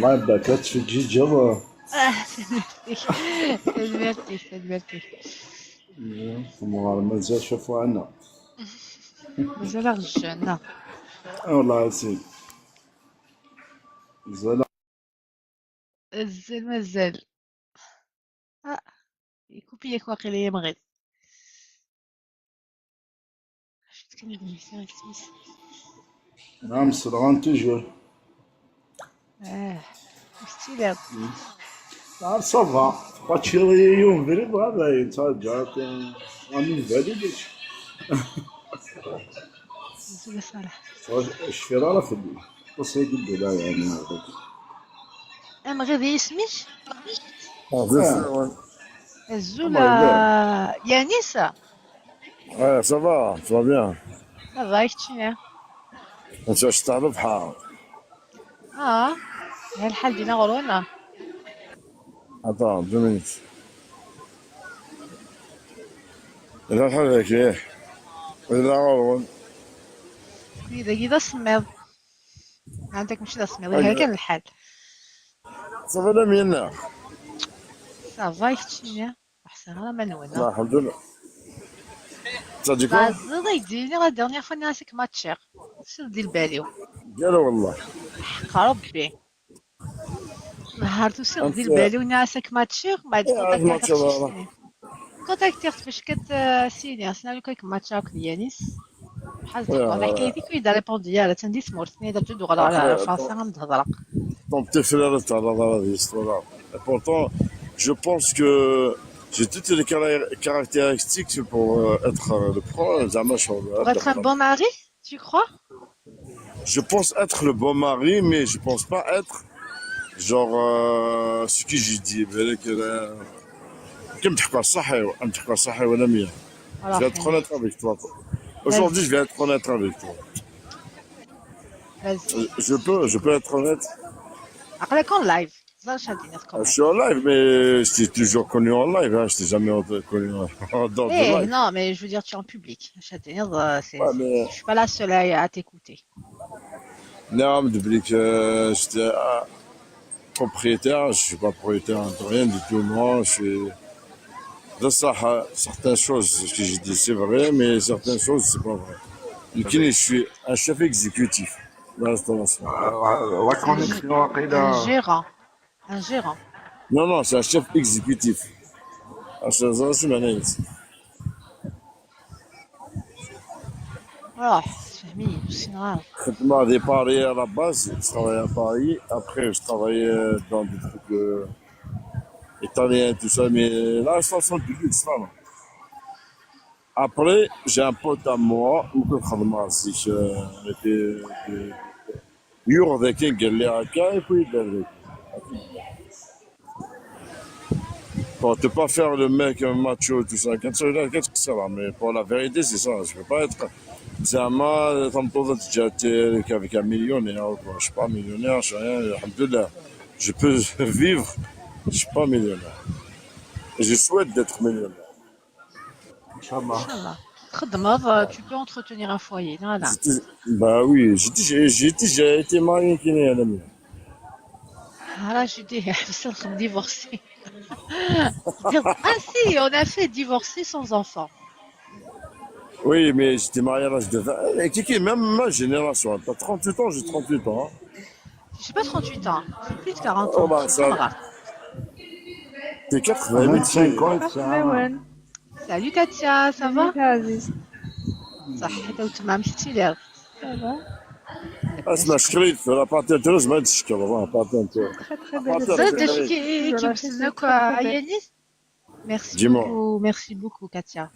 والله باكات في الجيجر. سلمتك. مازال شافوا عنا. مازال غجانا. والله يا سيدي مازال. مازال. آه، يكوبيك واقيلا يا مغيب. شفت كان الانسان سميس. نعم سرعان توجور. اه وستيلاد. نعم صافا باتشي يوم بريد هذا يترجع عامل بالي ليش زول صالح. الشرارة في الليل بس يقول لا يعني هذا. مغيب اسمش. Zéro, ouais. الزول والله لا. يانيسا. Ouais, ça va, tu vas bien. صافا كتشينا. انت واش تعرف بحال. اه الحال دينا غرونا. Attends, 2 minutes. إذا الحال هيك إيه. إذا غرون. كذا سميض. عندك مش دا سميض هيك هكا. كان الحال. صافي لا مينا. صافا كتشينا. احسن غير ما نونا. لا الحمد لله. تجي كون؟ غازي يديني لا ديرنيير فوا ناسك ماتشيغ. شنو دير باليو. قالوا والله. حق ربي. نهار توصل أنت دير بالي وناسك ماتشيغ من بعد عارف كونتاكتي ما عتاق تشاء الله. تشتني. كونتاكتيغ فاش سيني اصلا لو كايك ماتشاك يانيس. بحال تهضر على يا حكايتك ويدا ريبوندي ديالها تندي سمورتني دا تدو على أخي فرنسا غنهضر. ton petit frère est à la histoire. Et pourtant, je pense que j'ai toutes les caractéristiques pour être le pro. زعما Pour être un bon mari, tu crois? Je pense être le bon mari, mais je pense pas être genre ce que j'ai dit. كم تحكوا صحي وأم تحكوا صحي ولا مية. Je Alors, vais être honnête avec toi. Aujourd'hui, vas-y, je vais être honnête avec toi. vas-y. Je peux être honnête. عقلك en live. Ça, شاديني Je كومون. suis en live, mais je t'ai toujours connu en live. Hein. Je t'ai jamais connu en dehors de Eh, live. non, mais je veux dire, tu es en public. شاديني, Ouais, mais je suis pas la seule à t'écouter. non, depuis que j'étais propriétaire, je suis pas propriétaire de rien du tout. Moi, je suis de ça. Certaines choses que j'ai dit, c'est vrai, mais certaines choses, c'est pas vrai. Je suis un chef exécutif de la restauration. لا Un, gé- كونيكسيون un واقيلا. gérant. Un gérant. Non, non, c'est un chef exécutif. Je معناها Oh, تفهمي بس نعرف. خدمة des Paris à la base, je travaillais à Paris. Après, je travaillais dans des trucs italiens, tout ça, mais la restauration du luxe, voilà. Après, j'ai un pote à moi, ممكن خدمة سيش يور ذاك قال لي هكا, et puis il a pour ne pas faire le mec macho, tout ça, qu'est-ce que ça va, mais pour la vérité, c'est ça, je peux pas être. زعما تنتظر تجاتي avec un millionnaire, quoi. Je suis pas millionnaire, je suis rien, alhamdoulilah. Je peux vivre, je suis pas millionnaire. Et je souhaite d'être millionnaire. ان شاء الله. Inch'Allah. خدمة, tu peux entretenir un foyer. Non, non. Bah oui, j'ai été marié qui n'est l'ami. Ah, j'ai dit, بس نخدم divorcer. Ah si, on a fait divorcer sans enfant. Oui, mais j'étais marié à l'âge de 20. Kiki, même ma génération, t'as 38 ans, j'ai 38 ans. Hein. J'ai pas 38 ans, j'ai plus de 40 Oh ans. bah Je suis ça, grave. t'es 88, 25 ans صح تسعة. مروان. Salut Katia, ça va? سلميت عزيز. صحتها وتمام ستيلر. صافا. اسمع لاباس. شكريت في لابارتي انتريز ما تشكر لابارتي تخي تخي بيان لابارتي زاد لاباس. انتريز. كي راسي سي مسناك تخي تخي بيان. عيانيس. Dis-moi. ميرسي بوكو كاتيا.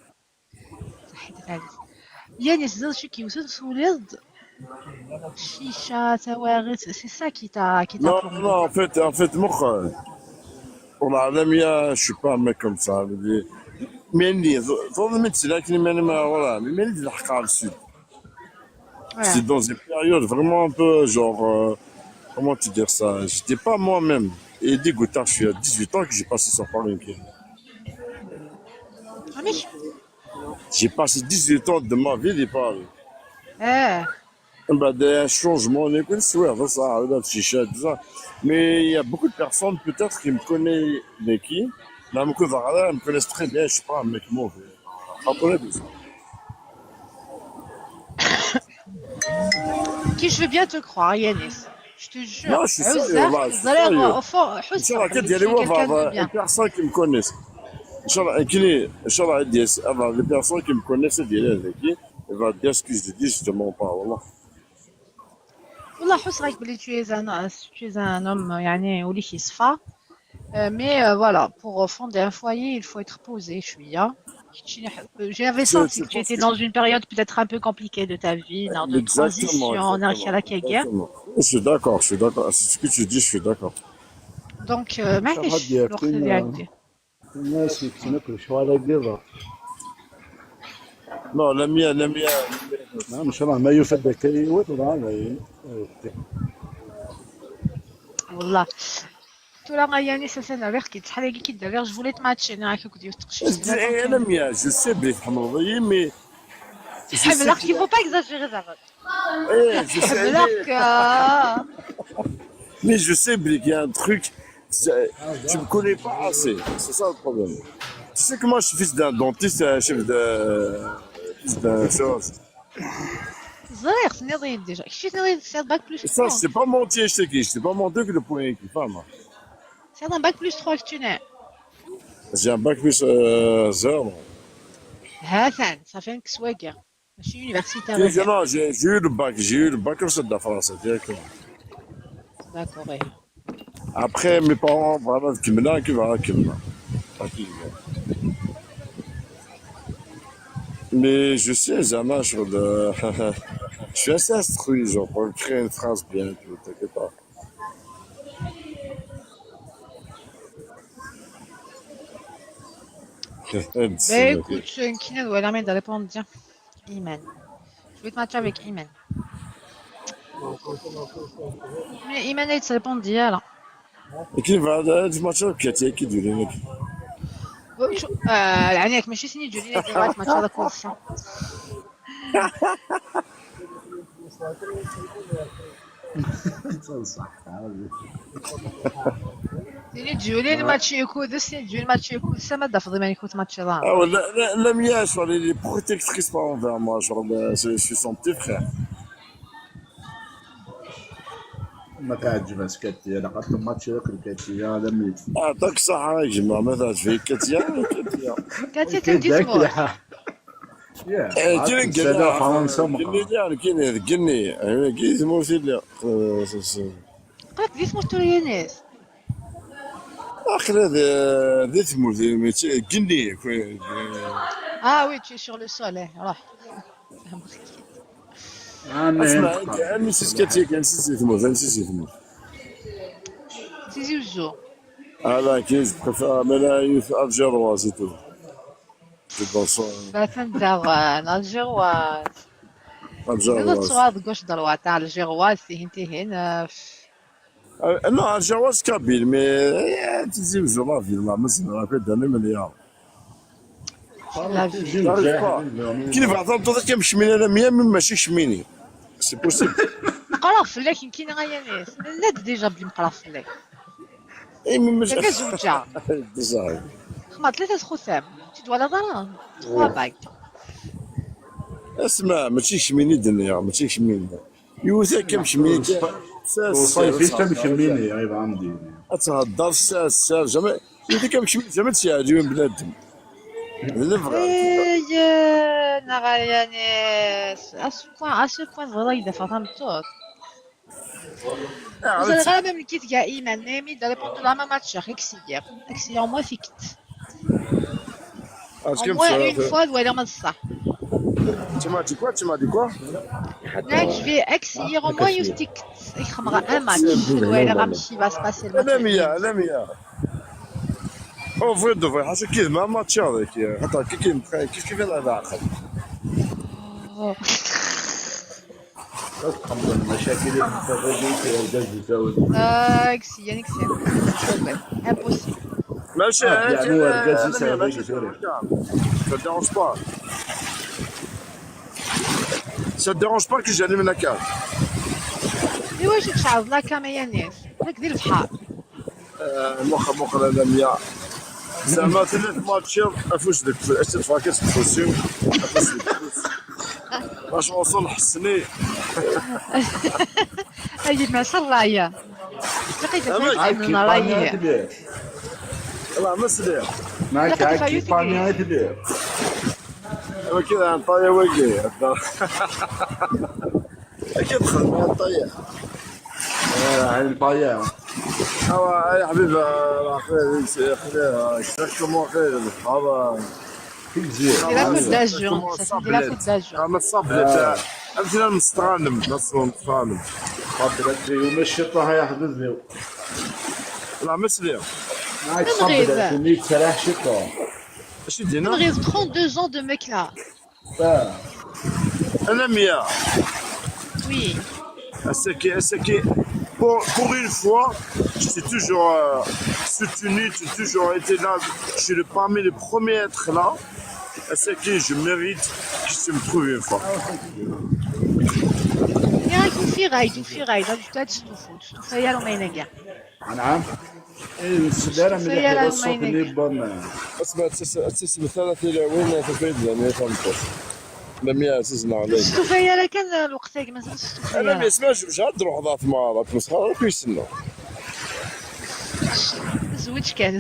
صحتك عزيز. يانيس زاد شي كيوصل ولد شيشة توارث سي سا كي تا Non, non, plombé. en fait, مخ. والعالمية je suis pas un mec comme ça. ماني ظلمت لكن ماني ما وراه ماني نلحق على السود. Ouais. C'est dans une période vraiment un peu genre comment te dire ça, j'étais pas moi-même. Et des goûtards, je suis à 18 ans que j'ai passé sur Paris. عميش. J'ai passé 18 ans de ma vie à Paris. اه Bah, des changements, on est plus ouais, ça, là, chicha, tout ça. Mais il y a beaucoup de personnes, peut-être, qui me connaissent l'équipe. Là, me connaissent très bien, je sais pas, un mec mauvais. Après, tout ça. Qui je veux bien te croire, Yanis. Je te jure. Non, je suis sérieux, Bzaf, là, je suis vous allez sérieux. avoir au fond, Inch'Allah, حسن كي بلي ديالي tu es هو quelqu'un de avoir bien. les personnes qui me connaissent. Inch'Allah, Inch'Allah, les personnes qui me connaissent, l'équipe, elles vont dire ce que je dis, justement, pas, voilà. والله حس رايك بلي tu es un homme يعني وليك يصفى. Mais voilà, pour fonder un foyer, il faut être posé, je suis. Hein. J'avais senti C'est que tu pas ce étais que dans une période peut-être un peu compliquée de ta vie, de exactement, transition, exactement, guerre. exactement. Je suis d'accord. C'est ce que tu dis, je suis d'accord. Donc, شحال معليش ديال الوقت اللي عندي. الناس يتنكروا شو على كذا. Non, la mienne, نعم ان شاء الله ما يفد كي وطلع على والله قلت لها يعني سلسلة غير كي تحرقي كي داير je voulais te matcher انا هكا كنت تقشيش la mienne, je sais, mais je sais حملك qu'il y il a, faut pas exagérer زعما je sais, حملك mais je sais qu'il y a un truc, tu me connais pas assez, c'est ça le problème. Tu sais que moi, je suis fils d'un dentiste, fils d'un chose. صغير سني ضيد ديجا كشي نريد سير باك بلس Et ça, 3 je t'ai pas menti, je sais qui, je t'ai pas menti que le point qui femme. سير un bac plus 3 que tu n'es. J'ai un bac plus 0. هاثان صافي عندك سواقع ماشي يونيفرسيتير غير. Non, j'ai eu le bac comme ça de la France, directement. داكوغ Après, mes parents, voilà, qui me l'ont, qui voilà, qui me l'ont. Tranquille. Mais je sais jamais sur le. Je suis assez instruit, genre, pour créer une phrase bien, tu vois, t'inquiète pas. Bah écoute, Nkina doit l'armée de répondre bien. Iman. Je vais te matcher avec Iman. Mais Iman elle te répond bien là. Et qui va, dis-moi, tu vois, qui du mec. العناك ماشي سني تجي لي ديرات ماتش هذا كل شيء. صح سني تجي لي ماتش يكون سني تجي ماتش يكون سما دافض ما يكون ماتش هذا. Ah ouais, la mienne, je vois, elle est protectrice par envers moi, genre, je suis son petit frère. ما تعجبني سكتي انا قلت ماتش كريكيتي يا لميت Ah, tant que ça, hein, je m'en mets je vais Katia. كاتي تندي سمور. يا كاين سنة فرنسا قال مقا لي كاين قني كاين اسمه سيدي قالك دي سمور توريانيس. اخر هذا ذي ثمور قني Ah oui, tu es sur le sol, hein. Alors. اسمع كان نسيت كاتي كان نسيت ثمور نسيت ثمور Tizi Ouzou. هذا كيز بريفير ملا يوث الجيروا سي تو جو بونس Batan Dawan, Algéroise. C'est الجيروا notre soir de gauche droite, Algéroise, c'est hinté هنا. non الجيروا كابيل مي تيزي وزو في ما مثلا كنت انا مليار La vie. كيف عطاو كيمشي من انا مية ماشي شميني سي بوسيبل نقرا فلاك يمكن غيانيس. لا ديجا بلي نقرا فلاك. اي مي ماشي كاكا زوجة. صحيح خما 3 خثام. Tu dois l'avoir. 3 bagues. اسمع ماشي شميني الدنيا ماشي شميني يوثا كيمشي ميني وصيفي تمشي مني عيب عندي تهضر السال جمع يوثا كيمشي زعما تساعدوا بنادم ايه نغيانيس. à ce point والله إذا فهمت توت. Vous allez quand même le kit gars Iman, Nemi, de répondre à ma match, Exilier. Exilier en moins fict. Au moins une fois, doit aller en ça. Tu m'as dit quoi Là, je vais exilier au moins une stick. Il y aura un match. Doit aller Ramchi va se passer le match. لا ميا او في دو حاجه كيف ما ماتش هذاك حتى كيف يلعب عقل تقبل المشاكل اللي في الرجل في الجزء Exilier, impossible. ماشي يعني هو الجزء يساوي ça dérange pas Ça te dérange pas que j'allume la cave? ايوا شي تشعل لا كاما يا ناس هاك دير البحر. مخ لا ميا زعما 3 ماتشات افوش ديك اش تفاكر تفوسيو افوش ديك باش نوصل حسني. اجي مع الرايه لقيت أما فايت من رايه. كبير. لا مسلي معك لقد هاك فايت كيبانيا كبير. كذا نطايا وجهي اكيد دخل نطايا. هاي البايا. اوا يا حبيبي خليها اكزاكتومون خير هذا كيجي. دير كود داجون دير كود داجون. اما الصبلة امثله نستغنم نستغنم. قبلت لي ومشيطها يا حبيبي. لا مسلي معك من غير. صبلت اللي تسرح شطه. اش من دينا غير 32 ans de mec là. انا 100. Oui. C'est que pour une fois, je t'ai toujours soutenu, tu as toujours été là. Je suis parmi les premiers à être là. C'est que je mérite que tu me trouves une fois. يا راك في رايد وفي رايد غادي تستوفوا يا لو ما ينقع. نعم. السدارة من سيارة اللي الصوت المينيكا. اللي بان. اسمع تسمى 30 تفيد لان تنقص. لم ياسسنا عليك. الستوفية راه كان الوقت ما زالت انا ما الستوفية. يسمعش مش عاد نروح ضغط مع ضغط مسخره راك يستنى. الزوج كان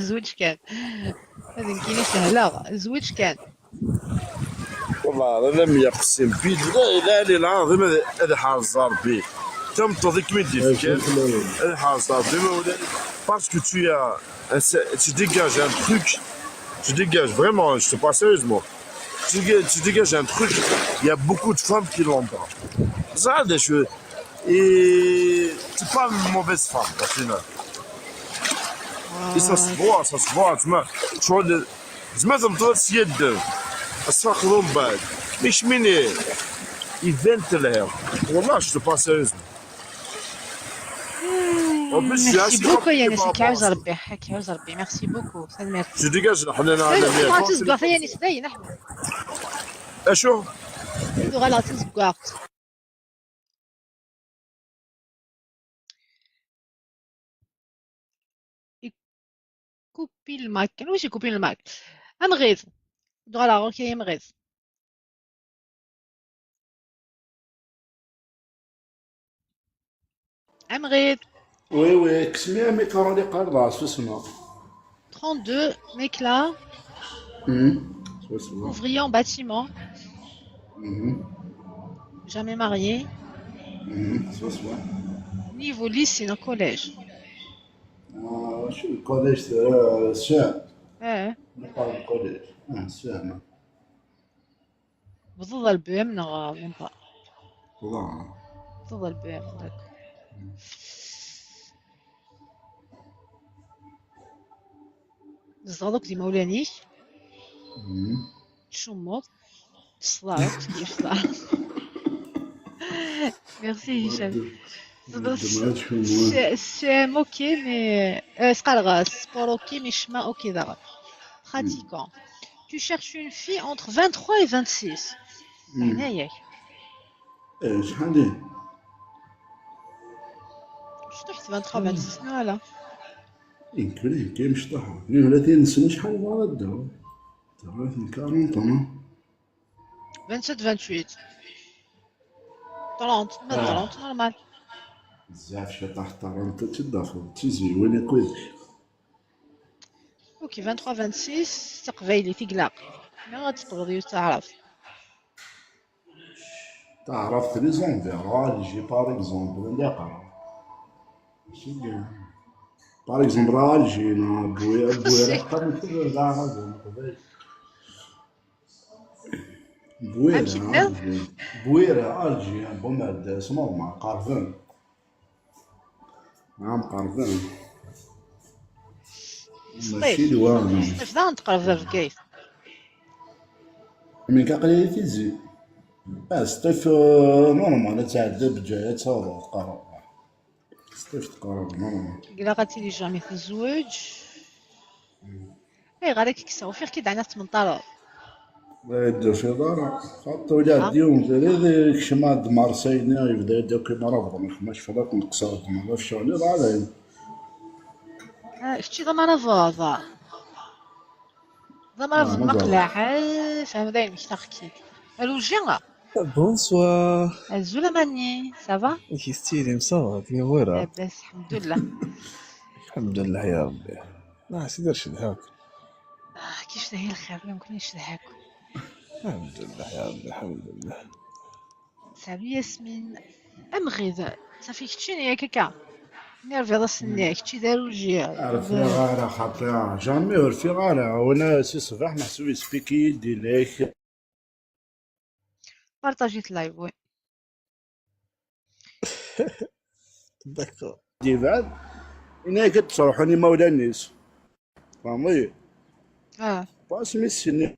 هذه كاينه سهله الزوج كان. والله انا لم يقسم بالله لا العظيم هذا حاز ربي. تم تضيك من ديك هذا حاز ربي مولاي. Parce que tu dégages un truc, tu dégages vraiment, je te parle sérieusement, tu dégages un truc, il y a beaucoup de femmes qui l'ont pas. Ça, et c'est pas une mauvaise femme, au final. Et ça se voit, tu vois, زعما تمطوط يد الصخر من بعد مش مني يفنت لها والله je te parle sérieusement. En plus, j'ai ميرسي assez بوكو يا compris ناس par هاك rapport à عاوز ça. ربي هاك عاوز ربي ميرسي بوكو سا ميرسي. Je dégage الحنان على ما مية. تزقوا فيا ناس داي نحن اشو ندو غالا تزقوا. كوبي المايك كان واش يكوبي المايك امغيز ندو غالا اوكي امغيز. امغيز وي وي كسميها ميكرو اللي قرضاس اسمها. 32 mec là شو اسمها؟ ouvrier en bâtiment jamais marié شو اسمها؟ niveau lycée dans collège. شو الكوليج سام. نقال الكوليج. سام. بضد البي ام نغ ميم با والله. بضد البي ام داك. زادوك دي مولانيك تشمط تصدعك كيف صداع. ميرسي هشام. C'est ok, mais. C'est pas grave, sport ok, mais chemin ok d'abord. Pratiquant. Tu cherches une fille entre 23 et 26. هنا ياك. شحال ليه؟ شنو حيت 23 26 فوالا. يمكن مش طاحة 32 سنة شحال بغا الدور؟ 40 طن. 27 28. 30 ما 30 نورمال. بزاف شي طاح طار انت تدخل تيزي وين يكون. اوكي 23 26 تقبيلي تقلق. ما غتقبضي وتعرف. تعرف لي زومبي يجي باغ اكزومبل اللي قرا ماشي كاع باغ اكزومبل الجينا بويا قرا في بويرة الجي بوماد سموما قارفين نعم قارفين ماشي دوام صيف دا نتقرب في كيف. من كقليل تيزي ستيف نورمال تعدى بجاية تصور تقرا ستيف تقرا نورمال. إلا غاتيلي جامي تزوج. غادي كيكساو فيه كي دعنا 18. يدير في دارا خاطر ولا ديون زي كشماد مارسينا يبدا يدير كيما راه ماش فداك نقصاد ما في شغل على شتي ضمانة فوضى ضمانة في مازال المقلع فهم دايما مش تاكيد الو جينا Bonsoir. الزولة ماني سافا كيستيري مصوت يا ورا. لاباس الحمد لله. الحمد لله يا ربي. ما سيدير شدهاك. كيفاش هي الخير ما يمكنش نضحكوا. الحمد لله يا ربي الحمد لله. صافي ياسمين ام غيظ صافي كتشيني يا كاكا نيرفي راسني كتشي دارو جي عرفي غير خاطر جامي عرفي غير وانا سي صباح محسوب سبيكي ديليك بارطاجيت لايف وي داكور. دي بعد انا كتصرحوني مولا الناس فهمي باسمي السني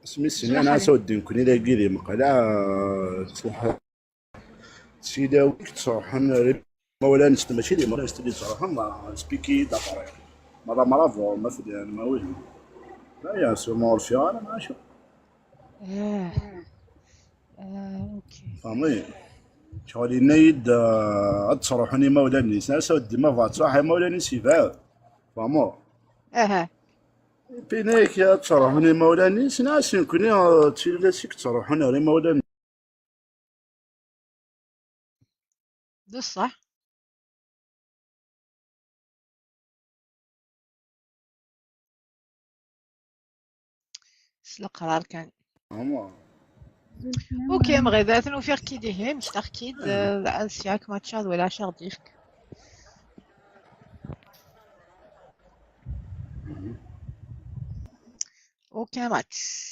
اسمي السني زولا انا خالي سود كوني لاقي لي مقالة تصلح سيدا كتصرحون مولا الناس ماشي لي مولا الناس اللي تصرحون ما سبيكي دابا مرة فو ما في ما والو لا يا سو مور فيها انا ما شو اه اوكي فهمي شغل نايد تصرحوني مولا الناس ناس ودي ما فات صح مولا الناس يفعل فهمو بينيك يا تصرحوني مولا الناس ناس يمكن تشيلسيك تصرحوني غير مولا الناس بصح سلا قرار كان فهمو اوكي مغيدات نوفير كي ديهي مش تاكيد السياك ماتشاد ولا شهر ديفك اوكي ماتش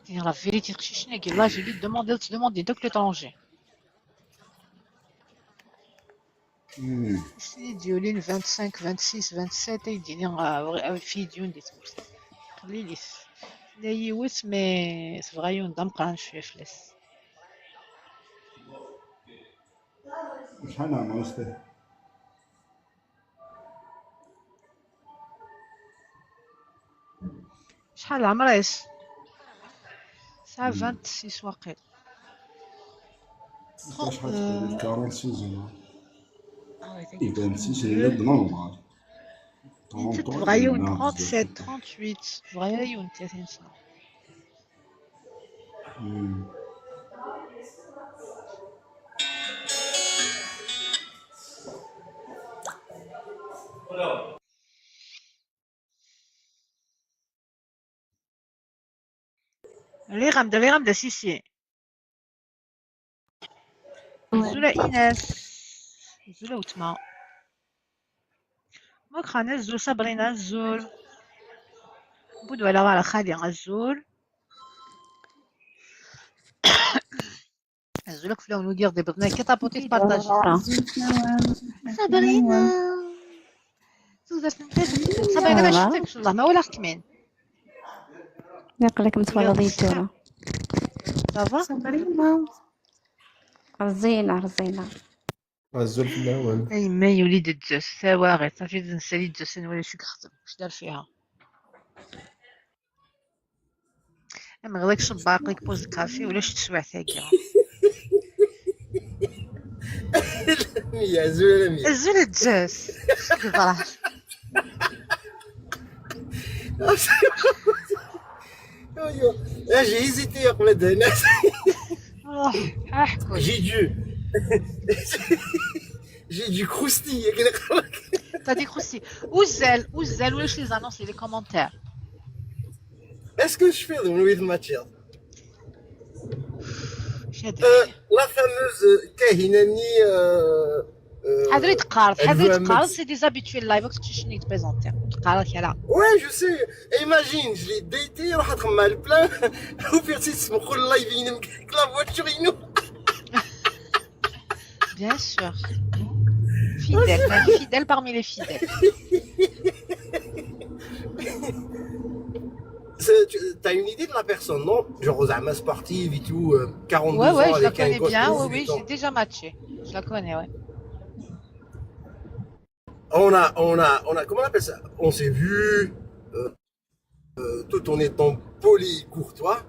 dire la vérité Chichnek, là j'ai lui demandé donc l'étranger c'est ديولين 25 26 27 يديني في ديون دي تمرت خليلي لا يوت مي صغيون دم قران شويه فلس شحال عمر وسطي شحال العمر ايش ساعة 26 واقيل شحال تقريبا 46 اه oui اي t'inquiète 26 هي نورمال انت 33 تبغيون ناقص 37 38 تبغيون 30 سنة اللي غامدة سيسي زولا ايناس زولا وتما ماك خانة زول صابرينا الزول بودو على خالي الزول الزول كفلاو نودير دي بدنا كي طابوتي تبارطاجي صابرينا زوزات نمتاز صابرينا ما شفتكش والله ما ولا كمين يقلك متفرضي الجورة صافا صبرينا رزينة رزينة الزول في الاول. اي ما يوليد الجاس سواغي صافي نسالي الجاس ولا شو كخدم واش دار فيها اما غداك شباق لك بوز كافي ولا شي تسوع ثاقيه يا زول الزول الجاس كبره j'ai hésité قبل هنا. احكي J'ai dû croustiller كده. تادي خوسي وزال ولاش لي زانونسي لي كومونتير Est-ce que je fais dans le matière? شادي La fameuse Kahinani حاضر يتقارض elle حاضر veut un يتقارض mec. سي دي زابيتوي اللايف وقت تشني تبريزونتي تقارض كلا Ouais, je sais. Imagine, je l'ai daté, راح ادخل le plein. وفي اسمه كل لايف ينمك لا فواتور ينو. bien sûr fidèle Nali fidèle parmi les fidèles T'as une idée de la personne, non? Genre aux armes sportives et tout, 42 ouais ans ouais je la avec un connais gosse bien de oui 18 j'ai ans. déjà matché je la connais ouais Comment on appelle ça? On s'est vu, tout en étant poli, courtois,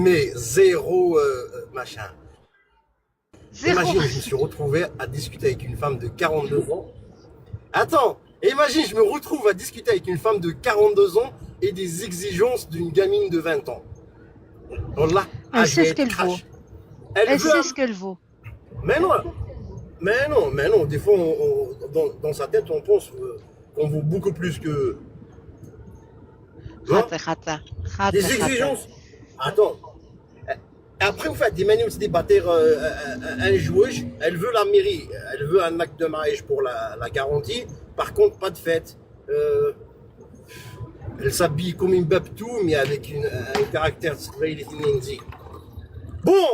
mais zéro machin. zéro Imagine, je me suis retrouvé à discuter avec une femme de 42 ans. Attends, imagine, je me retrouve à discuter avec une femme de 42 ans et des exigences d'une gamine de 20 ans. Wallah, elle je sait vais ce être qu'elle trash. vaut Elle elle veut sait un- ce qu'elle vaut Mais non, mais non. Des fois, dans sa tête, on pense qu'on vaut beaucoup plus que. Non? خاطر خاطر Des خاطر خاطر exigences. Attends. Après, vous faites des manières de débattre un joueur. Elle veut la mairie. Elle veut un acte de mariage pour la garantie. Par contre, pas de fête. Elle s'habille comme une babtou, mais avec un caractère. Bon,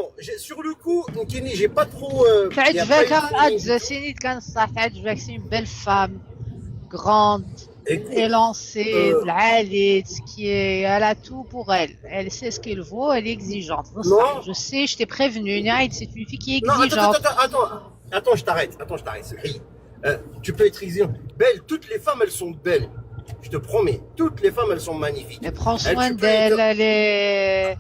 sur le coup, Kenny, j'ai pas trop. Y a pas تعجبك eu de feeling. هاد سينيت كنصح تعجبك سي une belle femme grande Écoute, élancée euh, العالية qui est elle a tout pour elle elle sait ce qu'elle vaut elle est exigeante non. je sais je t'ai prévenu Naïd c'est une fille qui est Non, exigeante attends, je t'arrête. Hey, tu peux être exigeant. Belle, toutes les femmes, elles sont belles. Je te promets, toutes les femmes, elles sont magnifiques. elle prend soin tu peux d'elle être- elle est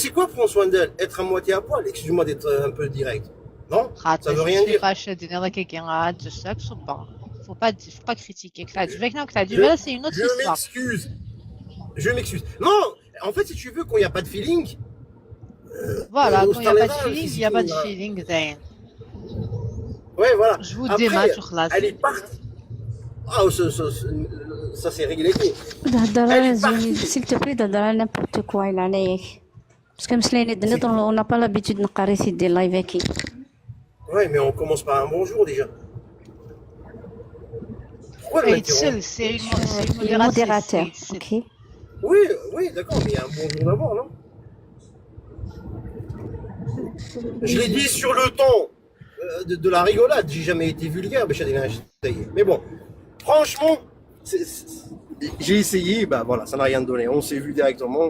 C'est quoi prendre soin d'elle? Être à moitié à poil? Excuse-moi d'être un peu direct. Non? Ça veut rien dire. faut pas critiquer que تعجبك non que تعجبها c'est une autre Je histoire m'excuse. Je m'excuse. Non, en fait, si tu veux, quand il n'y a pas de feeling, voilà au quand il n'y a pas de Stalingrad, feeling il c'est n'y a pas de tout, feeling زين ouais, voilà. je vous Après, dématch وخلاص elle est partie. Ah, ça c'est réglé. تهضر Elle على est زوين partie. سيل تو بلي تهضر على نيمبورت كوا إلا عليك باسكو مسليني دنيت اون با لابيتود نقري سيدي لايف هاكي Ouais, mais on commence par un bonjour déjà. Pourquoi le mec il rentre? c'est une موديراتور modératrice اوكي Oui, d'accord, mais il y a un bonjour d'abord, non? Je l'ai dit sur le ton de la rigolade, j'ai jamais été vulgaire, mais bon, franchement, j'ai essayé, bah voilà, ça n'a rien donné. On s'est vu directement.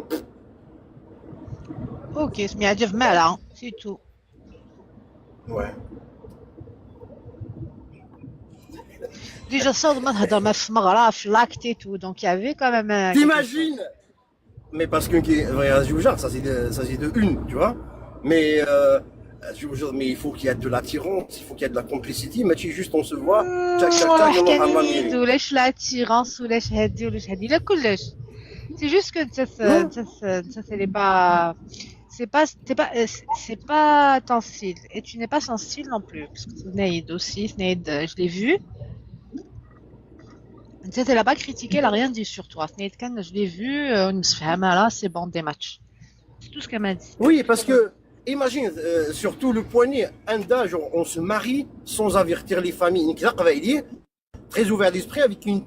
ok سميها جا في مالها c'est tout Ouais. déjà صدمة تهضر ما في مغرب في لاكتي tout donc il y avait quand même quelque chose. T'imagines? Mais parce que ça c'est de une, tu vois. Mais mais il faut qu'il y ait de l'attirance, il faut qu'il y ait de la complicité. Mais tu juste on se voit, tac tac tac, on حكى en a نيد ولاش l'attirance ولاش هادي ولاش هادي لا كلش c'est juste que ça c'est pas ton style et tu n'es pas son style non plus parce que Naïd aussi Naïd je l'ai vu elle a pas critiqué elle a rien dit sur toi Naïd Khan je l'ai vu نسفهمها là c'est bon des matchs c'est tout ce qu'elle m'a dit Oui, parce que, imagine, surtout le poignet, un d'âge, on se marie sans avertir les familles. Très ouvert d'esprit avec une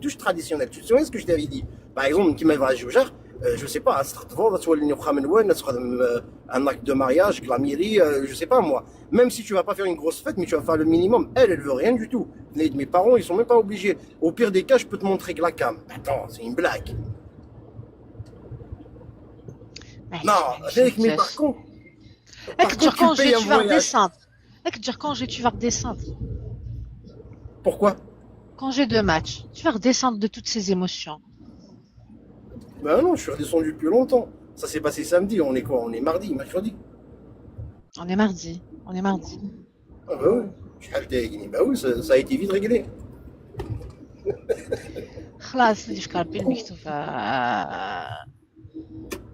touche traditionnelle. Tu te souviens ce que je t'avais dit? Par exemple, qui m'a je sais pas, un acte de mariage, la mairie, je sais pas moi. Même si tu vas pas faire une grosse fête, mais tu vas faire le minimum. Elle veut rien du tout. Mes parents, ils sont même pas obligés. Au pire des cas, je peux te montrer que la cam. Attends, c'est une blague. Non, avec mes par contre. Mec, dire quand payes un tu vas voyage. redescendre. Mec, dire quand tu vas redescendre. Pourquoi? Quand j'ai deux matchs, tu vas redescendre de toutes ces émotions. Ben non, je suis redescendu depuis longtemps. Ça s'est passé samedi, on est quoi? On est mardi, mercredi. On est mardi. On est mardi. Ah bah oui. Bah oui, ça a été vite réglé. خلاص اللي في كاربي المكتوب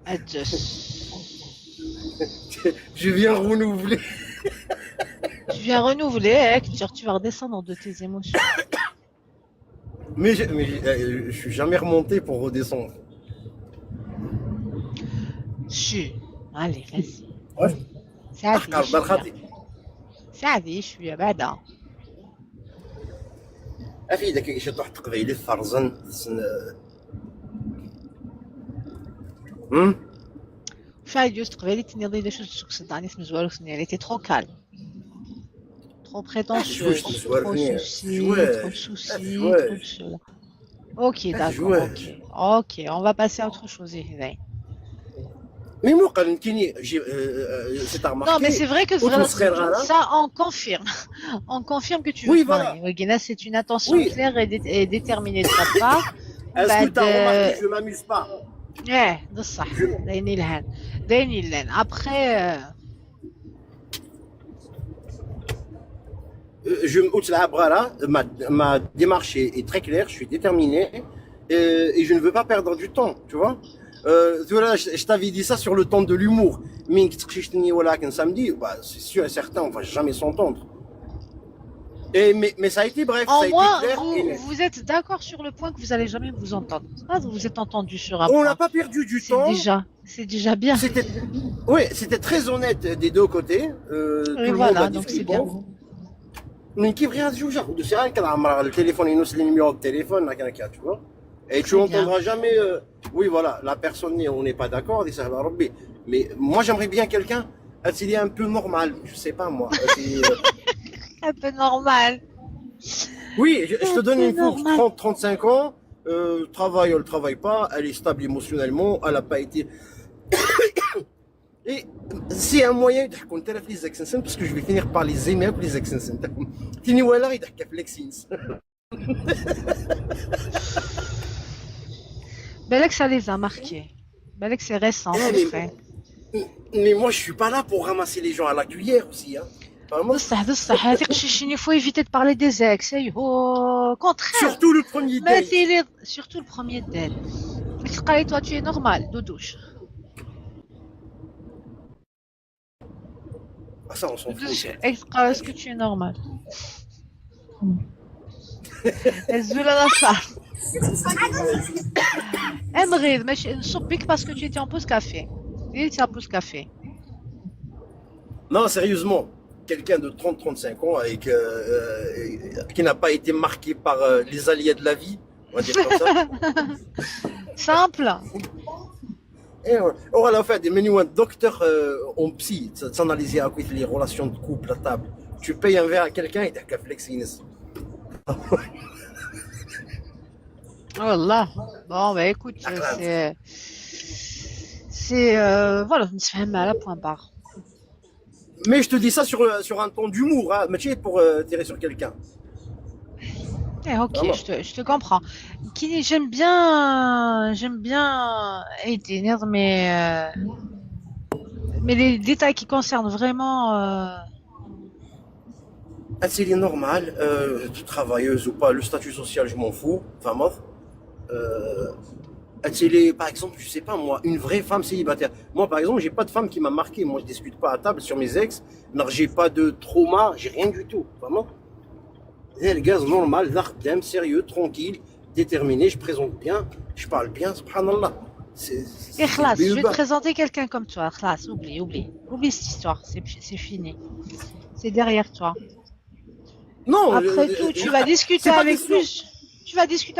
أدجس. Je viens renouveler. Tu viens renouveler, dire tu vas redescendre de tes émotions. Mais je suis jamais remonté pour redescendre. Si. Allez, vas-y. Ouais. C'est عادي. بالخاطي. ساعدي شويه بعدا. أفي داك إيش تروح تقبيلي فرزن فايد جوست قبيلي تنيضي دا شو تسكسد عني اسم زوالو سنيا ليتي ترو كالم trop prétentieuse, trop souci, trop de soucis, trop de cela. Ok, d'accord, ok, on va passer à autre chose, Hidayah. Mais moi, quand c'est remarqué. Non, mais c'est vrai que ça, on confirme que tu veux te marier. Guéna, c'est une intention claire et déterminée de ta part. Est-ce que tu as remarqué que je ne m'amuse pas? ده الصح دايني الهان après ma démarche est très claire, je suis déterminé et je ne veux pas perdre du temps, tu vois. Je t'avais dit ça sur le ton de l'humour. Mais samedi, c'est sûr et certain, on va jamais s'entendre. Mais ça a été bref. En ça a moins, été clair vous êtes d'accord sur le point que vous allez jamais vous entendre. Vous vous êtes entendu sur un on point. n'a pas perdu du temps. C'est déjà bien. C'était très honnête des deux côtés. Et voilà, donc c'est bien. Mais qui rien de jouer, de c'est rien qu'à le téléphone, il nous le numéro de téléphone, tu vois. Et tu n'entendras jamais. Oui, voilà, la personne, on n'est pas d'accord. Mais moi, j'aimerais bien quelqu'un, c'est un peu normal. Je sais pas moi. Un peu normal. Oui, je te donne une fille, 30-35 ans, travaille, elle ne travaille pas, elle est stable émotionnellement, elle n'a pas été. Et c'est un moyen de raconter les ex-ensembles parce que je vais finir par les aimer pour les ex-ensembles. Tini Walla, il a flexins. Belek, ça les a marqués. Belek, c'est récent, c'est vrai. Mais moi, je suis pas là pour ramasser les gens à la cuillère aussi, hein. بصح هذيك il faut éviter de parler des ex, au contraire. Surtout le premier date. Surtout le premier date. Toi, tu es normal, doudouche. Ah ça, on s'en fout. Est-ce que tu es normal? الزولة صح. نغيظ ماشي نصبك parce que tu étais en pause café. Il était en pause café. Non, sérieusement. Quelqu'un de 30-35 ans avec, qui n'a pas été marqué par les aléas de la vie, on va dire comme ça. Simple. Et on a fait des menus un docteur en psy, s'analyser à quoi les relations de couple à table. Tu payes un verre à quelqu'un et t'as qu'à flexiner. Oh là. Bon, bah écoute, c'est voilà, on se fait mal à point barre. Mais je te dis ça sur un ton d'humour, hein, mais tu es pour tirer sur quelqu'un. Ok, je te comprends. Kini, j'aime bien aider, mais les détails qui concernent vraiment. C'est normal, travailleuse ou pas, le statut social, je m'en fous, enfin moi. Par exemple, je sais pas moi, une vraie femme célibataire. Moi, par exemple, j'ai pas de femme qui m'a marqué. Moi, je discute pas à table sur mes ex. Non, j'ai pas de trauma, j'ai rien du tout. Vraiment. Le gaz normal, d'em, sérieux, tranquille, déterminé. Je présente bien, je parle bien. Subhanallah. Et khlas, je vais te présenter quelqu'un comme toi. Khlas, oublie cette histoire. C'est fini. C'est derrière toi. Non. Après tout, tu vas discuter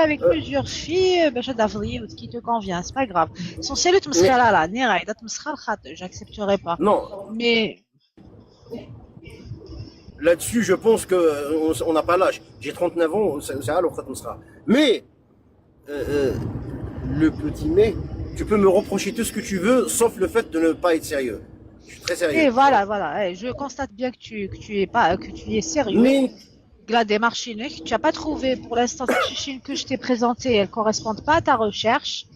avec plusieurs filles, qui te convient, c'est pas grave. Son salut te j'accepterai pas. Non. Mais là-dessus, je pense que on n'a pas l'âge. J'ai 39 ans, c'est alors ça me sera. Mais le petit mais, tu peux me reprocher tout ce que tu veux, sauf le fait de ne pas être sérieux. Je suis très sérieux. Et voilà. Je constate bien que tu es sérieux. Mais la démarche, tu n'as pas trouvé pour l'instant cette que je t'ai présentée, elle ne correspond pas à ta recherche.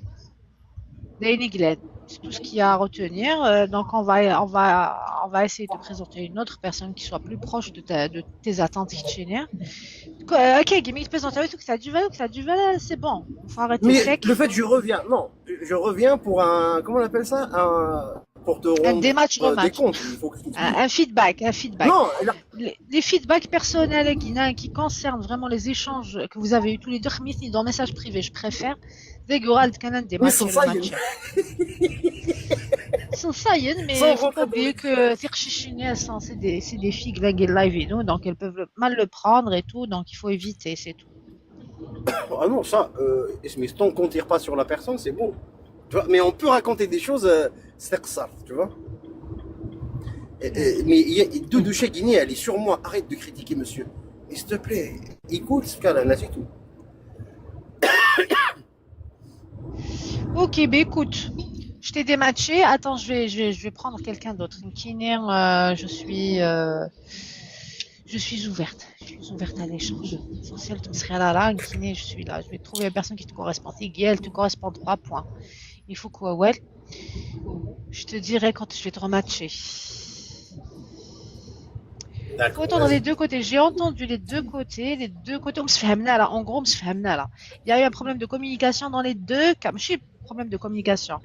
C'est tout ce qu'il y a à retenir. Donc on va essayer de présenter une autre personne qui soit plus proche de tes attentes. Ok, Gimmy te présente avec tout que tu as du valeur, c'est bon. Il faut arrêter sec. Le fait, je reviens pour un, comment on appelle ça, pour te rendre un dématch rematch. Un feedback. Non, les feedbacks personnels qui concernent vraiment les échanges que vous avez eu tous les deux, dans message privé, je préfère. sont saillantes, mais Sans il faut rentrer pas dans oublier que Tirchichini, c'est des filles glag live et nous, donc elles peuvent mal le prendre et tout, donc il faut éviter, c'est tout. Ah non, ça, mais tant qu'on tire pas sur la personne, c'est bon. Tu vois, mais on peut raconter des choses, c'est ça, tu vois. Mais Doudou Cheguini, elle est sur moi. Arrête de critiquer monsieur. Et s'il te plaît, écoute ce qu'elle a, c'est tout. Ok, bah écoute, je t'ai dématché. Attends, je vais prendre quelqu'un d'autre. Une kiné, je suis ouverte. Je suis ouverte à l'échange. Essentiel, tu me serais là, une kiné, je suis là. Je vais trouver la personne qui te correspond. Elle te correspond 3 points. Il faut quoi, ouais. Je te dirai quand je vais te rematcher. Faut D'accord, entendre les vas-y. deux côtés. J'ai entendu les deux côtés. Les deux côtés, on se fait amener là. En gros, on se fait amener là. Il y a eu un problème de communication dans les deux cas. Je suis problème de communication.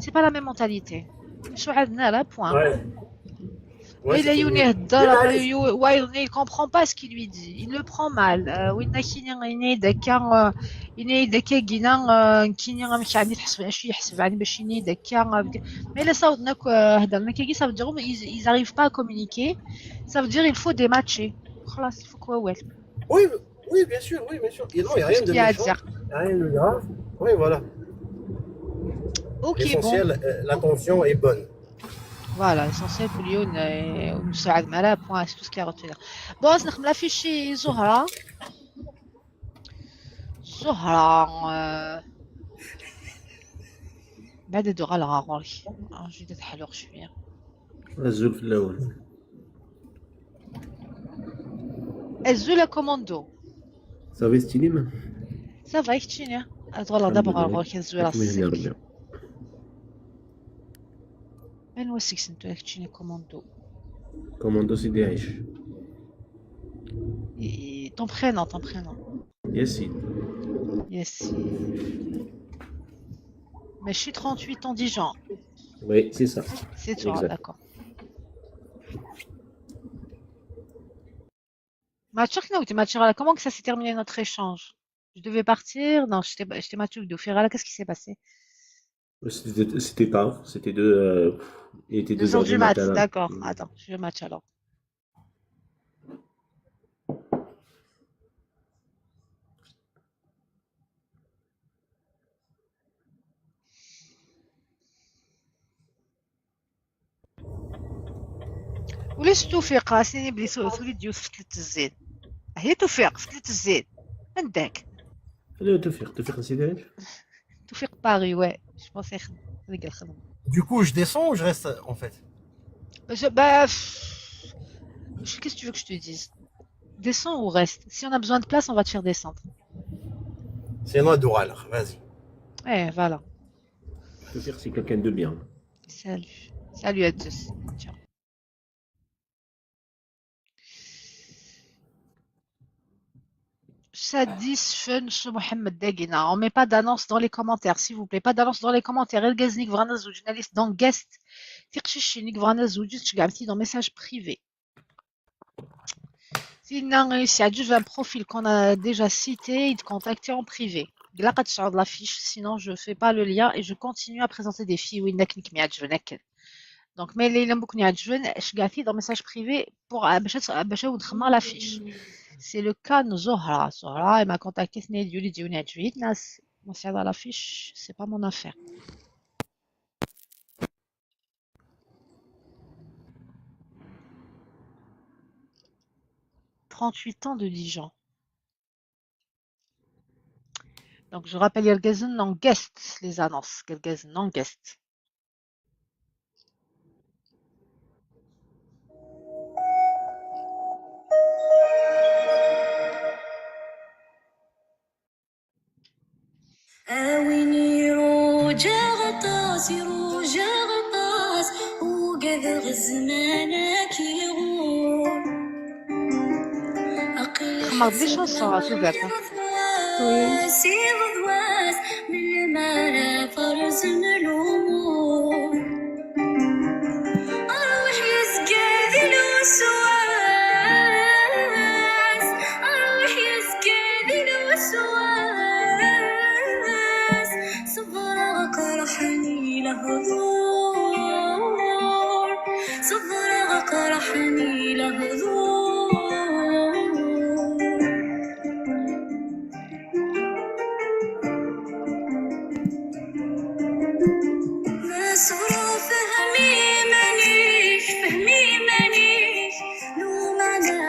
C'est pas la même mentalité. Je suis amené là, point. Ouais, ouais, Mais c'était mieux. il comprend pas ce qu'il lui dit. Il le prend mal. Mais là, ça veut dire ils arrivent pas à communiquer. Ça veut dire il faut dématcher. خلاص, il faut quoi, ouais. Oui, oui, bien sûr, oui, bien sûr. Et non, il C'est n'y a tout ce rien de qu'il y a à méchant, dire. rien de grave. Oui, voilà. Ok, bon. L'essentiel, l'attention est bonne. Voilà, l'essentiel pour Lyon, ومساعد معنا point, c'est tout ce qu'il y a à retenir. Bon, نخدم l'afficher زهرة. زهرة بعد الدغا الغاغوري جيت تحلوق شوية. الزول في الاول. الزولة كوموندو صافي ستينيما. صافا يكتشيني أدغلا الحمد دابا لله. غاغوري الزولة كيما هني الصيك ربي. من وسيك سنتو يكتشيني كوموندو كوموندو سيدي عيش. ton prénom ياسين. yes mais je suis 38 ans Dijon وي سي سا. c'est toi Exact. d'accord Mathieu, comment que ça s'est terminé notre échange? Je devais partir? Non, j'étais Mathieu de Ferrala. Qu'est-ce qui s'est passé? C'était tard. C'était il était 2 2 heures heures du du mat, matin là. d'accord. Attends, je match alors. وليش توفيق سيني بلي تولي ديوس في 3 الزين هي توفيق في 3 الزين عندك لا توفيق سيدي عيش. توفيق باري ouais je pensais رجع الخدمة Du coup, je descends ou je reste, en fait? Qu'est-ce que tu veux que je te dise? Descends ou reste? Si on a besoin de place, on va te faire descendre. C'est moi, Doura, alors, vas-y. Ouais, voilà. توفيق c'est quelqu'un de bien. Salut. Salut à tous. Ciao. Sadis Fun chez Mohamed Dagina. On met pas d'annonce dans les commentaires, s'il vous plaît. Pas d'annonce dans les commentaires. El Gaznik Vrana Zou, journaliste dans Guest. Tirchichinik Vrana Zou, juste je garde dans message privé. Sinon, il y a juste un profil qu'on a déjà cité, il te contacter en privé. Là, quand tu de l'affiche, sinon je fais pas le lien et je continue à présenter des filles. Oui, n'aknik mi عجبنك. Donc, mais les لم بكون يعجبن, je garde dans message privé pour باش ندخل l'affiche. C'est le cas de Zohra. Zohra, elle m'a contacté, c'est Dieu dit une adjuite. Moi, c'est dans l'affiche, c'est pas mon affaire. « 38 ans de Dijon. Donc, je rappelle, Yelgazen en guest, les annonces. Yelgazen en guest. أويني روجا غطاس روجا غطاس وقذر الزمانك يغور أقل ما بديش نصور سوزاتا. حسي غضواس من المرا فرز الأمور أروح يزكى ذي الوسواس أروح يزكى ذي الوسواس صبرك رحني لهضور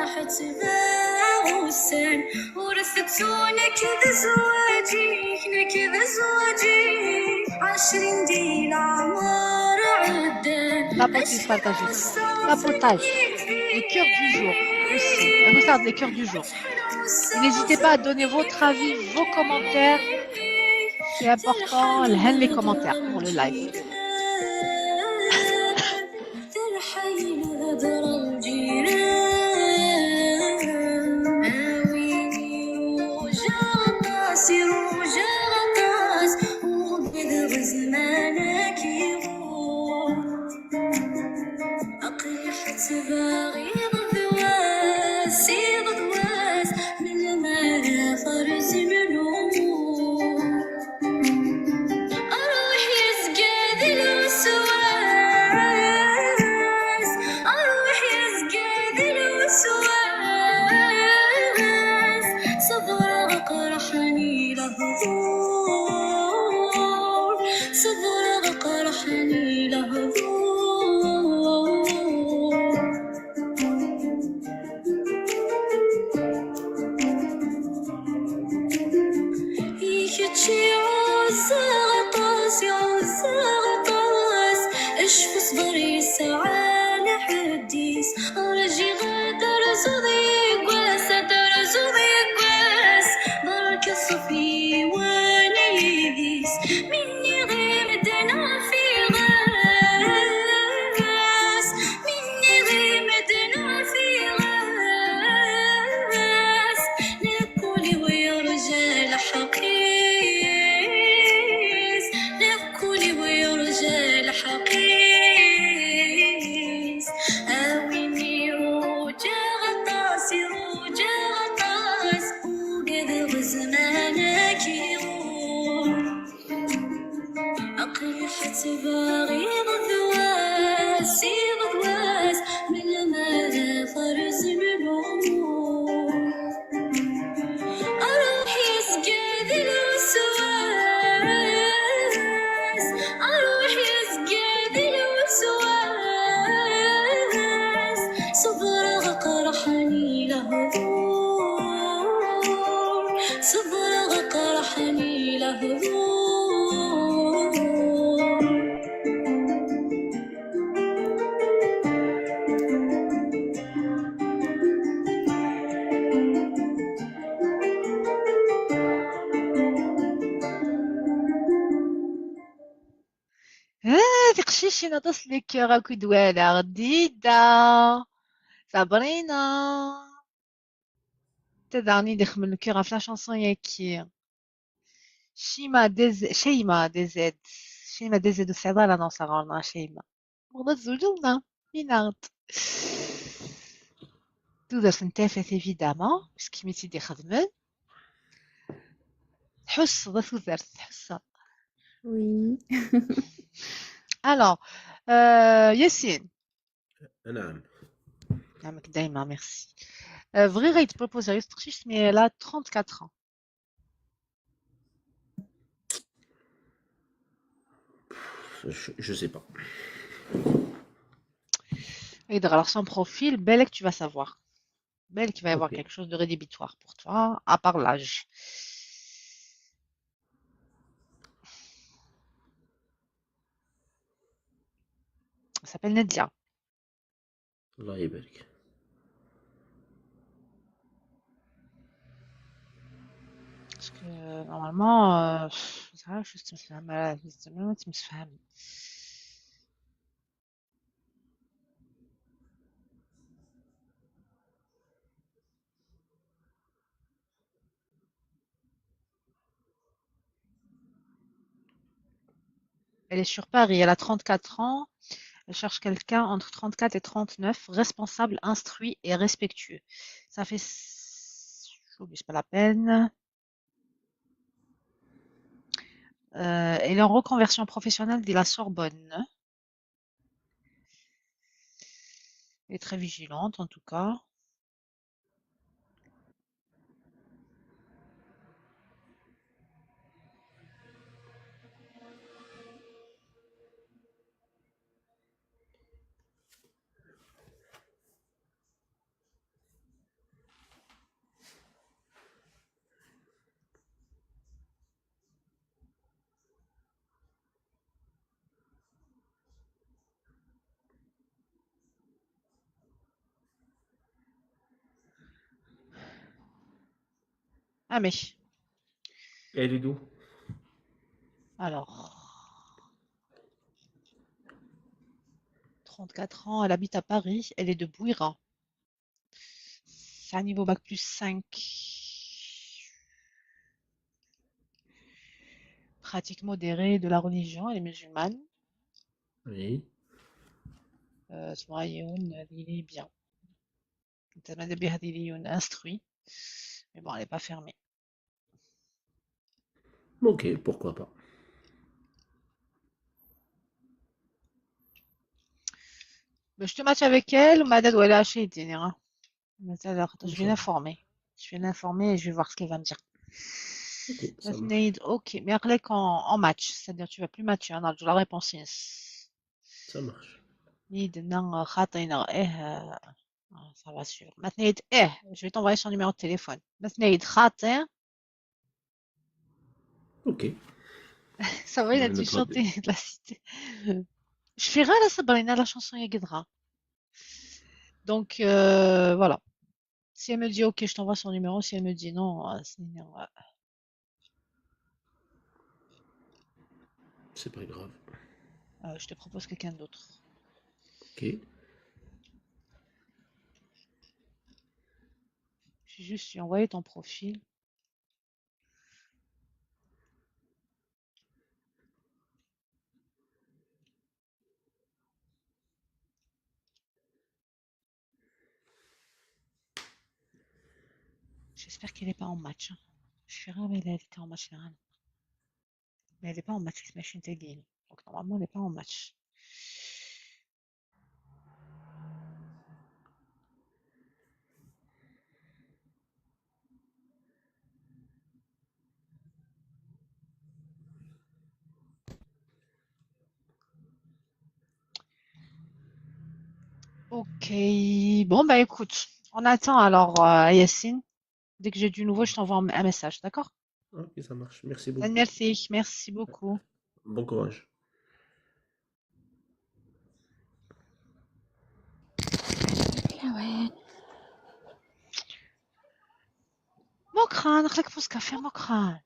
راحت باوسان ورثتونا كذا زواجي كذا زواجي 20 دين عمار عدان Papotis partager. Papotage. Les cœurs du jour aussi. Regarde les cœurs du jour. Et n'hésitez pas à donner votre avis, vos commentaires. C'est important, les commentaires pour le live. تقشيشي نضس لك راكو دوالة جديدة صابرينا تدعني دخل الكير في لا شانسون ياكي شيما ديزيد شيما ديزيد السعدالة نوصل غورنا شيما مغضى زوجلنا بينات تقدر تنتافث évidemment بسكي ميتي دي خدمن تحس ضا تقدر تحس Oui. alors Yassine نعم. نعمك دايما ميرسي vrai rate propose restriction mais elle a 34 ans Je sais pas. et alors son profil belle que tu vas savoir belle qu'il va y avoir Ok. quelque chose de rédhibitoire pour toi à part l'âge elle s'appelle Nadia الله يبارك. parce que normalement مش عارف شو تسمى تمسفهم elle est sur Paris elle a 34 ans elle cherche quelqu'un entre 34 et 39 responsable instruit et respectueux ça fait j'oublie c'est pas la peine elle est en reconversion professionnelle de la Sorbonne elle est très vigilante en tout cas Amé. Elle est d'où? Alors, 34 ans, elle habite à Paris, elle est de Bouira. C'est un niveau bac plus 5. Pratique modérée de la religion, elle est musulmane. Oui. Soyons, il est bien. Instruit. Mais bon, elle n'est pas fermée. Ok, pourquoi pas. Mais je te match avec elle, Madad ou elle a acheté, je vais Ça va. l'informer. Je vais l'informer et je vais voir ce qu'elle va me dire. Ok, ça marche. Nathnaïd, ok, mais après en match, c'est-à-dire tu vas plus matcher, on a la réponse. Ça marche. Nid, non, khatina, ça va suivre. Nathnaïd, je vais t'envoyer son numéro de téléphone. Nathnaïd, khatin, Ok. ça va, il Je a vais dû mettre chanter de la cité. Je fais la Sabrina, la chanson Yagidra. Donc, voilà. Si elle me dit ok, je t'envoie son numéro. Si elle me dit non, C'est pas grave. je te propose quelqu'un d'autre. Ok. J'ai juste lui envoyé ton profil. J'espère qu'elle n'est pas en match, hein. Je suis mais elle était en match général. Mais elle n'est pas en match, Machine Game. Donc normalement, elle n'est pas en match. Ok. Bon, bah écoute, on attend alors, Yacine. Dès que j'ai du nouveau, je t'envoie un message, d'accord? Ok, ça marche. Merci beaucoup. Merci beaucoup. Bon courage. لا وين مكران نخليك فوز كافيه مكران.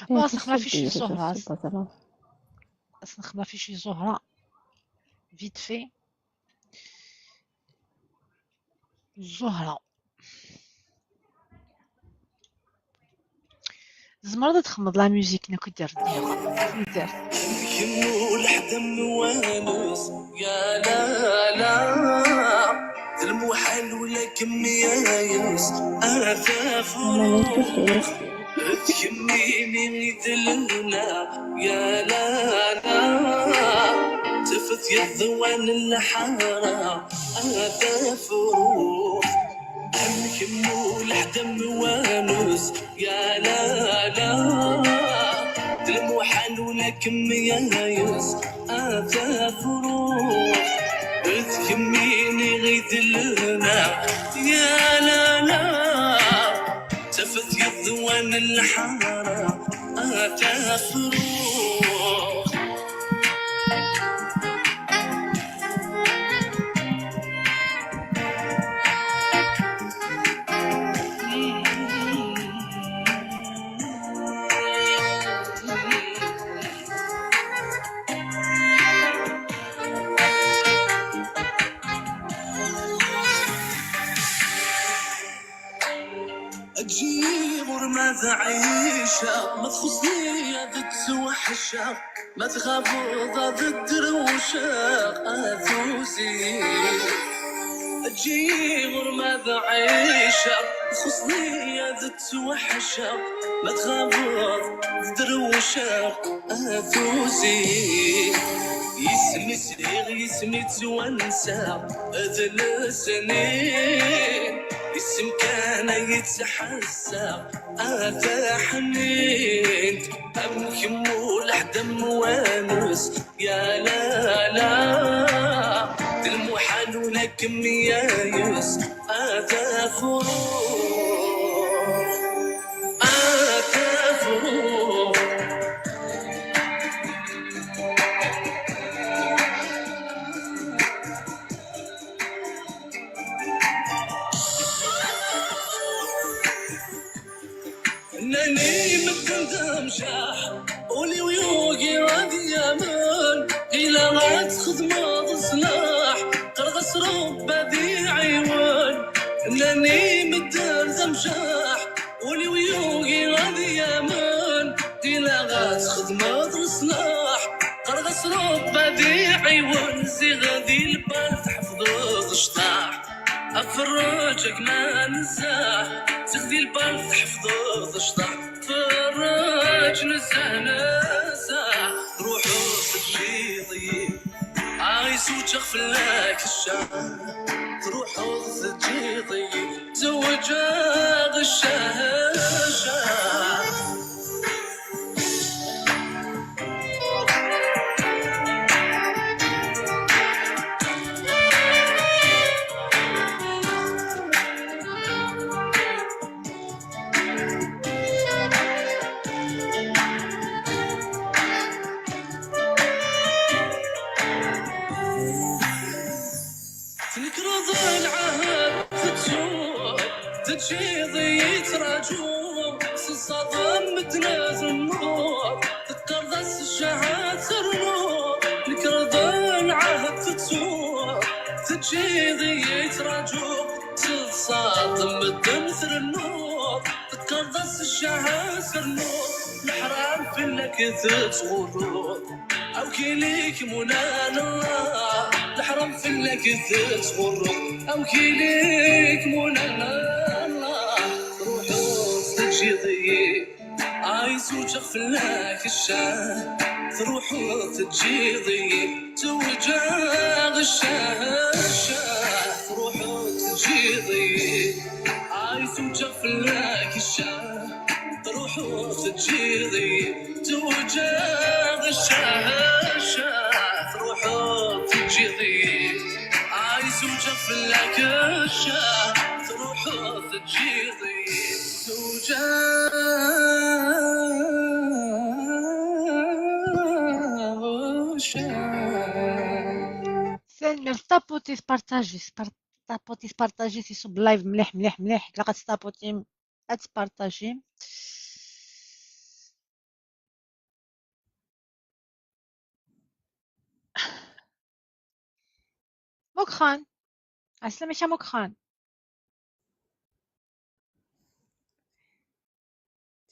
يا بون أخي أصلا ما فيش شي الشديد زهرة الصبر أصلا ما فيش شي زهرة فيت في زهرة زمرة تخمض لا ميوزيك ناكو دير دير يمو الحدم وانوس يا لا لا المحل ولكن يا يوس أنا ما فروخ نتكفي تكميني ذلنا يا لا لا تفت يذوان الحارة أنا فروخ يمو الحدم وانوس يا لا لا المحل ولكن يا يوس أنا فروخ تكميني غيدلنا يا لا لا تفت يذوان الحارة أنا فروخ أجيب ماذا عيشة ما تخصني هذا توحشة ما تخاف ضد الدروشة أثوزي أجيب ماذا عيشة تخصني هذا توحشة ما تخاف ضد الدروشة أثوزي يسمي سريغ يسمي توانسة أذل السنين اسم كان يتحسى أثا حنين أم كمو لحدم وانوس يا لا لا المحال ولكن يا يوس أثا فروخ أثا فروخ انني مقدم شاح ولي ويوقي غادي يامن إلا غاد خدمة صلاح قرغس ربا ذي عيون انني مقدم شاح ولي ويوقي غادي يامن إلا غاد خدمة صلاح قرغس ربا ذي عيون زي غادي البال تحفظ شطاح أفرجك ما نزاح تغذي البال تحفظ شطاح فرج نزاح روحو تجي ضيق عايز وتغفل لك الشام تروحو تجي ضيق زوجها غشاها تنكرض العهد تتشوف تجي ضيت راجوم صدام تنازل النور تتقرضس الشهات النور نكرض العهد تتشوف تجي ضيت راجوم صدام تنثر النور تتقرضس الشهات النور الحرام في لك تتصور أو كيليك منان الله الحرام في لك تتصور أو كيليك منان الله روحو تجي ضيق عايز وتغفل لك الشام تروحو تجي ضيق توجع غشاه تروحو تجي ضيق عايز وتغفل لك الشام تروحو تجي ضيق توجع غشاه تروحو تجي ضيق عايز وتغفل لك الشام تروحو تجي ضيق توجع سلمى ستابوتي سبارطاجي تيصوب اللايف مليح مليح مليح إلا غتستابوتي غتسبارطاجي مكخان عسلامة يا مكخان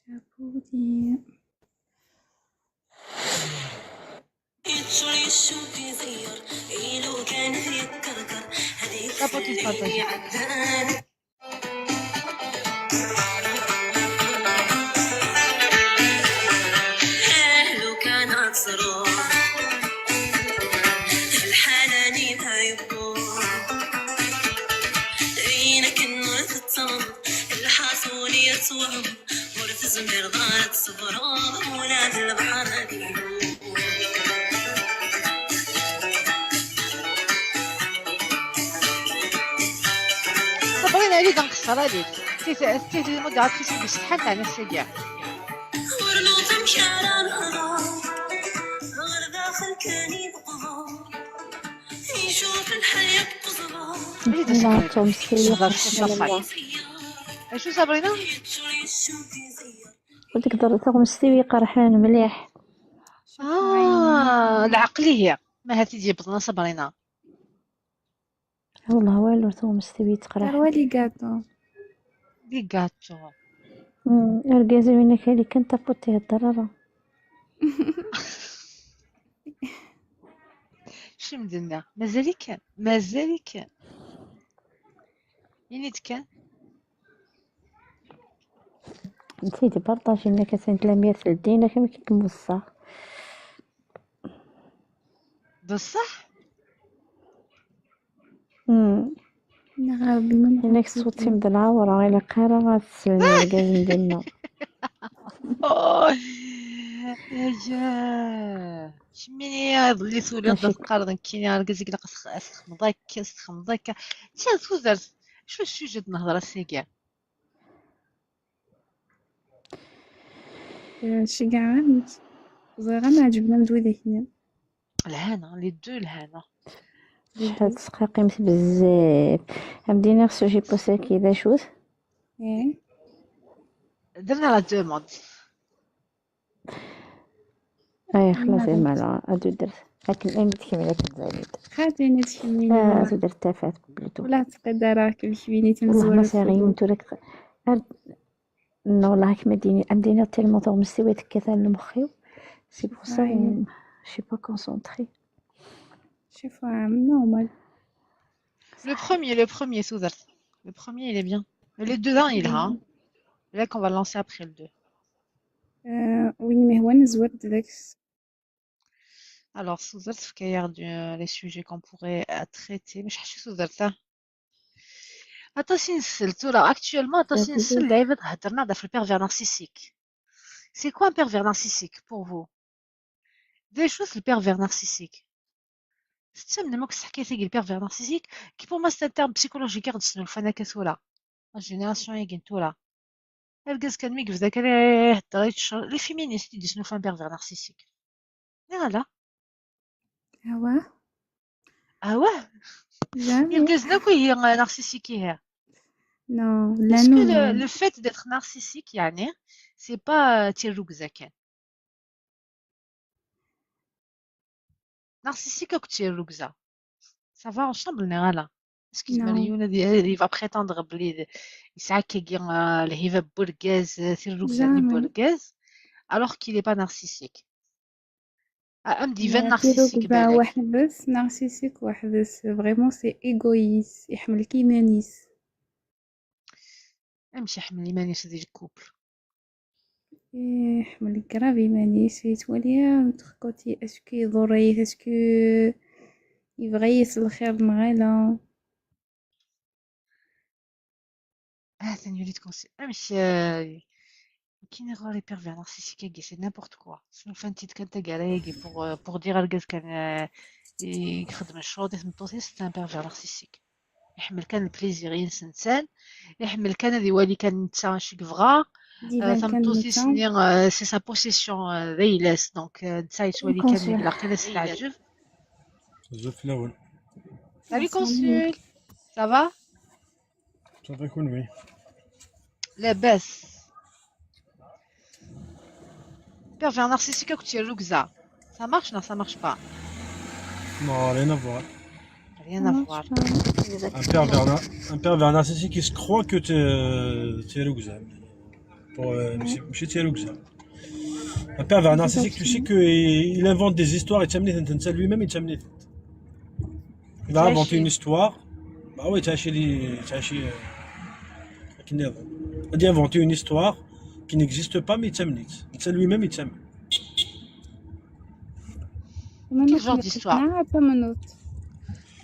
تابوتي ستابوتي سبارطاجي لو كانت صراحة الحناني ما يبقى عينك النور تتصم الحاسون يتوهم ورث زمير ضارت صبران ولاد البحر صبرين عليك نقصر عليك ستيت المدة تكسب بشحال تاع نفس كاع ورنوط مشارع الغرام غير داخل كان يبقى يشوف الحياة بقصرام نعطو مسكين شو صابرينا وتقدر تاخذ مستوي قرحان مليح العقلية ما هاتي ديال بطنا صابرينا والله والو تو مستوي تقرح روالي قاطو دي غاتو ارجازي منك اللي كنت بوتي الضرره شو مدلنا مازالي كان يعني كان نسيت بارطاجي لنا كاسين تلاميذ الدين كما كيكمل الصح بصح نغاو بالمنطق انك صوتي من العوره الى قاره غتسلني الكاز ديالنا يا شميني ظلي سولي ماشي. تقارن كيني الكازيك لا خمضاك تي توزرت شو السوجي نهضر سيكا شي كاع صغيرة ما عجبنا مزويدة هنا الهنا لي دو الهنا شحال تسقى قيمت بزاف بدينا خصو شي بوسه كذا شوز ايه درنا لا دوموند. اي خلاص مالا ادو درت لكن اين تكمل كتزايد خاطيني تشميني ادو درت تافات بلوتو ولا تقدر راك الكبيني والله ما تمزوره ساغي نتورك نو والله كما ديني عندنا تيلمون طور مستوى تكثر المخيو سي بور سا شي با كونسونطري شوف نورمال. Le premier, Souzert. Le premier, il est bien. Mais les deux, il a. Hein. Là qu'on va lancer après le 2. وين ما هو نزور داك. Alors, Souzert, il y a les sujets qu'on pourrait traiter. Mais je suis Souzert. Actuellement, le pervers narcissique. C'est quoi un pervers narcissique pour vous? Des choses, le pervers narcissique. C'est le pervers narcissique qui pour moi c'est un terme psychologique la génération les féministes ils disent un pervers narcissique. Voilà. Ah ouais? جامي. Il est narcissique. نو لا Est-ce que نو le fait d'être narcissique, c'est pas تيروك زكان narcissique ou تيروك زا ça va ensemble نغالا est-ce qu'il نو va prétendre بلي يسعكك الهبة بورغاز تيروك زا جامي. بورغاز alors qu'il est pas narcissique ام ديفان تيروك narcissique با بالك واحد بس نارسيسيك واحد بس فريمون سي ايغويس يحمل كيما نيس. امشي حمل ايمانيس ديال الكوبل يحمل كرافي مانيس يتولي تخكوتي اسكو يضريت اسكو يبغي يصل الخير لمغالا. ثاني وليت كونسي امشي كي نغوا لي بيرفير نارسيسيك سي نيمبورت كوا شنو فانتي كانت كاراكي بور دير الكاز كان يخدم الشغل ديال الطوسي سي ان بيرفير نارسيسيك يحمل كان البليزير ينس انسان يحمل كان هذه والي كان نتا شي كفغا ديفان كان ثمطوسي نتا سنير سي سا بوسيسيون ذيلاس دونك نتا يتولي كان كونسول يقلق لاس العجب زوف الأول سالي كونسول سافا صافي يكون وي. لاباس pervers narcissique que tu es Luxa. Ça marche? Non, ça marche pas. Non, rien à voir. Rien à voir. Un pervers narcissique qui se croit que t'es Roxa. Chez t'es Roxa. Un pervers narcissique, tu sais qu'il invente des histoires et t'amènes lui-même et t'amènes. Il va inventer une histoire. Bah oui, t'as acheté il a inventé une histoire qui n'existe pas, mais il t'amène. C'est lui-même, il t'amène. Quel genre d'histoire?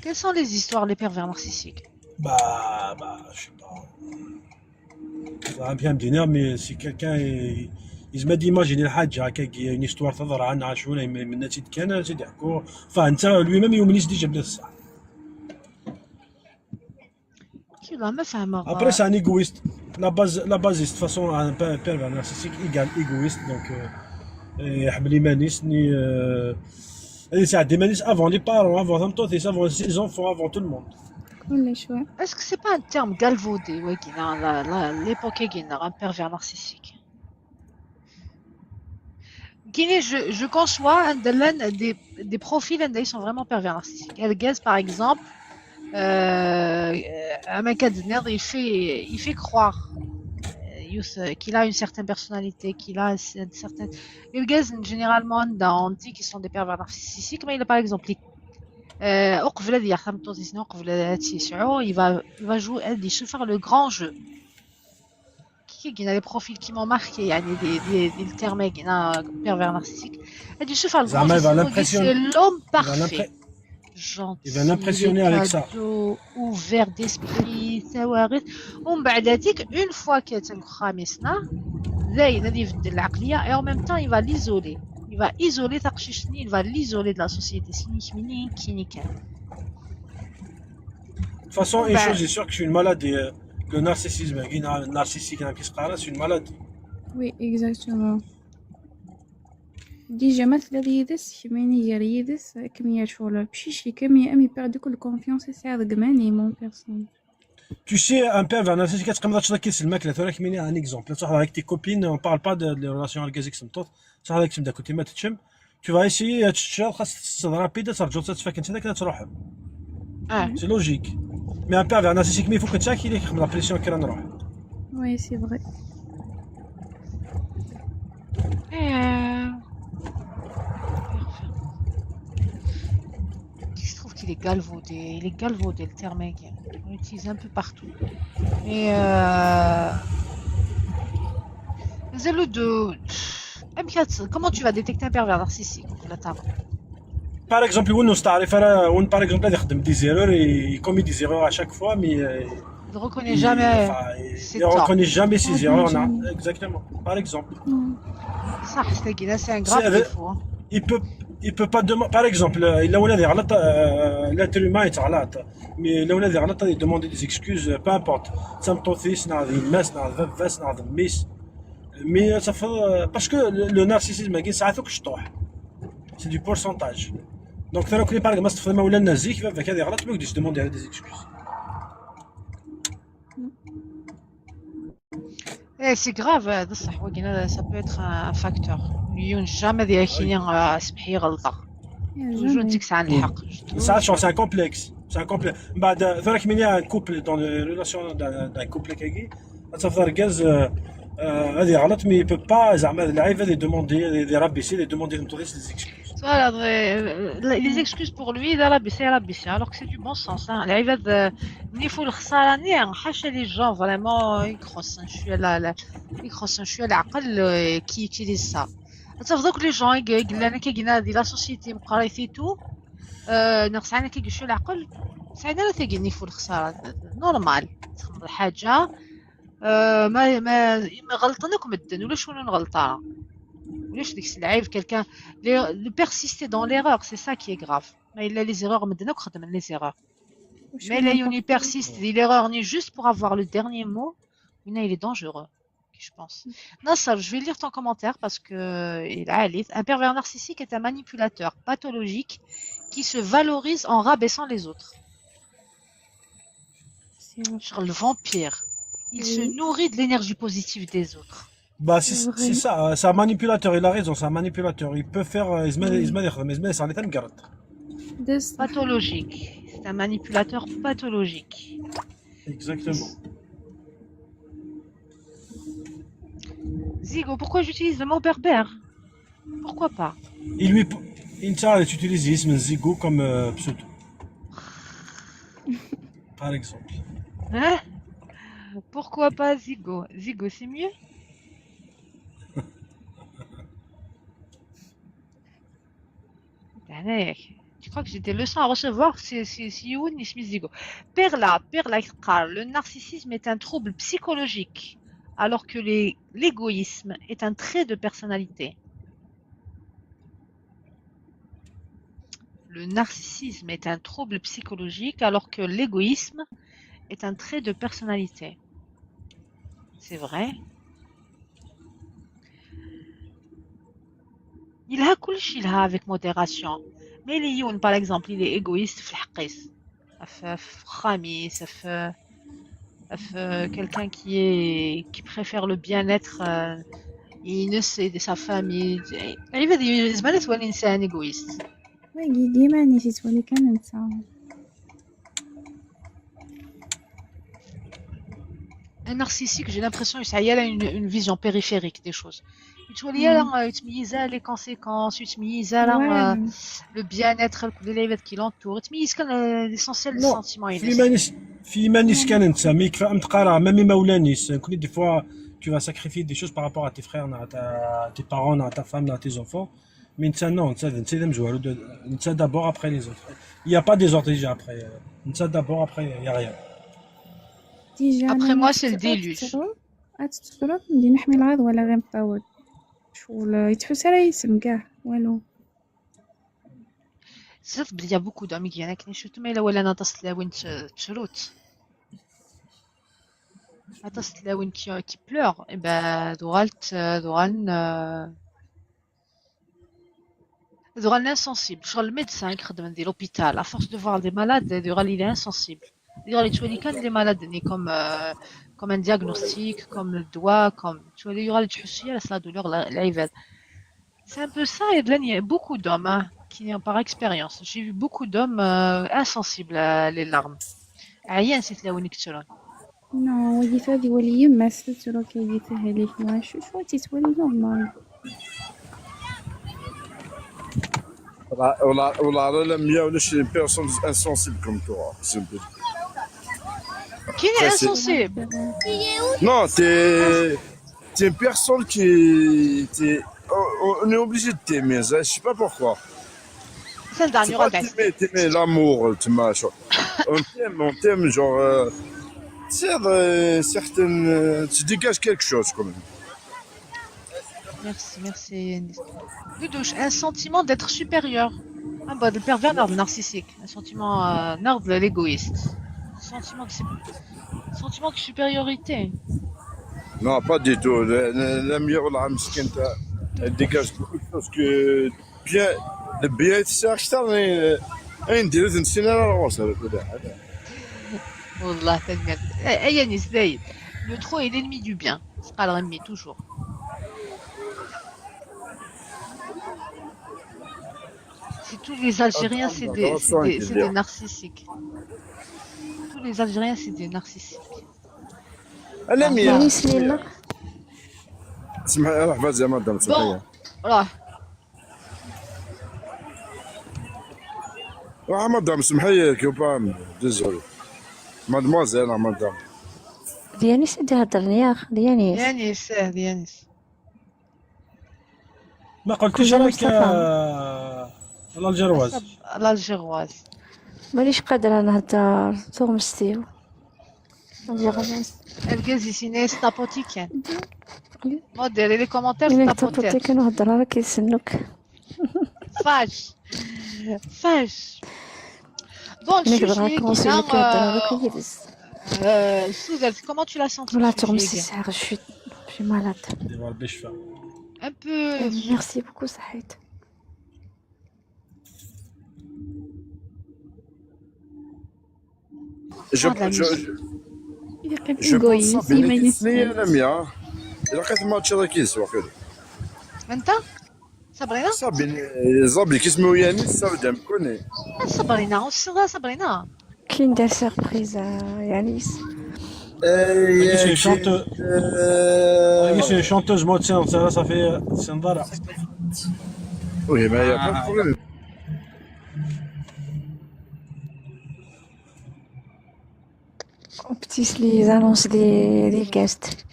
Quelles sont les histoires, les pervers narcissiques? Bah, je sais pas. Ça va bien me dire, mais si quelqu'un il se met d'imaginer le hadj, qu'il y a une histoire تظهر عنها شويه من نتيجه كان زيد يحكوا فانت lui-même يومنيش ديجا بلا الصح. كي ما فاهمه. Après c'est un égoïste. La base de toute façon un pervers narcissique égale égoïste donc يحب لي مانيس ني يساعد دي مانيس avant les parents avant avant ses enfants avant tout le monde. كل شوي. Est-ce que c'est pas un terme galvaudé ouais qui dans l'époque qui un pervers narcissique? Guinée, je conçois des profils ils sont vraiment pervers narcissiques. Elgaz par exemple un mec il fait croire qu'il a une certaine personnalité, qu'il a une certaine... Elgaz généralement on dit qu'ils sont des pervers narcissiques, mais il a par exemple il va jouer faire le grand jeu. Il y a des profils qui m'ont marqué, il y a des termes pervers narcissiques. C'est l'homme parfait. Gentil, il va l'impressionner avec ça. Ouvert d'esprit, une fois qu'il est et en même temps il va l'isoler. Il va isoler il va l'isoler de la société. De toute façon, une chose est sûre que je suis une maladie. Le narcissisme, narcissique, c'est une maladie. Oui, exactement. Déjà مثلا يدس كميني يريدس كمية شغل بشيشي كمية أمي perdre كل confiance c'est avec gagner mon personne. Tu sais, un pervers narcissique, c'est comme ça qu'il mec, là, tu vois, un exemple. Là, avec tes copines, on parle pas de relations algasiques, c'est tout. Ça, avec d'un côté, tu vas essayer, c'est rapide, ça te fait qu'un c'est que اه c'est logique. Mais un pervers narcissique, mais il faut que tu aies qu'il ait la pression qu'il a en Oui, c'est vrai. Et je trouve qu'il est galvaudé. Il est galvaudé le terme. On l'utilise un peu partout. Et le de comment tu vas détecter un pervers narcissique là, Par exemple, par exemple, des erreurs, il commet des erreurs à chaque fois, mais il ne reconnaît jamais ses il ne torts. reconnaît jamais ses Ah, erreurs. jamais. Exactement. Par exemple. Ça, c'est un grave défaut. Hein. Il peut pas demander. Par exemple, il a l'être humain est غلط. Mais il a il demande des excuses, peu importe. Ça me tente, mais ça fait parce que le narcissisme, c'est du pourcentage. Donc, par exemple, si tu fais un nazi, il va te demander des excuses. Et c'est grave, ça peut être un facteur. Jamais des gens سمحي غلطة. Toujours Jamais. نتيك ساعة الحق. Ça, c'est un complexe. C'est un complexe. Bah, il y a un couple dans les relations d'un couple qui ça fait gaz. Mais il peut pas les demander, les rabaisser, les demander de des excuses. Voilà, les excuses pour lui, alors que c'est du bon sens. Hein. Il faut le les gens vraiment ils crossent un chouette qui utilisent ça. Ça veut dire que les gens ils la société مقرايثي tout ناقص عنا كيقشوا العقل ساعدنا لا تيجي يفول الخسارة نورمال تخمم حاجة ما غلطناك مدن ولا شنو نغلطها ولاش ديك العيب quelqu'un le persister dans l'erreur c'est ça qui est grave mais il a les erreurs مدنك خدم les erreurs mais là il persiste l'erreur n'est juste pour avoir le dernier mot il est dangereux je pense. Nassar, je vais lire ton commentaire parce que un pervers narcissique est un manipulateur pathologique qui se valorise en rabaissant les autres. Genre le vampire. Il se nourrit de l'énergie positive des autres. Bah, c'est ça, c'est un manipulateur, il a raison, c'est un manipulateur. Il peut faire. Pathologique. C'est un manipulateur pathologique. Exactement. Zigo, pourquoi j'utilise le mot berbère? Pourquoi pas? Il lui. Tu utilises Ismen Zigo comme pseudo. Par exemple. Hein? Pourquoi pas Zigo? Zigo, c'est mieux? Tu crois que j'ai des leçons à recevoir? C'est Youn Ismi Zigo. Perla, le narcissisme est un trouble psychologique. Alors que l'égoïsme est un trait de personnalité. Le narcissisme est un trouble psychologique alors que l'égoïsme est un trait de personnalité. C'est vrai. Il a كلشي avec modération. Mais Lyoun, par exemple, il est égoïste في الحقيس. في خاميس quelqu'un qui préfère le bien-être de sa famille. بالنسبة لي تولي إنسان égoïste. وي ديما نيجي تولي كننسى. Un narcissique, j'ai l'impression que ça y a une vision périphérique des choses. يتميز les conséquences, يتميز le bien-être qui l'entoure, يتميز l'essentiel des sentiments. في مانيس كان انت مي كيف تقرا مامي مولانيس كل دي فوا tu vas sacrifier des choses par rapport à tes frères à tes parents à ta femme à tes enfants mais انت non انت مزوار انت d'abord après les autres il y a pas des autres déjà après انت d'abord après il y a rien après moi c'est le déluge تتفرق ندي نحمي العظ ولا غير مطاول شغل يتحس راه يسم كاع والو il y a beaucoup d'amis qui viennent avec mais là ولا نتصل وين تشروت نتصل وين qui pleure et ben دوغال insensible شغل le médecin qui خدم عندي l'hôpital à force de voir des malades دوغال il est insensible Il y aura les maladies comme un diagnostic, comme le doigt, comme il y aura les la douleur, la. C'est un peu ça, et de là, il y a beaucoup d'hommes qui n'ont par expérience. J'ai vu beaucoup d'hommes insensibles à les larmes. عيان سيت لو نكتشرون. Non, وليفة دي ولية ما سترو كيديتها ليك ما شو تتولي نورمال. Voilà, la mienne, c'est une personne insensible comme toi. C'est un peu... Qui est Après, c'est- insensible? Non, t'es une personne qui... On est obligé de t'aimer, ça, je sais pas pourquoi. C'est le C'est dernier pas regard. t'aimer l'amour, tu m'as... On t'aime, genre... certaines... tu dégages quelque chose, quand même. Merci Yanis. Dudouche, un sentiment d'être supérieur. Un bon, le pervers narcissique. Un sentiment de l'égoïste. Sentiment de supériorité. Non, pas du tout. La meilleure lame, c'est qu'elle dégage beaucoup de choses que bien, le bien, c'est acheter un direct une scène à la rose. Wallah, تنمية. Yanis, Zaïd. Le trop est l'ennemi du bien. C'est pas l'ennemi, toujours. Si tous les Algériens, c'est des narcissiques. Tous les Algériens, c'est des narcissiques. أنا مية. يانيس ليلى اسمعي روح فاز يا مدام Bon, سمحية. voilà. روح مدام سمحية كيوبام ديزولي. مادموزيل مدام. يانيس اللي هضرني يا أخ يانيس Yanis, Yanis. ما قلتيش كلنا راك مصطفى. الالجيرواز. L'Algéroise. مانيش قادرة نهضر تغمستيو نجي غلاس الجاز يسيني ستابوتيكان. مودير les commentaires إلا ستابوتيك. كتبتي كنهضر راه كيسنوك فاش. Bon, إلا كنهضر Chuchi, كونسي Guinard, كيهضر راه كيدز Souzel, comment tu l'as senti? ولا Chuchi, تغمستي Guinard ساعة شي مالاد ديما ربي يشفى. Un peu. ميرسي بوكو صحيت Je pense إيغويست ça bien ما كيسني يسمع. أنا مية. إلا لقيت ماتش راه كيسوا كده. أنت؟ صابرينا؟ صابين زابي كيسمو يانيس سودام كوني. صابرينا، صابرينا. كاين دار سيربريز يانيس C'est une chanteuse moitié, ça fait Sandara. Oui, mais il n'y a pas de problème. وبتيس لي زانونس دي كاست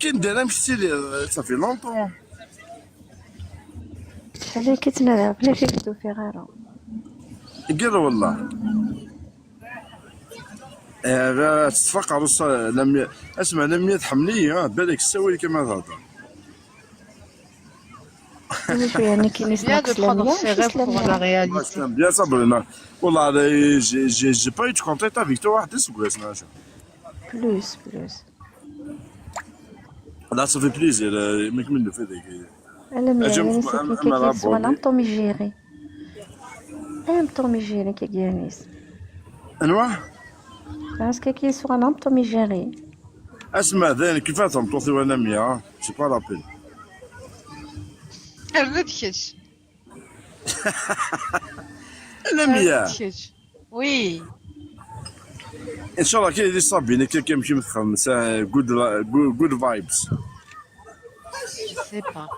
كاين دايره مشتي صافي لونطون. علاه كتنادى بلا كيكدو في غيرهم قال والله تتفقع اسمع لم تحملي بالك تسوي كما تهضر. شويه يعني كاين Bien de prendre ses rêves pour la réalité. Bien Sabrina. والله j'ai pas eu de contact avec toi واحد اسبوع سناش. بلوس Là ça fait plaisir مك منه في ذيك. انا أجم- يانيس أما كي رابو. كيسوا نام طومي جيري ام طومي جيري كي يانيس انواع باسكو كيسوا نام طومي جيري اسمع ذلك كيف تمطوطي وانا ميا سي با رابيل. الردكش. انا ميا Oui. ان شاء الله كاين اللي صابين كي يمشي متخمس جود فايبس. Je sais pas.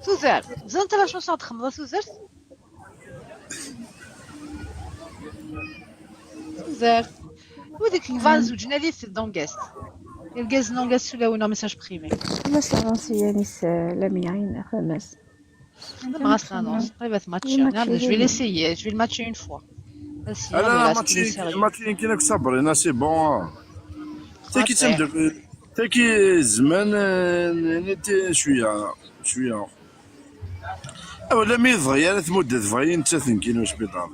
Souzel, زنت la chanson تخمض Souzel. Souzel. وديك الفاز زوجنا لي في الدونغاست. الغاز نونغاست ولا ونا ميساج بريفي. خمس لانونس يانيس لميعين خمس ما غاسلانونس قريبة ماتش. نعم je vais l'essayer, je vais le matcher une fois. لا ماتشين كاينك صابرين سي بون. تاكي تمدك تاكي زمان نيت شويه ولا مي ضغيا تمد ضغيا انت ثنكين واش بيضار.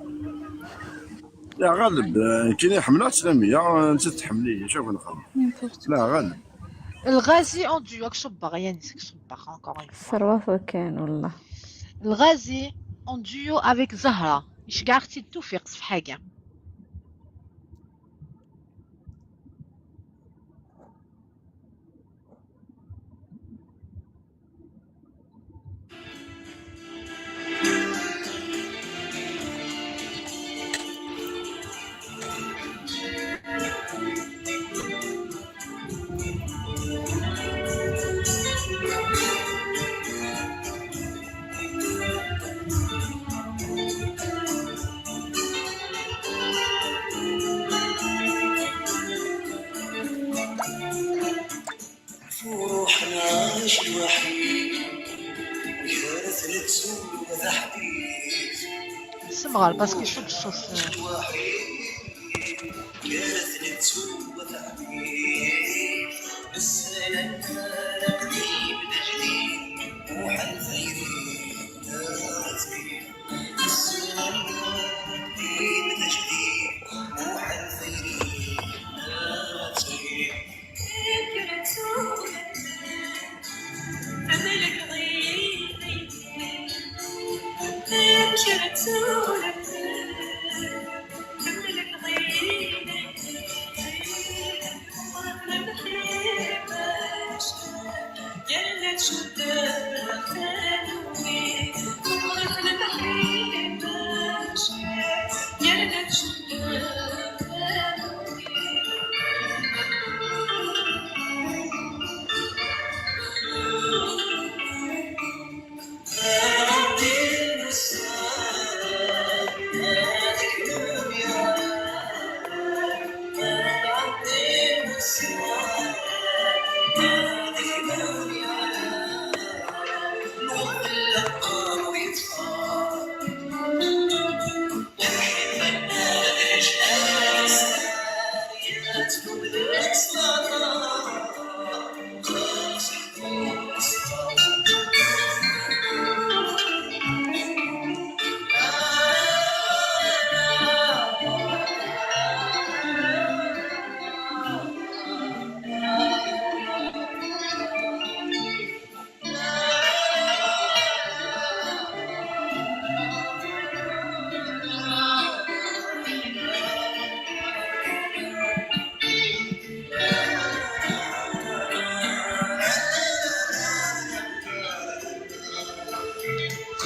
لا غالب كاين حملات سلاميه انت تحمليه شوف نخدم. لا غالب الغازي اون duo كصباغ يعني صباغ encore une fois. الثروة كان والله. الغازي اون duo avec زهرة مش كاع اختي توفيق في حاجة. روحنا شي وحيد كانت نتسوى تحديد سمغال باسكو يصد الصوت. كانت نتسوى تحديد بس انا قديم تجديد روح الخيري بس انا قديم تجديد روح الخيري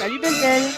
Salut Belle.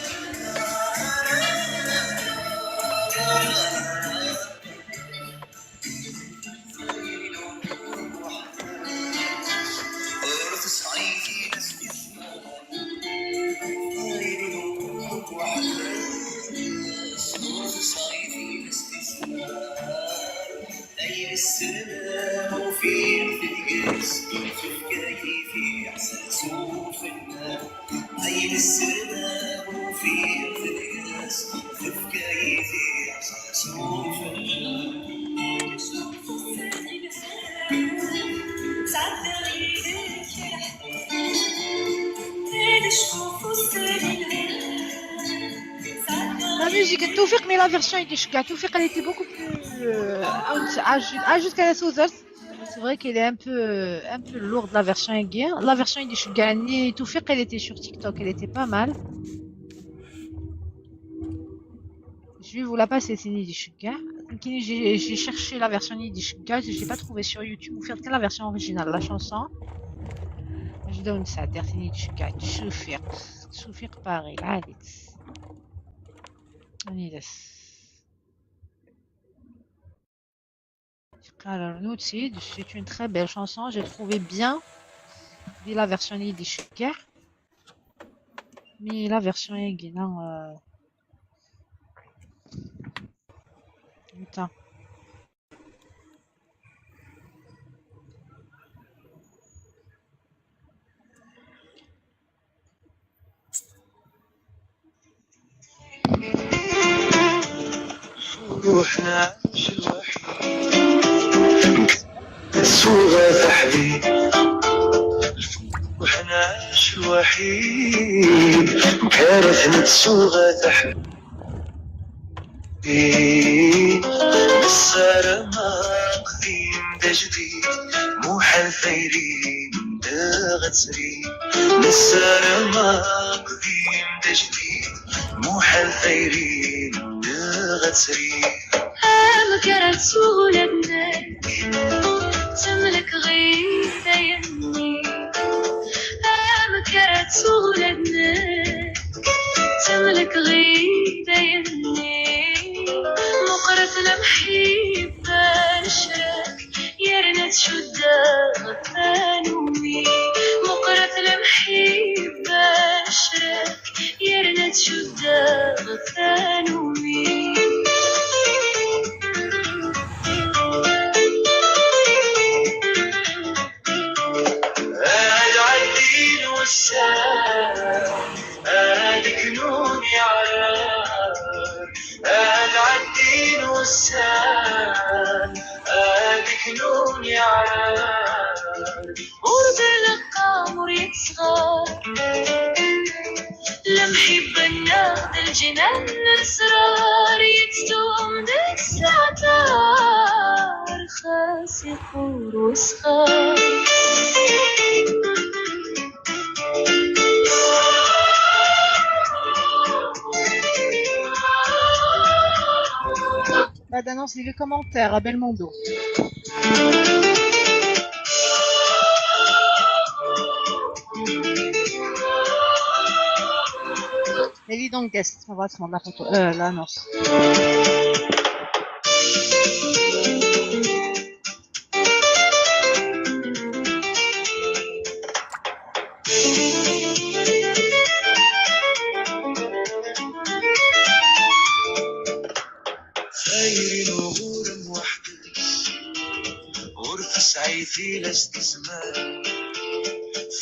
La musique est Toufik, mais la version Yiddish-Ga. Toufik, elle était beaucoup plus ajoute qu'elle est sous. C'est vrai qu'elle est un peu lourde, la version Yiddish. La version Yiddish-Ga, Toufik, elle était sur TikTok, elle était pas mal. Je vais vous la passer, c'est Yiddish-Ga. J'ai cherché la version Yiddish-Ga, je l'ai pas trouvé sur YouTube. Vous faites que la version originale, la chanson. Je donne ça, c'est Yiddish-Ga. Toufik, pareil, là, alors, Noutsid, c'est une très belle chanson, j'ai trouvé bien la version yiddish, mais la version yiddish, putain. روحنا شي وحيد صورة تحديد روحنا شي وحيد كارث نتسوغة تحديد بس أنا ما قديم جديد مو حل ثيري غتسري نسر ما قديم جديد مو حل ثيري غتسري مكرت سولتك تملك غير يمي مكرت سولتك تملك غير يمي مقرة المحبة نشرك يرنت شدة غفانومي مقرة المحبة نشرك يرنت شدة غفانومي العدين والسلام هادك نوني عرار العدين والسلام هادك نوني عرار ورد القمر يتصغر لمحبة ناخد الجنان الأسرار يتدوم ديك السعتار خاص يخور وسخار Pas d'annonce ni les commentaires à Belmondo. Et dis donc guest, on va se rendre la photo, l'annonce. خير وغورم وحدك غرفة سعيتي لست زمان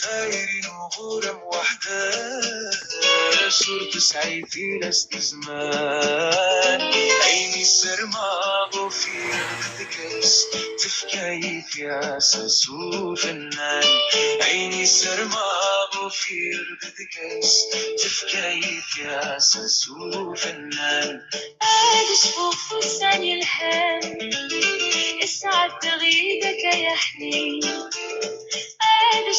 خير وغورم وحدك صرت سعيتي لست زمان عيني سرماغ وفي رقدكس تفكاي في عساس وفنان عيني سرماغ وفي رقدكس تفكاي في عساس وفنان شوف لساني الحان اسعد تغيدك يا حنين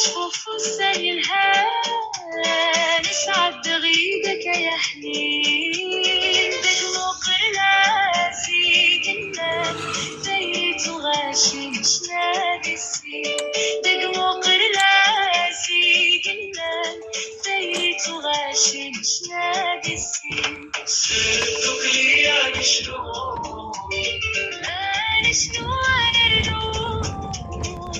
شوف لساني الحان اسعد تغيدك يا حنين دقمق راسي جنان زيت وغاشي مش نادي السين دقمق راسي جنان زيت وغاشي مش نادي السين سردك لي أنا شلون أنا شنو أنا الروح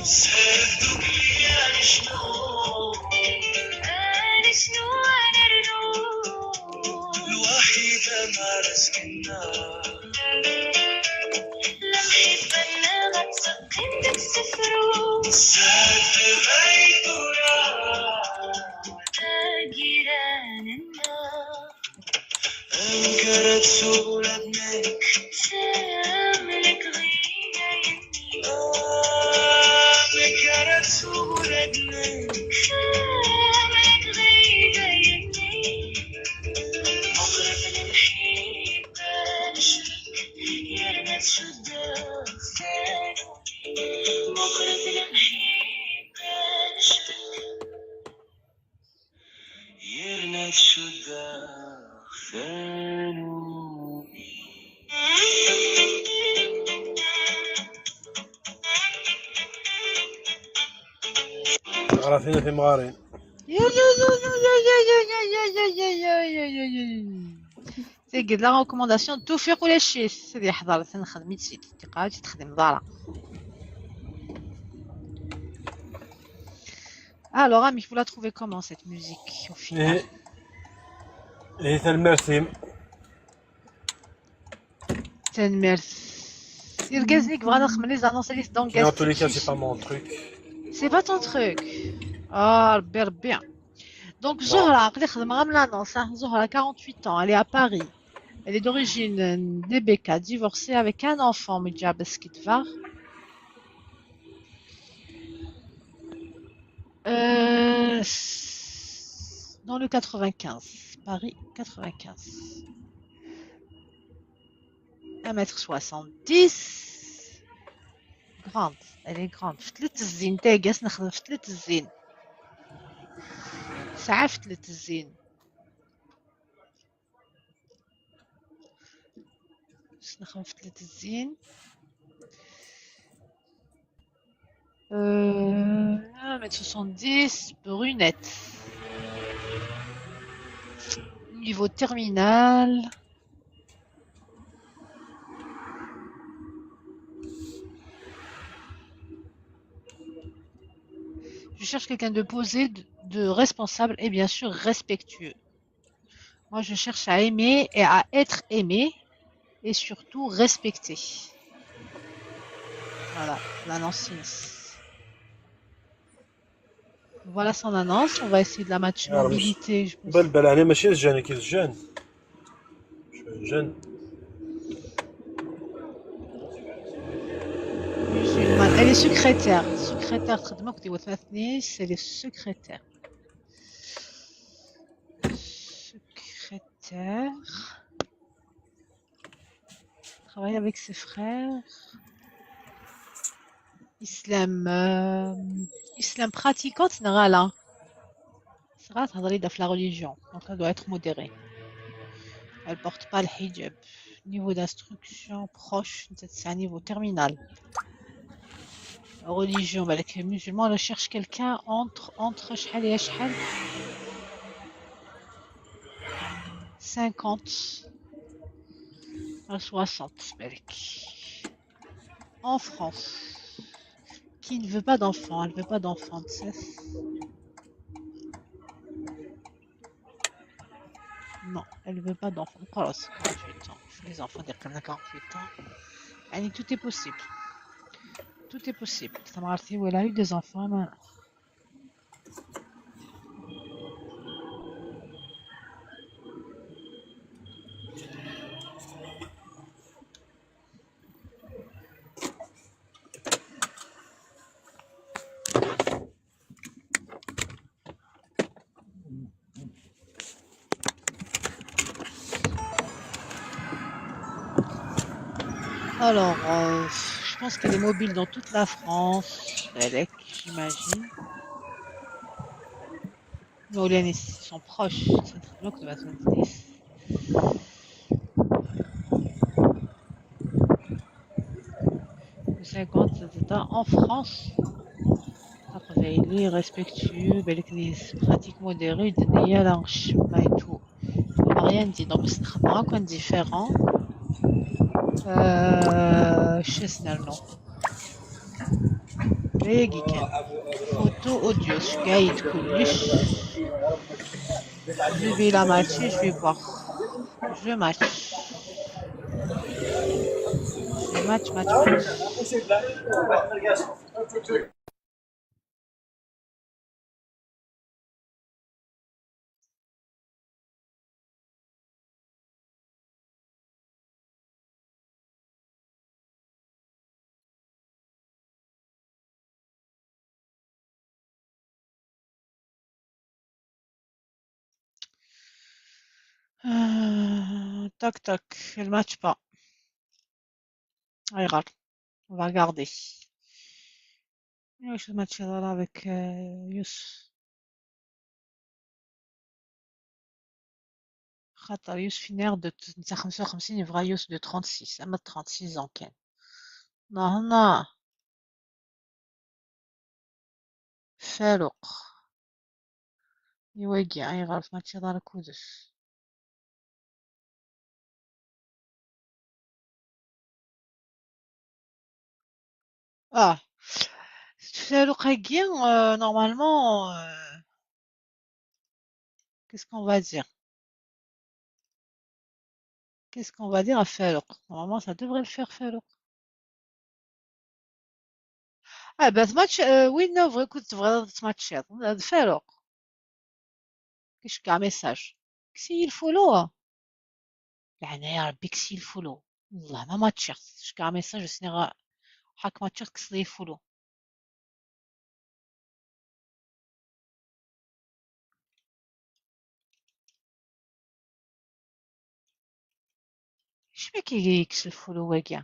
سردك لي أنا شلون أنا شنو أنا الروح الوحيدة ما رزقنا لمحبة ما تسقم دك سفروح سرد غيث جيران النار انكرت صورتك تملك غير يمي انكرت صورتك تملك غير يمي مقرب المحبة نشرك يرمت شدة ثانوي مقرب المحبة نشرك يرنت شدة ثانوي عرفنا في مغارين. تيقد لا ريكومونداسيون توفيق ولا الشيس هذه حضرت نخدم سيدي تقاعد تخدم دارا. Alors Ami, vous la trouvez comment cette musique au final? Et تنمرسي تنمرسي يرقزنيك بغا نخمم لي زانونس لي دون en tous les cas c'est pas mon truc. C'est pas ton truc. ربي ربي. Donc Zohra, قد يخدم غير من l'annonce. Zohra, 48 ans, elle est à Paris. Elle est d'origine DBK, divorcée avec un enfant, Midjab Skidvar. Dans le 95, Paris 95. 1m70. grande. Elle est grande. فتلت الزين تا جالس نخدم فتلت الزين. ساعة فتلت الزين. جالس نخدم فتلت الزين. 1m70, brunette. Niveau terminal. Je cherche quelqu'un de posé, de responsable et bien sûr respectueux. Moi, je cherche à aimer et à être aimé et surtout respecté. Voilà, l'annonce Inès. Voilà son annonce. On va essayer de la match راه مش mobilité. Je pense. بلبل يعني ماشي الجان كي الجان جان Musulmane. Elle est secrétaire. Secrétaire. خدمة كنت وثلاثنيش. Elle est secrétaire. Secrétaire. Travaille avec ses frères. Islam pratiquante, نغالا. C'est rare, تهضري dans la religion. Donc elle doit être modérée. Elle porte pas le hijab. Niveau d'instruction proche, c'est un niveau terminal. Religion, بالك musulman, elle cherche quelqu'un entre شحال يا شحال 50 à 60 بالك. En France. Qui ne veut pas d'enfant, elle veut pas d'enfant, tu sais. Non, elle veut pas d'enfant. Oh, c'est 48 ans. Je veux les enfants dire comme 48 ans. Allez, tout est possible. Tout est possible. Ça m'a rappelé où elle a eu des enfants. Mais... Alors, je pense qu'elle est mobile dans toute la France. Belek, j'imagine. Mais ils sont proches. C'est très bien que tu vas te dire. 50, c'est en France. Après, il est respectueux, belek les pratiques modérées, il y a et tout. On n'a rien dit. Donc, c'est un point différent. شسنا النو باقي كان photo audio قايد كلش. Je vais la matcher, je vais voir. Je match. Je match. Tac tac, elle match pas. Regarde, on va regarder. Je match là avec Youssef. خاطر يوسف يناير نتاع 55 يبغى يوسف دو 36 اما 36 ans كان. هنا فاروق يواقع يعرف ماتشي دار كودس. Ah, فاروق هاكيا normalement qu'est-ce qu'on va dire? Qu'est-ce qu'on va dire à Farouk? Normalement ça devrait le faire Farouk. Ah bah ce match oui non vrai écoute تبغى تماتشات فاروق كاش كاع ميساج كسي الفولو يعني يا ربي كسي الفولو والله ما ماتشات كاع ميساج سنيغا حاك ماتشات كسي الفولو اش بك يكسي الفولو واقع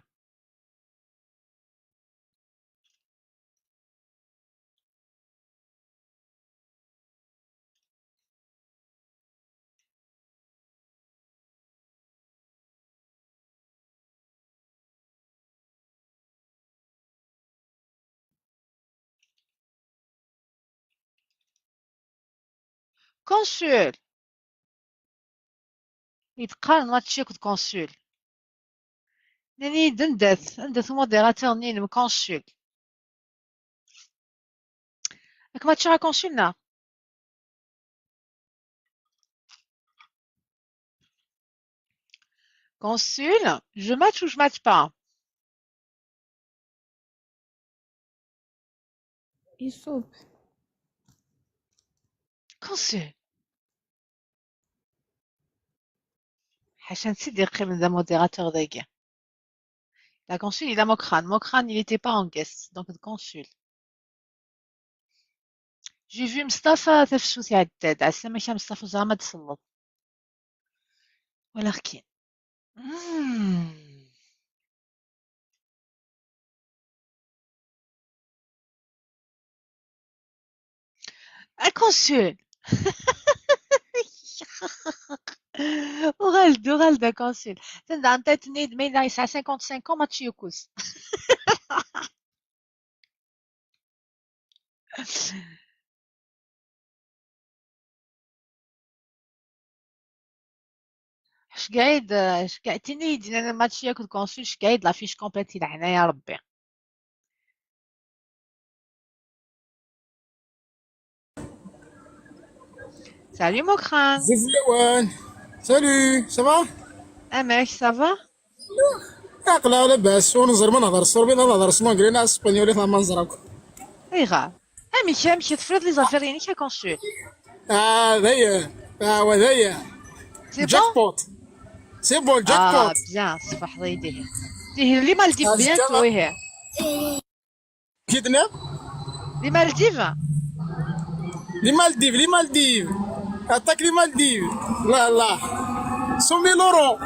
كونسول يتقارن ماتشي كنت كونسول ناني دندث موديراتور نين كونسول هاك ماتشي كونسولنا كونسول جو ماتش ou je match pas يصوب. كونسول حاشا نسيت يقيم ذا موديراتور داكيا لا كونسول il a Mokran il était pas en guest donc كونسول جي في مصطفى تفشوت يعداد عسى كان مصطفى زعما تسلط ولكن كونسول وغالدا كونسول تندا عطيتني ميلا يسعى 55 ans ماتش يوكوس اش قاعد تني يدينا الماتش ياكل كونسول اش قاعد لافيش كومبليت لهنا يا ربي سالي مكران زيد اللوان. سالو سافا. اماك سافا عقلا لاباس ونزر ما نهضر الصربي نهضر سلونجلي ناس اسبانيولي ما نزرك. ايغا امشي تفرض لي زافير يعني كا كونسول هذايا وهذايا سي جاك بون بوت. سي بون جاك بوت. بيان صباح الله يديه ديه لي مالديف بيانتو هي كيدنا لي مالديف لي مالديف اتاك لي مالديف. لا لا 100,000 يورو.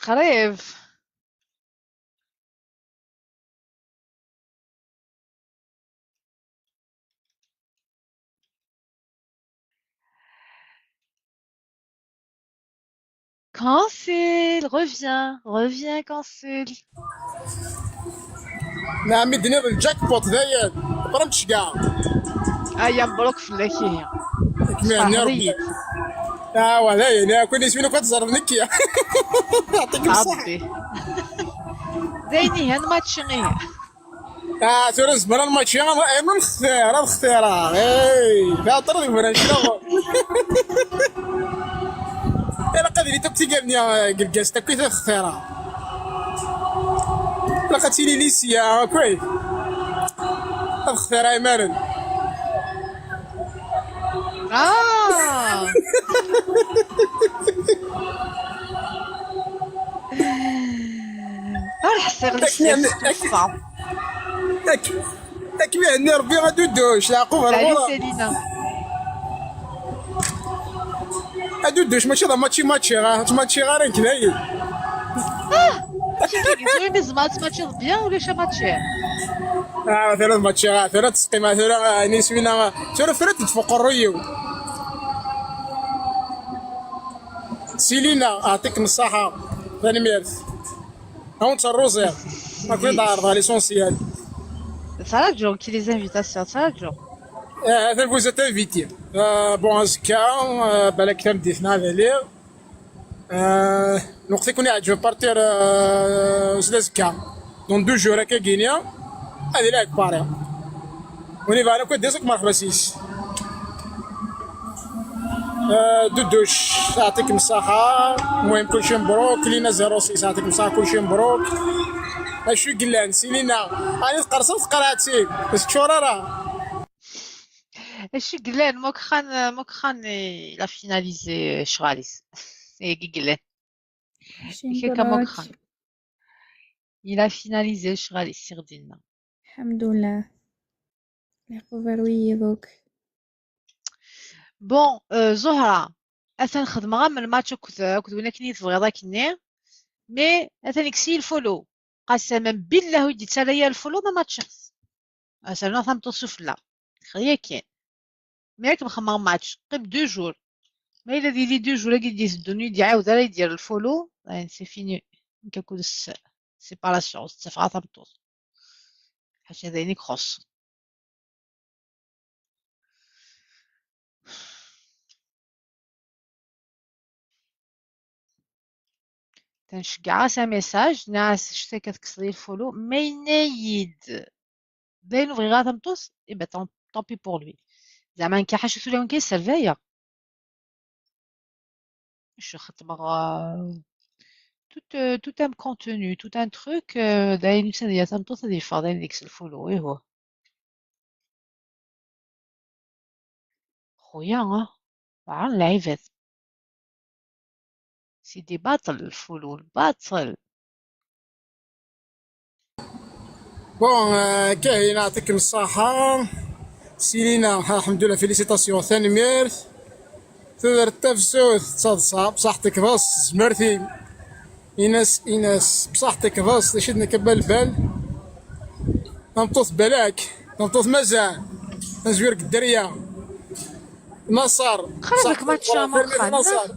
قريب Cancel, reviens, cancel. نعم يدني الجاك بوت ذايا برمتش كاع. يا مبروك في اللاكيه كمعني ربي. وهذايا انا كون يسمينو كتزر نكيا. يعطيك الصحة. ربي زيني هان ماتشي غير تونس برا الماتش من الختيرة فيها طرد فرنسا. انا قادر تبتي قالني قلقاس تاكوي الختيرة لقاتي لي ليسيا كويس الختيرة يمارن. راح يصير الصعب اكمل ربي غادو دوش عقوبة سالي سيلينا غادو دوش ماشي ماتشي غير كذايا. كيقولوا لي زعما ماتشي بيان ولا شا ماتشي مثلا ماتشي ثلاث تسقي مثلا نسوينا ثلاث تفوق الريو. سيلينا اعطيك الصحة ثاني ميرث هاونت الروزير ماكو تعرضها ليسونسيال. Ça va, Joe, qui les invitations, ça va, Joe. vous êtes invité. Bon, en ce cas, بالك تمديتنا هذا ليه. نقطة يكون je vais partir زلازكا dans 2 jours هكا غينيا هذه لا كباري. وني فانا كنت ديزك مرحبا سيس. دودوش يعطيك الصحة. المهم كلشي مبروك لينا 06 يعطيك الصحة كلشي مبروك. اشو قلان سيلينا راني تقرصت قراتي بس شورا راه اش قلان مكخان il a finalisé شغاليس اي قلان كيكا مكخان il a finalisé شغاليس سير ديالنا الحمد لله يقبروي دوك. بون زهرة اثن خدمة من الماتش كنت ولا كني تبغي ذاكني مي اثن كسي الفولو قسما بالله يدي تساليا الفولو ما ماتشز اسالنا ثم توصف لا خليا كاين ميك مخمر ماتش قبل 2 جور ما الا دي لي 2 جور كي يزدوني يدي عاود راه يدير الفولو سي فيني كاكو سيباراسيون تفعا ثم توص حاجه ذيني كروس تنشجع سا ميساج ناس شتا كتكسر لي الفولو مينايد باين بغيغا تمطوس اي طومبي بور لوي زعما نكيحاشو لهم كيسرفايا je خدمة tout un contenu tout un truc داين يسالي تمطوس هادي فاضي ديك الفولو ايه هو خويا عن العباد سيدي باطل الفولو الباطل بون كاين يعطيكم الصحة سيلينا الحمد لله فيليسيتاسيون ثاني ميرث تقدر تفسوث تصدصا بصحتك بس مرثي إناس بصحتك بس تشدنا كبال نمطوث بلاك نمطوث مزان نزويرك الدريا نصر قريبك ما تشامر خان نصر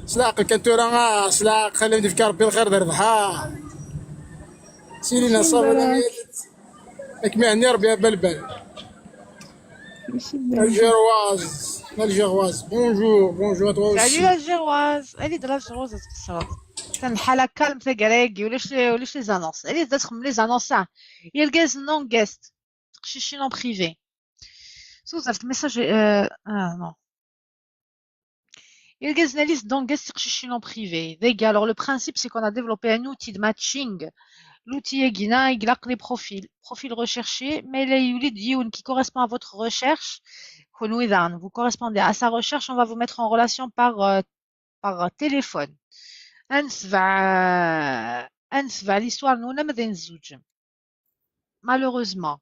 سلاق كنتورا سلاق خلينا نفكر بالخير ربحها سيلينا ماشي صافي براك اكمعني ربي بلبل ماشي براك الجيرواز بونجور ا توا سالي اوسي لا جيرواز اللي دار جيرواز تكسرت كان الحالة كالم تا كراكي ولاش لي زانونس اللي تخمم لي زانونس يلقاز نون جيست تقشيشي نون بريفي صوزرت ميساج نو يلقاز ليست دون جيست تقشيشي نون بريفي ديك alors le principe c'est qu'on a développé un outil de matching l'outil يقينا يقلق لي profil recherché mais là يولي يون qui correspond à votre recherche vous correspondez à sa recherche on va vous mettre en relation par téléphone انسفع l'histoire نونا مادين الزوج malheureusement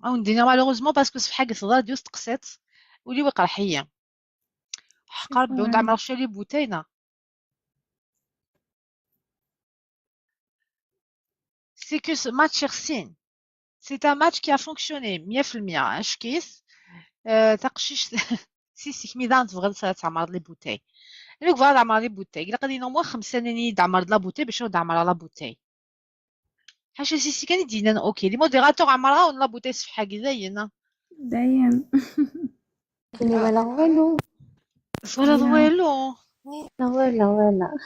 او ندير malheureusement باسكو صفحة صغار ديوس تقسات ولي وقع حية حقا ربي وندا عمر شالي بوتينا c'est que ce match رسين c'est un match qui a fonctionné 100% شكيس تقشيش سيسي ميدان تبغى تعمر لي بوتاي لو فوالا تعمر لي بوتاي الا قادين نو 5 سنين تعمر لا بوتاي باش تعمر لا بوتاي حاشا سيسي كان يدينا اوكي لي موديراتور عمرها ولا بوتاي صفحه كذاينا دايم كيني ولا والو ولا يا والو لا ولا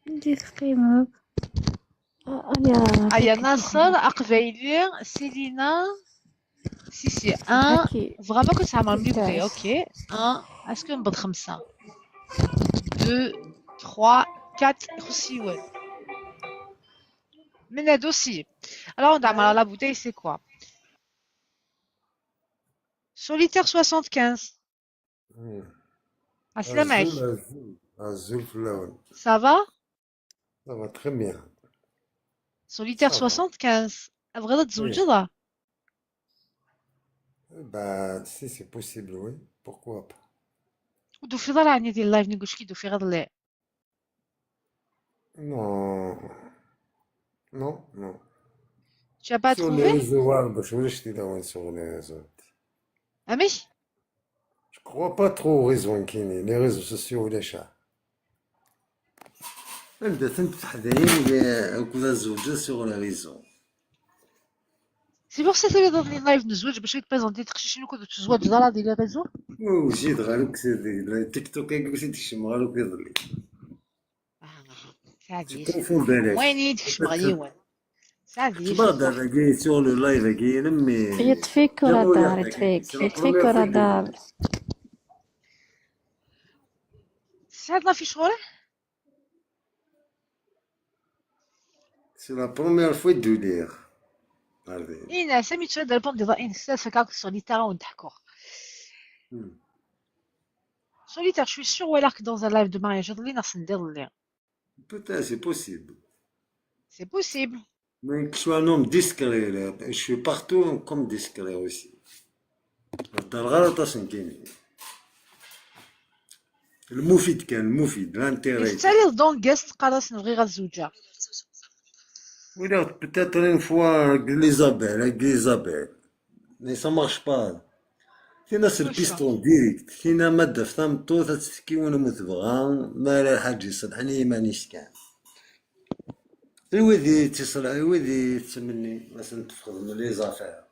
ندير قيمة انا ايا ناصر اقبايلي سيلينا سي ان هاكي فريمون كنت تعمر لي بوتاي تاس اوكي ان اسكو نبض 5 2 3 4 خصي والو من هادو سي alors نعمر لا بوتاي سي كوا solitaire 75 عسلامة Azul flower. ça va Ça va très bien. solitaire Ça va. 75 بغيت Oui. تزوجها Bah, si c'est possible, oui. Pourquoi pas. ودو في ضل عني ديال اللايف نقولش كي دو في غير لي Non. Non, non. tu as pas Sur les trouvé réseaux, ouais, bah, je voulais jeter la main sur les réseaux. امي Je crois pas trop aux réseaux, Kini. Les réseaux sociaux, les chats. نبدا تنفتح دايما كذا الزوجة sur les réseaux. سي بور سي تولي ضرني لايف نزوج باش يتبريزونتي تخشي شنو كنت تزوج دارا ديال لي ريزو وجيت غالوك سيدي تيك توك قلت تكشم غالوك يضلي. سادي تكونفون بالك. ويني تكشم غليون سادي كبار دابا كاين sur le live كاين مي. يطفيك ورا دار يطفيك ورا دار ساعدنا في شغل C'est la première fois de lire. Allez. إينا سامي تشاد ريبوند دي ضاين ساس كاك سوليتير ونضحكوا سوليتير شوي سور ولاك دون ان لايف دو مارياج اللي ناس ندير لي Peut-être c'est possible. سي بوسيبل Mais que je sois un homme discret, là. Je suis partout comme discret aussi. dans الغلط اصلا كاين. المفيد كان المفيد l'intérêt. يستاهل دون جيست قراص نبغي غير الزوجه Oui, là, peut-être une fois avec Isabelle. Mais ça marche pas. فينا البيستون ديريكت فينا ماده في ثمطو تتسكي وانا متبغى ما لا حاجه يصلحني مانيش كان الوذي تصلح الوذي تسمني مثلا تفقد من لي زافير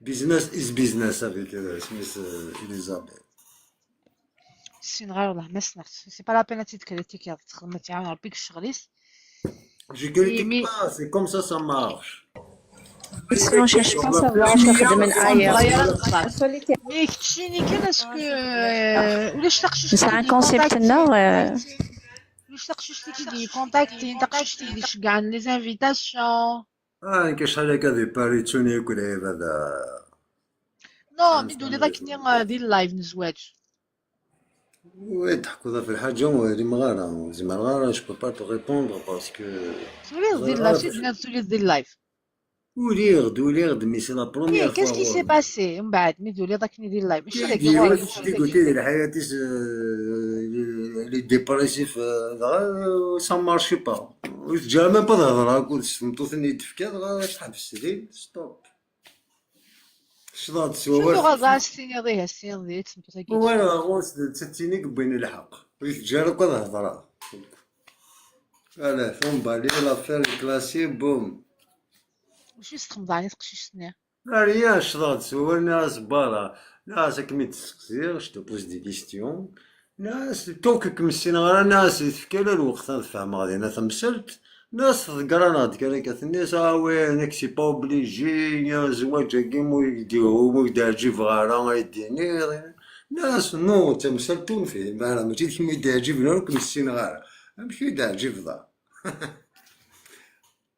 بيزنس از بيزنس افيك سميت اليزابيث سين غير والله ما سمعت سي با لا بين تيتكريتيك يا تخدم تعاون ربيك الشغليس Je مي critique pas, c'est comme ça marche. Sinon, je cherche pas savoir Sur la تخدم من غير ailleurs. نقدر Solitaire. مي كتشيني كان اسكو ولاش تقشش C'est un concept نو ولاش تقشش تيدي كونتاكتي تقشش تيدي كاع لي زانفيتاسيون كشحال هكا دي باري توني كليب هذا. نو ميدو لي ذاك ديال اللايف نزواج ويضحكوا في الحاجة وهذه مغارة زعما مغارة جو بو با تو ريبوندر باسكو تولي ديال اللايف شنو تولي ديال اللايف وليغد مي سي لا مي بروميير فوا كاس كي سي باسي من بعد ميدو لي ذاك ديال اللايف ماشي داك دي غور قلتي لي حياتي لي ديبريسيف سا مارشي با جا ميم با تهضر كل سمطوثني تفكر تحبس لي ستوب شنو شنو تسوى غادا السينيريه السينيريه تسمتو تاكي وانا غوص تتينيك بين الحق جارك تهضر علاه ثم بالي لافير كلاسي بوم واش يستخدم تقشيش سنير ريان شنو تسوى الناس بالا ناس كمي تسقسي جو تو بوز دي كيستيون ناس توكك مسين غير ناس يتفكر الوقت نفهم غادي انا تمثلت ناس تقرانا كذلك الناس وينك سي با اوبليجي يا زواج كيمو يديرو مو داجي فغارا يديني ناس نو تمثلتون فيه ما ماشي كيما يداجي لكم مسين غير ماشي داجي فضا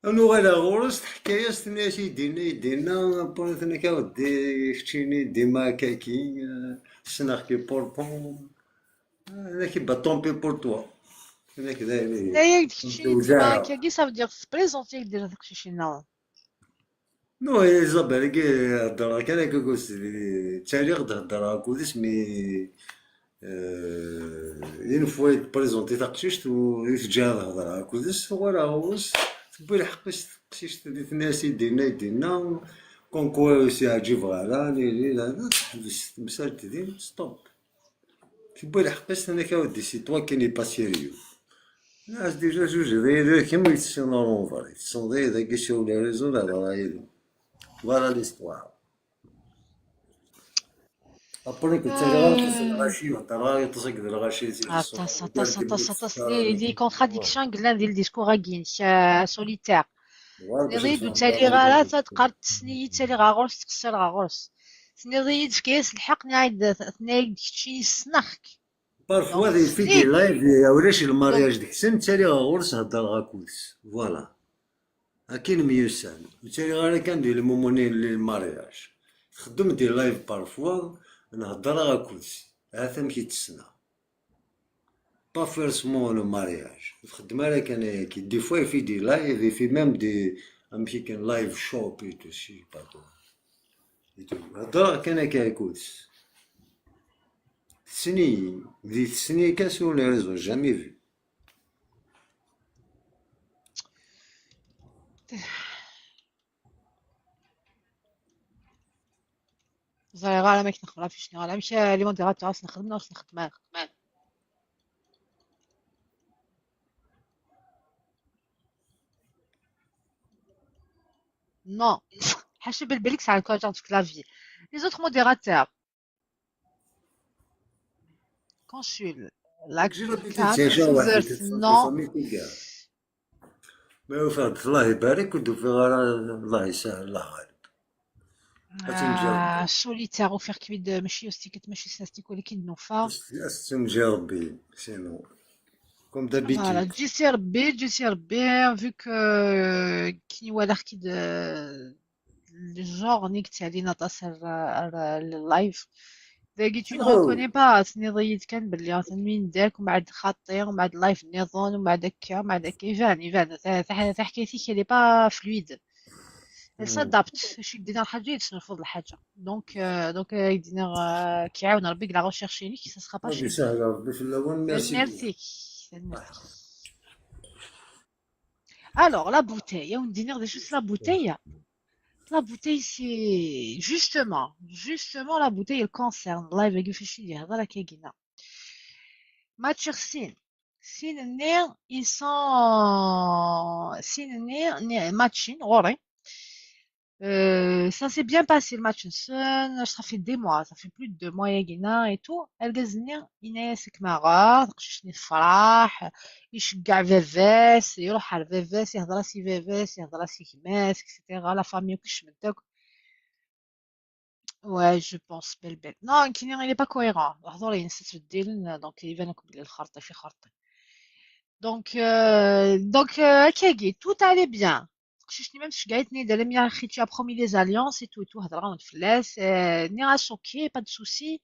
انو غالا غورس حكايه الناس يدينا بونثنا كاودي ختيني ديما كاكي سناخ كي بوربون انا كي باطومبي بور توا هناك داير لا كتشي تما كي صافي دير بريزونتي دير هذاك الشيء نو نو ايزابيل كي هضر كان كوكوس تالي هضر كودس مي اون فوا يبريزونتي تقشيش ويتجا هضر كودس ولا غوص تبي الحق قشيش الناس يدينا كونكو سي عجيب غالاني لا تحبس تمثال تدين ستوب تبي الحق انا كاودي سي توا كيني با سيريو الناس ديجا جوج غير كيما يتسنورون فالي تصوندي داك يشوف لي ريزو لا رايلو فوالا ليستوار ابري كنت غاشي وطرا تصق الغاشي طاس لي كونتراديكسيون قلنا ديال الديسكور غاكين سوليتير نريد تالي غالا تقرا تسني تالي غاغوس تكسر غاغوس سنريد كيس الحق نعيد ثنايد كتشي سنخك بارفوا دي فيدي لايف ولاش المارياج ديك السن تالي غاغورس هضر غاكولس فوالا كاين ميوسان تالي غالا كندير المومونين للمارياج خدم دير لايف بارفوا نهضر غاكولس هاثم كيتسنى با فيرسمون لو مارياج نخدم لك انا كي دي فوا في دي لايف في ميم دي امشي كان لايف شوب اي تو سي باتو هضر كان كاكولس سني بديت سني كاسو لي ريزو جامي في زعما غالا ما كنخدم في شنو غالا ماشي لي موديراتور خاص نخدم non حاشا بالك على الكوادر دو كلافي les autres modérateurs consul non ما وفات الله يبارك ودو في غير الله يسهل الله غالب solitaire au faire cuit de ماشي ستيكت ماشي ساستيك ولكن نوفا استنجي ربي سينو كوم دابيتود فوالا تجي ربي vu que كي والا حكي الجور نيكت علينا تصير اللايف داكي tu ne reconnais pas سنيضيت كان بلي من داك ومن بعد خاطي ومن بعد اللايف نيظون ومن بعد هكا ومن بعد هكا يبان حكايتي كي لي با فلويد elle s'adapte شي دينا الحاجه يتنرفض الحاجه دونك يدينا كيعاون ربي لا ريشيرشي ليك ça sera pas ربي يسهل ربي في الاول ميرسي alors la bouteille on dit des choses la bouteille c'est justement la bouteille elle concerne live يفشي لي هذا لا كاينا ماتشر سين النير ils sont سين النير ماتشين غوري Ça s'est bien passé le match نسن ça fait des mois ça fait plus de 2 mois ياقينا et tout القزني ينايسك مرة تقششني الفرح يشجع فيفاس يروح على فيفاس يهضر راسي فيفاس يهضر راسي كماس اكسيتيرا لا فامي وكلش من داك ouais je pense بلبل non كيني il est pas cohérent هضوري نسيت في الدين دونك يبان لكم بلي الخرطة في خرطة donc هكاكي tout allait bien تقششني même شقعتني دار لي اخي tu as promis des alliances et tout هضره ونفلاس ني اوكي pas de souci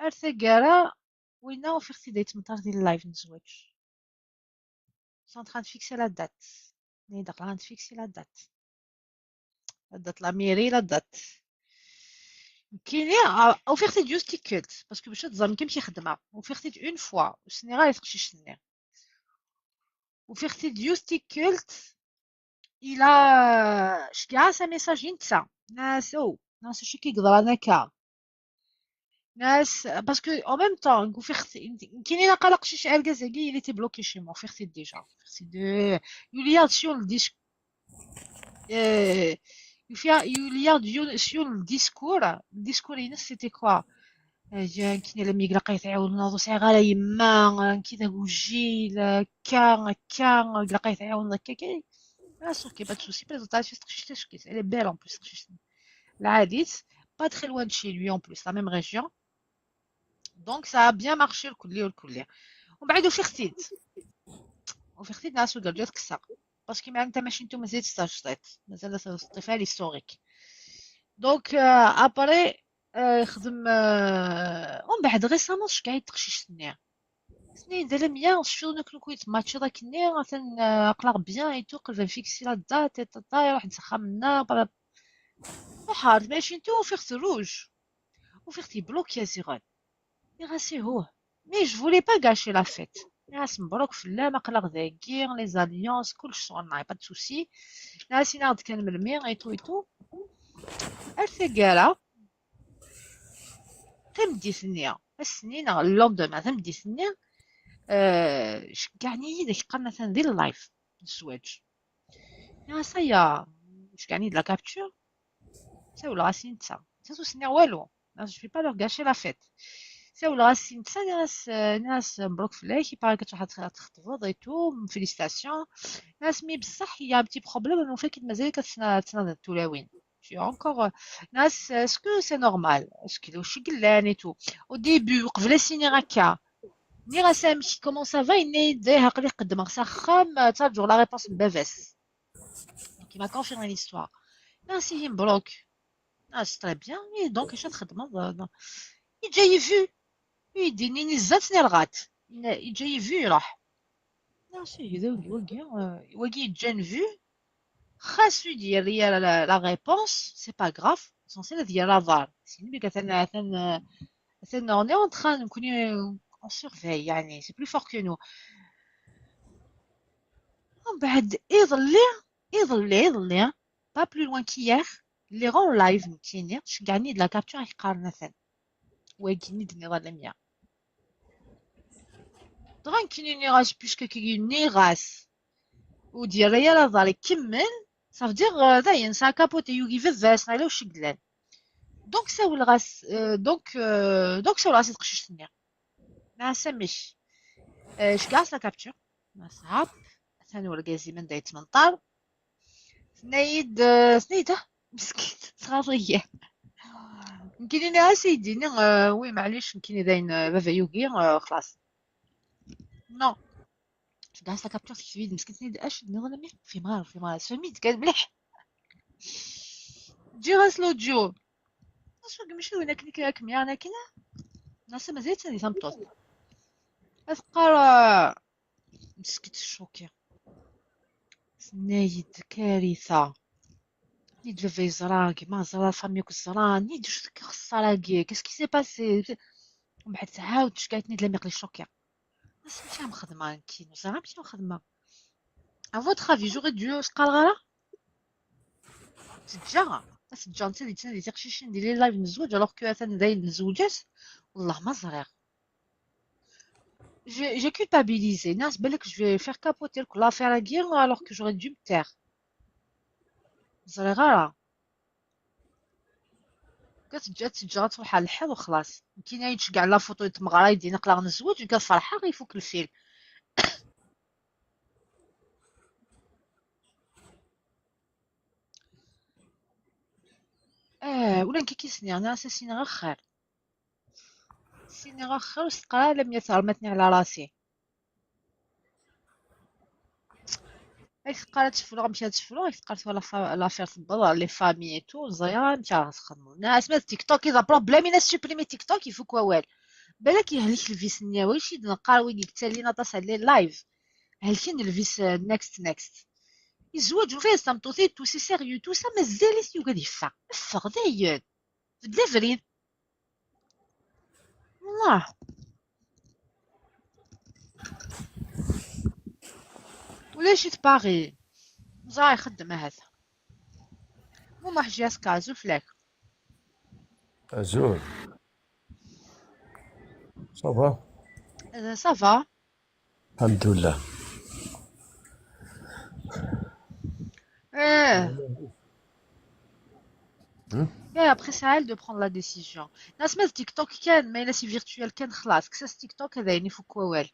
ارثقارا وينا وفيختي دايت مطار ديال اللايف نزواج sont en train de fixer la date ني داخله نفيكسي la date la mairie la date كاينين وفيختي جوست كولت باسكو باش تزعم كيمشي خدمه وفيختي اون فوا وسني غير تقششني وفيختي جوست كولت il a شكاع sa message ينتسى ناس شي كيقدر انا كا ناس باسكو en même temps وفيختي كاينين قلق شي الكازاكي il était bloqué chez moi وفيختي ديجا فيختي دو يوليا sur le disque يوليا sur le discours ينس c'était quoi كاين لما يقلق يتعاون ناضو ساعه غير يما كي داك وجيل كان يقلق يتعاون هكا كاين اوكي با de souci présentation تقشيش elle est belle en plus العاديت pas très loin de chez lui en plus la même région donc ça a bien marché الكلية ومن بعد وفي ناس وقال لي تكسر باسكو ما انت ماشي نتوما مازال تستاجطيت مازال الصفه الهيستوريك دونك ابري خدم ومن بعد ريسامون شكايت تقشيش سنين دار ميا شفتو ناكلو كويت ماتشي داك النير مثلا اقلق بيان اي تو قلت فيكسي لا دات تاع واحد نسخها منا وحارت ماشي نتو وفيخت روج وفيختي بلوك يا زيغان يغاسي هو مي جو فولي با غاشي لا فيت ناس مبروك في الله ما قلق ذاكير لي زاليونس كلشي صون معايا با سوسي ناس ناض كان مرمي اي تو الثقاله تمدي ثنيا السنين اللوندوما تمدي ثنيا شكعني داك القرن مثلا ديال اللايف الزواج يا سايا شكعني لا كابتور ساول راسي نتا سنيا والو جو في با لور غاشي لا فيت ساول راسي نتا ناس مبروك في الله كيباري كتروح تخطب ايتو فيليستاسيون ناس مي بصح هي بتي بروبليم انه فاكر مازال كتسنى التلاوين شي انكور ناس اسكو سي نورمال اسكو واش قلان ايتو او ديبي قبل سيني هكا ني راه سامي كومون سافا يني دايها قلي قدم ساخام ترجع لا ريبونس بافاس كي ما كونفيرمي ليستوار ناس هي مبروك ناس تري بيان اي دونك اش تخدم جاي فيو يديني نزاتني الغات جاي فيو يروح ماشي هذا واقي جان فيو خاصو يدير ليا لا ريبونس سي با غراف سونسي ديال لافار سيني مثلا اون اون تران نكوني on surveille يعني c'est plus fort que nous ومن بعد يظل pas plus loin qu'hier اللي غون لايف نتيني شقعني د لا كابتور يقارن مثلا واقيني دني ظلميا طبعا كيني راس بيسكو كيني راس ودير يا لا كمل صافي دير داين سا كابوتي يوغي فيفاس على وش قلان دونك ساول غاس دونك ساول غاس تقشش ثنيا ما سمش شكاس لا كابتور ما صعب ثاني ورقازي من دايت منطار سنيده مسكين صغاريه يمكن انا سيديني وي معليش يمكن داين بابا يوغي خلاص نو شكاس لا كابتور في مسكين سنيد اش نظلمي في مار سميت كان مليح جي غاسلو جو نسوق ماشي وين كنيك ميانا كنا ناس مازال ثاني تمطوط أذكر مسكت الشوكي نايد كارثة نيد في زراكي ما زرا فاميك الزران نيد شو خسراكي كاسكي سي باسي ومن بعد تعاود شكايت نيد لميق لي شوكي بس ماشي عم خدمة كي زرا ماشي عم خدمة ا فوتر افي جوغي دو شقال غالا تتجا انت اللي تقشيش ندير لي لايف نزوج الوغ كو انا داير نزوجات والله ما زريغ j'ai culpabilisé. Nas, belek, je vais faire capoter l'affaire à guerre alors que j'aurais dû me taire. صغيرة كتجي غتروح على الحال وخلاص. كاين يتش كاع لا فوتو يتمغرا يدي نقلا غنزوج كتفرحها غيفوك الفيلم. ولا كيسني انا اساسيني غير خير، سيني غير خير وستقرا لم يترمتني على راسي. قالت تفلو مشات تفلو قالت ولا لافير تبض لي فامي تو زيا مشى تخدموا ناس ما تيك توك اذا بروبليم ناس سوبريمي تيك توك يفوك والو بالك يهلك الفيس نياوي شي نقرا وين يكتالينا تصل لي لايف هلكين الفيس نيكست يزوج وفيه سامطوتي تو سي سيريو تو سا مازال يقعد يفا فغ داير بدلا فريد والله. ولا شي تباغي زاي يخدم هذا مو ما حجاس كازو فلاك أزول صافا صافا الحمد لله. Et après c'est à elle de prendre la décision. ناس ما تيك توك كان ما الا سي فيرتوال كان خلاص كساس تيك توك هذا يعني فوق والو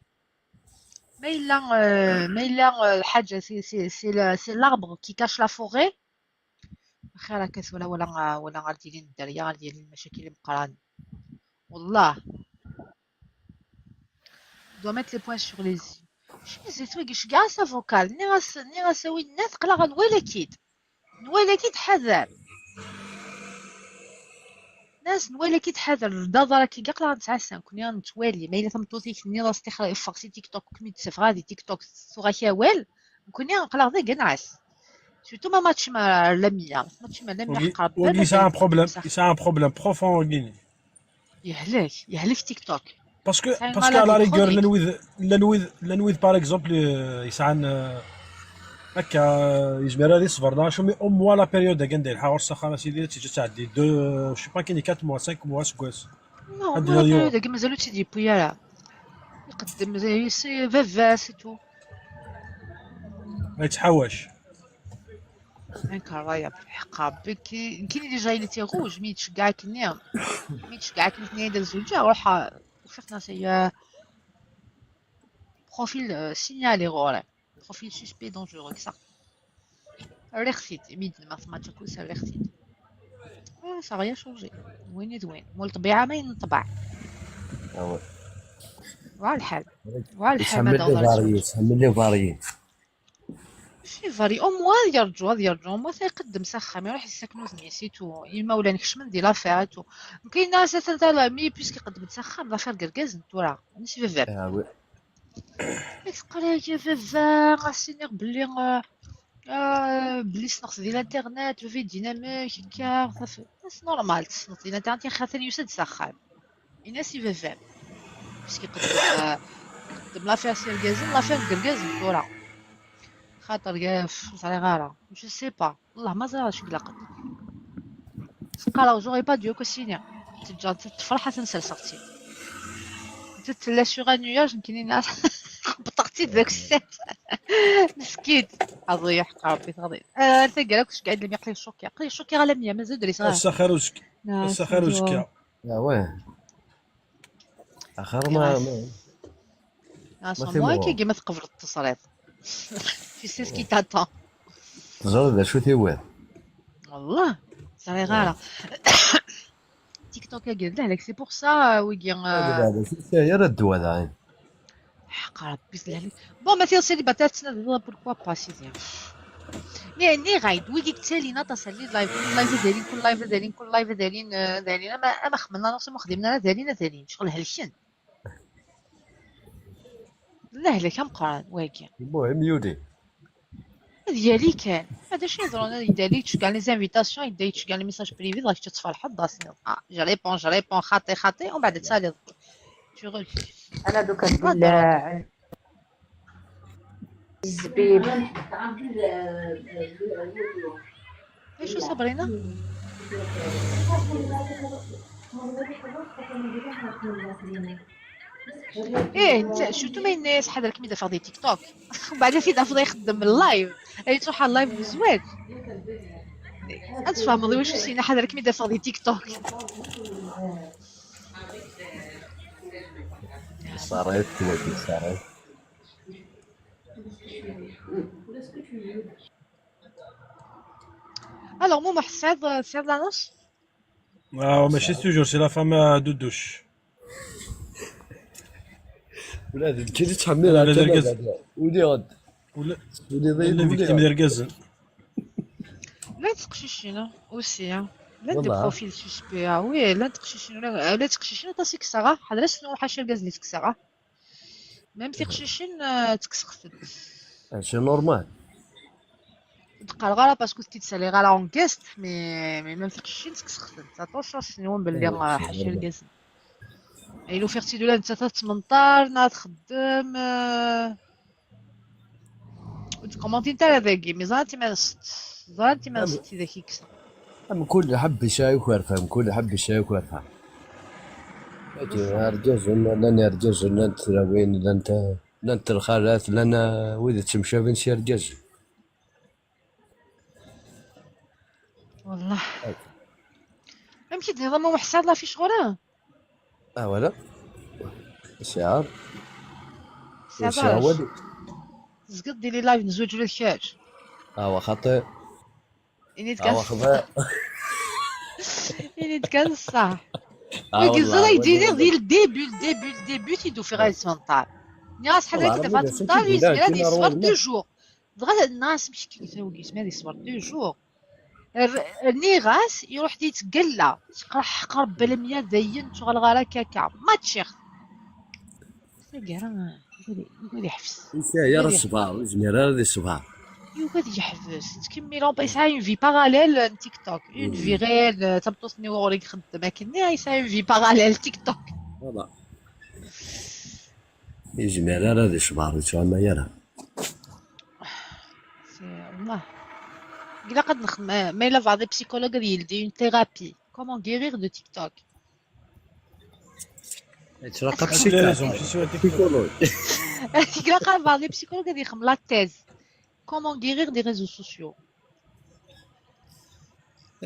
ما الا الحاجه سي لاربر كي كاش لا فوري خير هكاك ولا غاديرين الدريه غاديرين المشاكل اللي مقران والله. doit mettre les points sur les i. شنو زيت واقيش كاع سا فوكال ني غاساوي الناس قلا غنويل اكيد حذر ناس نوالي كي تحذر الضرر كي قاقلا غنتعسى كوني غنتوالي ما الا تمطوتيك ني راس تخري فاكسي تيك توك كمي تسف غادي تيك توك صغا كاوال كوني غنقلا غدا كنعس سورتو ما ماتش مع لميا قرب وي سا ان بروبليم بروفون وكيني يهلك تيك توك باسكو على ريغور لنويذ باغ اكزومبل يسعان هكا يجبر هذه صفر شو مي او موا لا بيريود كاع ندير حاول السخانه سيدي تيجي تعدي دو شو با كاين 4 موا 5 موا سكواس نو لا بيريود كاع مازالو تيدي بويا يقدم زي سي فافا سي تو ما يتحواش انكرايا بالحق كاين اللي جاي لي تيغوج مي تشكاك نيا مي تشكاك نيا ديال الزوجه روح وفقنا سي بروفيل سينيالي غوري بروفيل سوسبي دونجورو كسا ريختيد ميد ماثماتيكو سا ريختيد سا غيا شونجي وين مول الطبيعه ما ينطبع والحال ما داو تحمل فاريين شي فاري او موا يرجعوا موا تيقدم سخام يروح يسكنوا نيسيتو يما ولا نكشمن دي لافيرتو كاين ناس تاع مي بيسكي قدم تسخام لافير كركاز نتورا نسي فيفا قرايه فافا غاسينيغ بلي صنخت ديال الانترنت في ديناميك هكا ناس نورمال تصنت ديال الانترنت خاطر يوسد سخام الناس فافا بيسكي قدم لافير سير كازن لافير كركاز نتورا خاطر كاف صغيره جو سي با والله ما زال شي قلقت قراو جوغي با ديو كوسينيا تجا تفرح تنسى صرتي تتلا سوغ نياج كاينين ناس بطاقتي داك السات مسكين اضيع حق ربي تغضي انت قالك واش قاعد لي يقلي الشوكي قلي الشوكي على 100 مازال دري صغير السخروسك السخروسك واه اخر ما ما كي كيما تقبل التصريف في سيس كي تاتا تزرد شو تيوال والله صغيره تيك توك قال لك سي بور سا ويجي يا ردو هذا حق ربي سلالي بون ما تيصير باتاتنا بوركوا با سيدي يعني غايد ويجي تالي ناطا لي لايف كل لايف دايرين ما خمنا نص مخدمنا دايرين شغل هلشن لا لك هم قران واقع المهم يودي ديالي كان هذا شي يهضرون يدالي تشكال لي زانفيتاسيون يدي تشكال لي ميساج بريفي راك تتفرح ضاسني جو ريبون خاطي ومن بعد تسالي شغل انا دوكا ندير الزبيب ايش صابرينا انت شفتو ما الناس حدا كيما دافع دي تيك توك وبعدين في دافع يخدم اللايف اي تروح على اللايف بزواج أتفهم واش سينا حضرتك مي دافع دي تيك توك. صارت كذا صارت. Alors مو محساد لانوس. ماشي توجور سي لا فام دو دوش. ولا هاد كي تحمل على ولي غد ولا ولي فيكتيم ديال كازن. لا تقشيشين aussi hein. لا دي والله. بروفيل سوسبي وي لا تقشيشين ولا تقشيشين تا سكسرا حضر شنو حاشا الغاز اللي تكسرا ميم تقشيشين تكسخت شي نورمال. تقال غالا باسكو تيتسالي غالا اون كيست مي ميم تقشيشين تكسخت اتونسيون سينو بلي حاشا الغاز ايلو فيرتي دولا انت 18 ناض تخدم كومونتي نتا هذاكي مي زانتي ما نصت داك يكسر أم كل حب شاي وكرفة كل حب شاي وكرفة. أرجز لنا أرجز لنا تراوين لنا أنت الخالات لنا وإذا تمشى بين سير جز. والله يمكن نظام محساد لا في شغله ولا شعار سعر زقد ديري لايف نزوج للكاج خطير. إني تكنس خطير. إني تكنس صح ويقزر يدير ديال الديبي تيدو في غاية 18 ناس حدا كتبها 18 يسميها دي صور دو جور دغا الناس مشكل يساوي يسميها دي صور دو جور النيغاس يروح يتقلى تقرح قرب بلا 100 داين تشغل غالا كاكا ما تشيخ كاع يقول يحفز يا الصباح وزميرة هذه الصباح يقول يحفز تكمل اون يسعى اون في باراليل تيك توك اون في غير تبطوسني وغوريك خدام كني يسعى اون في باراليل تيك توك والله يزميرة هذه الصباح وتشوف ما يرى والله قلا قد نخدم ما إلا بعض البسيكولوج يلدي اون ثيرابي كومون غيرير دو تيك توك تراقب قلا قد بعض البسيكولوج غادي يخدم لا تيز كومون غيرير دي ريزو سوسيو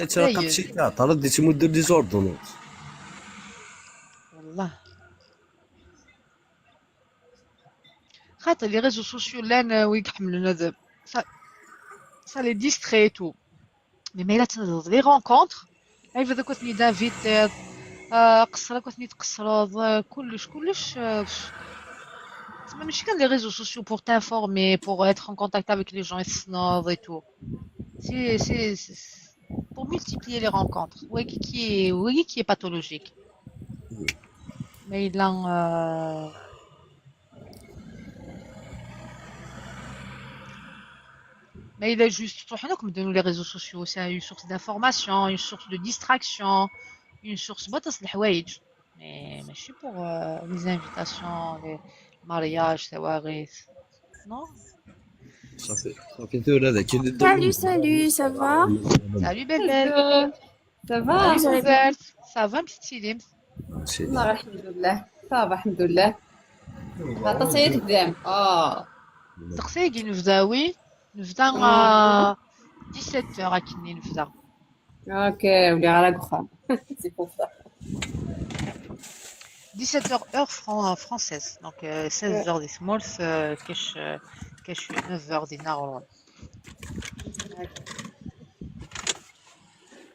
تراقب بسيكاتر ردي تمد دي زوردونوت والله خاطر لي ريزو سوسيو لان ويحملوا هذا ça les distrait et tout mais ما إلا تنض لي رونكونتر عارف هذاك وثني دافيد قصرك وثني تقصرض كلش تسمى ماشي كان لي ريزو سوسيو pour t'informer pour être en contact avec les gens يسنوض et tout c'est pour multiplier les rencontres oui qui est pathologique mais il a mais il est juste comme de nous les réseaux sociaux c'est une source d'information une source de distraction une source بطس الحوايج mais ماشي pour les invitations les mariages تواريث non صافي دور هذا كي Salut, ça va? salut belle Ça va? ça va petite Silim والله الحمد لله صافا الحمد لله عطاتي تقدام تقصيقي نبدا 17h اكني نبدا اوكي ولي غير اخرى سي بور سا 17h heure française donc 16h des smalls كاش 9h دي نهار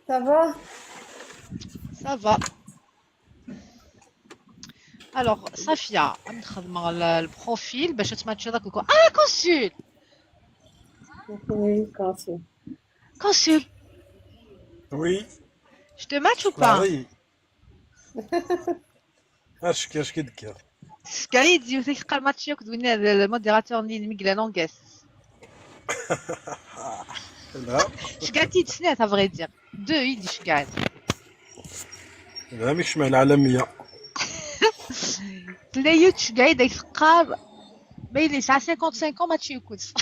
Ça va? ça va alors Safia نخدم على البروفيل باش تماتشي داك كونسول Oui, consul. Consul, Oui. je te match ou pas? Oui. اش كيدكر سكاي ديو تيقال ماتشي كدوينا الموديراتور ني ميغلا نونغاس لا شكاتي تسنات افغي دير دو يدي شكات لا مش مع العالميه تلايوت شكاي داك يقال باين ساعه 55 ماتشي كوت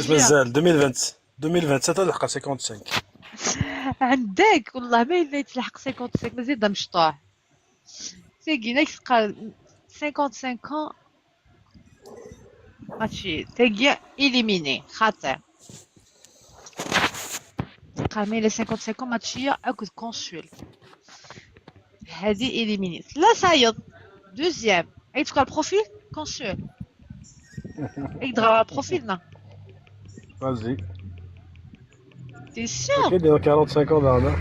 مازال 2020 تلحق 55 عندك والله ما الا يتلحق 55 مازال مشطوح سيكي ناك قال 55 ans ماتشي تاقي إليميني خاطر قامي لي 50 ماتشية أكد كونسول هادي إليميني لا صايد دوزيام عيد البروفيل كونسول عيد البروفيل نا Vas-y. تي Ok, سيغ dans 45 ans, Darna.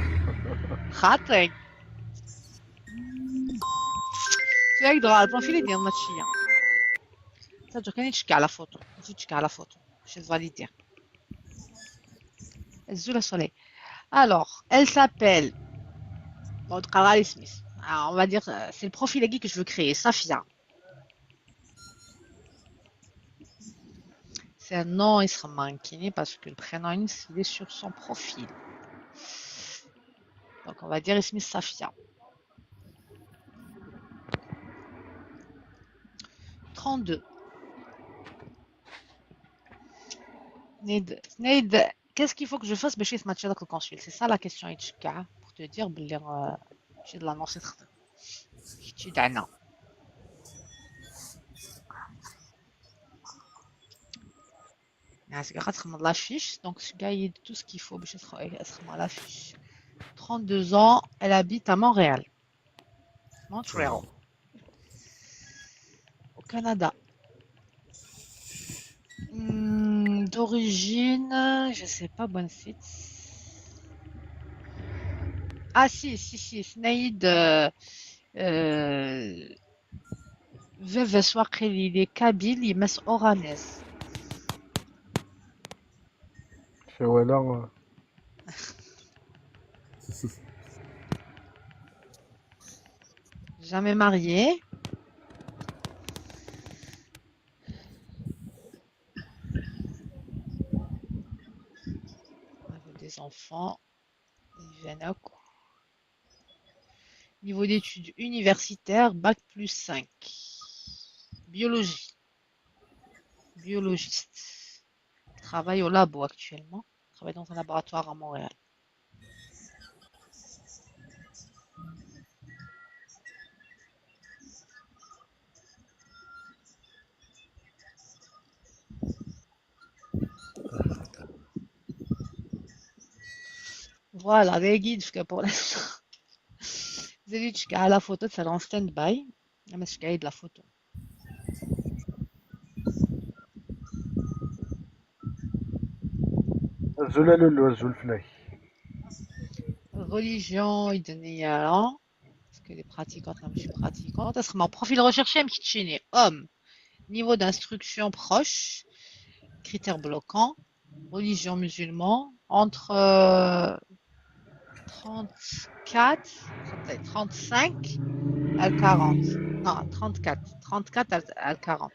خاطرك عيد البروفيل ديال الماتشية تاجو كان يتشكي على فوتو يتشكي على فوتو باش تفاليدي الزولة سولي alors elle s'appelle bon Carly Smith alors, on va dire c'est le profil que je veux créer Safia. C'est un nom israélien parce que le prénom il est sur son profil. Donc on va dire Smith Safia. 32. Qu'est-ce qu'il faut que je fasse باش يتماتشي داك الكونسول c'est ça la question يتشكع pour te dire بلي شي de l'annonce تخدم شي دعنا c'est غتخدم l'affiche donc ce gars il tout ce qu'il faut باش تخدم l'affiche 32 ans elle habite à Montréal au Canada. D'origine, je sais pas, bon site. Ah si, Snaïd veuve Swahili, il est kabyle, il est oranais. C'est ouais, là. Jamais marié. Avec des enfants. Ils viennent à quoi? Niveau d'études universitaires, bac plus 5. Biologie. Biologiste. Il travaille au labo actuellement. Il travaille dans un laboratoire à Montréal. Voilà, les guides pour l'instant. Vous avez vu à la photo, c'est en stand-by. Mais je de la photo. Religion, il donnait parce que les pratiquantes, je suis pratiquante. Est-ce que mon profil recherché, me kitchené homme, niveau d'instruction proche, critères bloquants, religion musulman, entre 34, 35 à 40. Non, 34 à 40.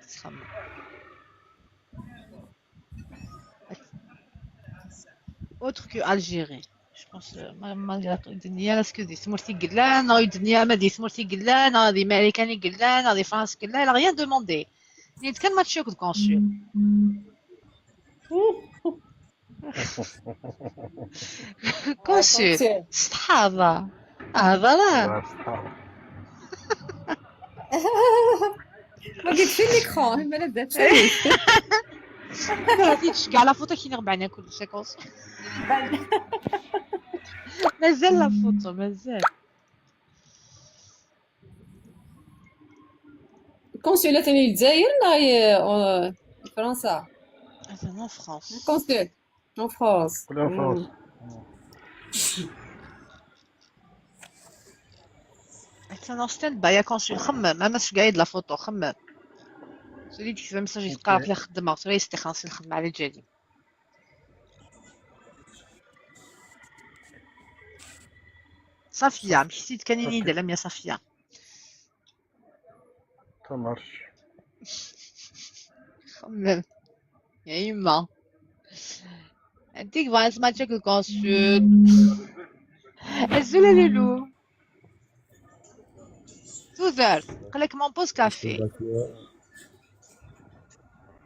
Autre que Algérie. Je pense malgré الدنيا لا سكو دي سمرتي قلان هاي الدنيا ما دي سمرتي قلان هذه امريكاني قلان هذه فرنسا قلان لا rien demandé نيت كان ما تشوك الكونسول كونسول صحابة هذا لا ما قلت في الميكرو ما لبدات هذيك كاع لا فوتو كي نربعنا كل شيء كونسول مازال لا فوتو مازال الكونسول ثاني الجزائر ولا فرنسا انا فرنسا الكونسول en France. En France. انا ستاند باي كونسول خمم ما مش قايد لا فوتو خمم سولي كيف مساج يتقرا في الخدمه سولي يستخلص الخدمه على جالي صافيه مشيتي تكنيني دابا يا صافيه Ça marche. خمم يا يما انتيك فايس ما تشك الكونسول الزوله لولو توزر قالك مون بوز كافي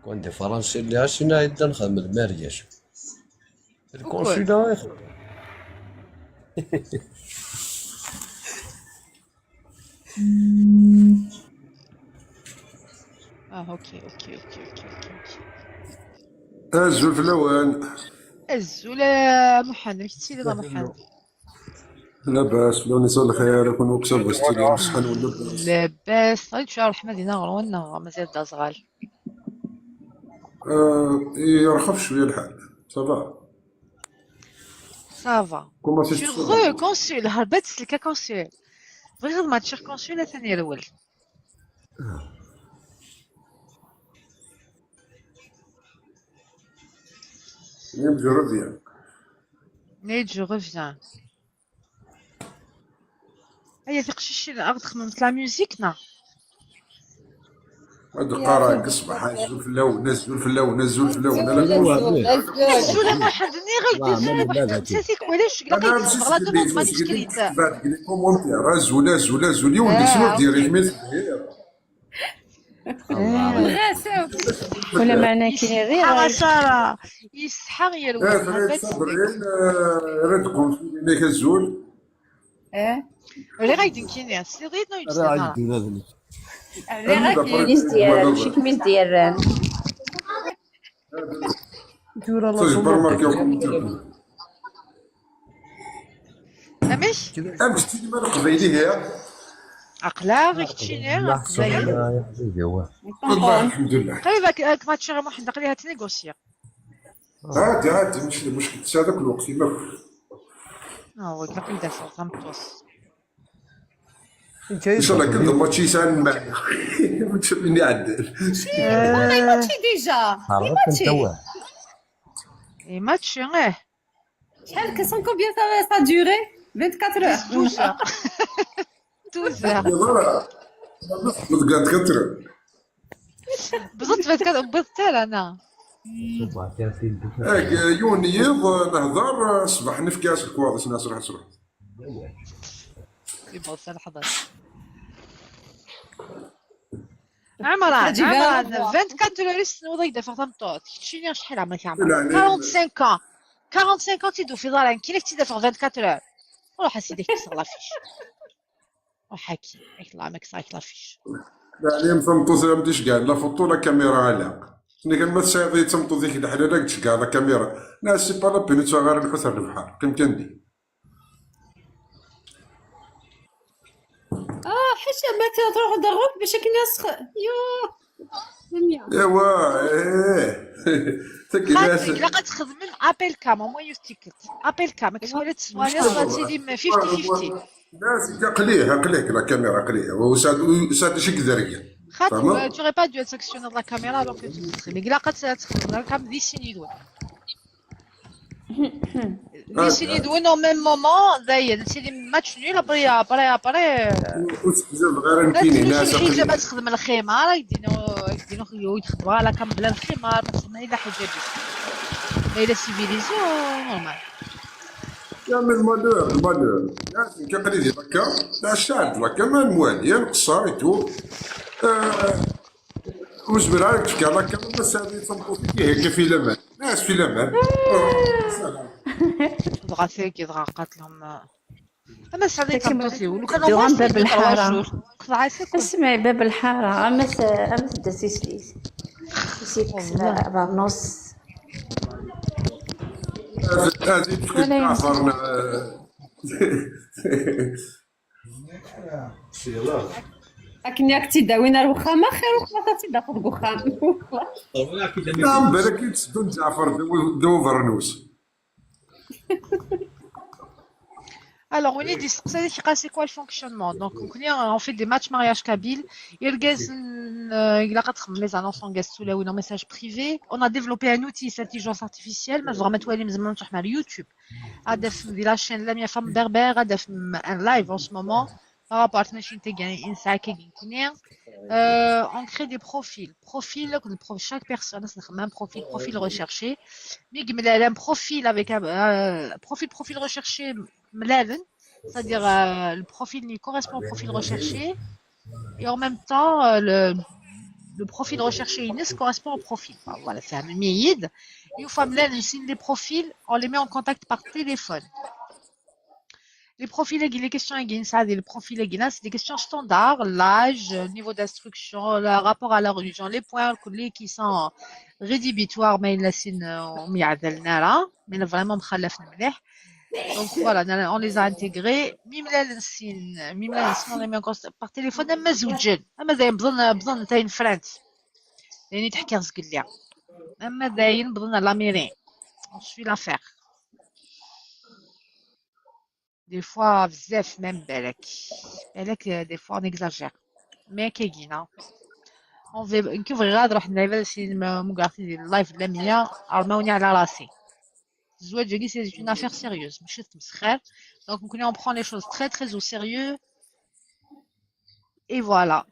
كون دي فرنسي اللي عشنا يبدا نخدم المارياج الكونسولا يخدم اوكي اوكي اوكي اوكي اوكي. الزول في الاوان. الزول محمد كنتي لي محمد. لاباس بلا نسال الخير يكون وكسب واستلم صحن ولاباس. لاباس غير شهر احمد هنا غرونا مازال دا صغال. يرخف شويه الحال صافا. صافا. كوما شو سي غو كونسول هربت سلكا كونسول. بغيت غير ما تشير كونسول ثاني الاول. Même je reviens. نيت جو ريفيان. هيا تقشيش الارض خممت لا ميوزيك نا. هاد القرا قصبح نزول في اللون نزول في اللون نزول في اللون لا الزول محمد ني غير نسيتك وعلاش انا لقيت مشيت بغلا دو نوت لي مانيش كريت. بعد قال لي كومونتير زول زول زول يولي شنو ديري ميت ولا معناه كاين غير سارة يسحق يا الولد فريد صبرين ردكم فيني كزول ولا غايدين كاين سي غير نو يتسنى اللي غادي ديال ماشي كمين ديال دور الله سوبر ماركت امش امس تيجي مال قبيلي هي عقلا غير كتشيني قبايل يا حبيبي هو والله الحمد لله قريبا كما تشغل واحد قليها تنيغوسيا. عادي مش المشكل هذاك الوقت ما هو تلاقي دافع غمطوس. ان شاء الله كنت ماتشي سان معنا وتشوفني عدل والله ماتشي ديجا ماتشي اي ماتش شحال كسون كومبيان سا دوري 24 heures 12 والله قاعد كثر بالضبط بالضبط انا يونيض نهضر صباح نفكاس الكواضس ناس راح تروح يبغى لحظة. عمران 24 لوريس نوضي دافع تمطوط شنو شحال عمرك يا عمران 45 ans 45 ans تيدو في دارين كيفاش تدافع 24 روح اسيدي كسر لافيش وحكي يطلع ماك صايك لافيش يعني مثمطو زي ما ديش كاع لا فوتو لا كاميرا علاق شنو كان ما تساعدي تمطو ديك الحلاله قلت كاع لا كاميرا لا سي با لا بينيت غير الحسن البحر كم كندي حاشا ما تروح ضرب باش كناس خاطرك لا تخدم ابل كام ما يفتكت ابل كام كتولي تصوالي صاتي 50-50 ناس قليه لا كاميرا قليه وساد شي كذريه خاطر tu aurais pas dû sélectionner la caméra alors que tu تخدم لا تخدم كام دي سينيدون لي سينيدون au même moment داير سيدي ماتش نول ابري بزاف غير كاينين ناس الحجاب تخدم الخمار يديروا يخدموها على كام بلا الخمار ما الا حجاب لا سيفيليزيون نورمال كامل مالور ناس كقليل هكا لا شاد هكا ما موالي القصار يتو وجبر عليك تفكر هكا بس هذه تنطو فيه هكا في الامان ناس في الامان بغا فيك يضغط قاتلهم اما سعدي كنطوسي ولو كانوا دوام باب الحارة قطع عساك اسمعي باب الحارة امس داسيس ليس نص هذه تفكر تعفرنا لكن ياك تداوينا الوخامة خير وخلاص تدافع الوخام نعم بالك تسدون جعفر دو فرنوس Alors, on est dit, c'est quoi le fonctionnement? Donc, on fait des matchs mariage kabyle. Il a les annonces en guest ou un message privé. On a développé un outil d'intelligence artificielle. Mais vraiment, toi, les gens sur YouTube. Adef de la chaîne la femme berbère. Adef un live en ce moment par rapport à machine on crée des profils. Chaque personne, c'est un profil recherché. Mais il a un profil avec un profil recherché. C'est-à-dire le profil correspond au profil recherché et en même temps le profil recherché correspond au profil. Voilà, c'est un méide. Une fois que signe des profils, on les met en contact par téléphone. Les profils, les questions, ça, les profils, c'est des questions standards, l'âge, le niveau d'instruction, le rapport à la religion, les points qui sont rédhibitoires, mais vraiment donc voilà, on les a intégrés. Même on les met par téléphone, أما زوجين، أما داين بظن تاين فرانس، يعني تحكي رزق ليا، أما داين بظن l'américain. On suit l'affaire. Des fois, bzaf même بالك des fois on exagère. Mais كاينة. On va نكون غادي نروح نلعب شي مقاطي ديال اللايف ديال ميا رماوني على راسي. الزواج ديالي c'est une affaire sérieuse ماشي تمسخر. Donc on prend les choses très très au sérieux. Et voilà.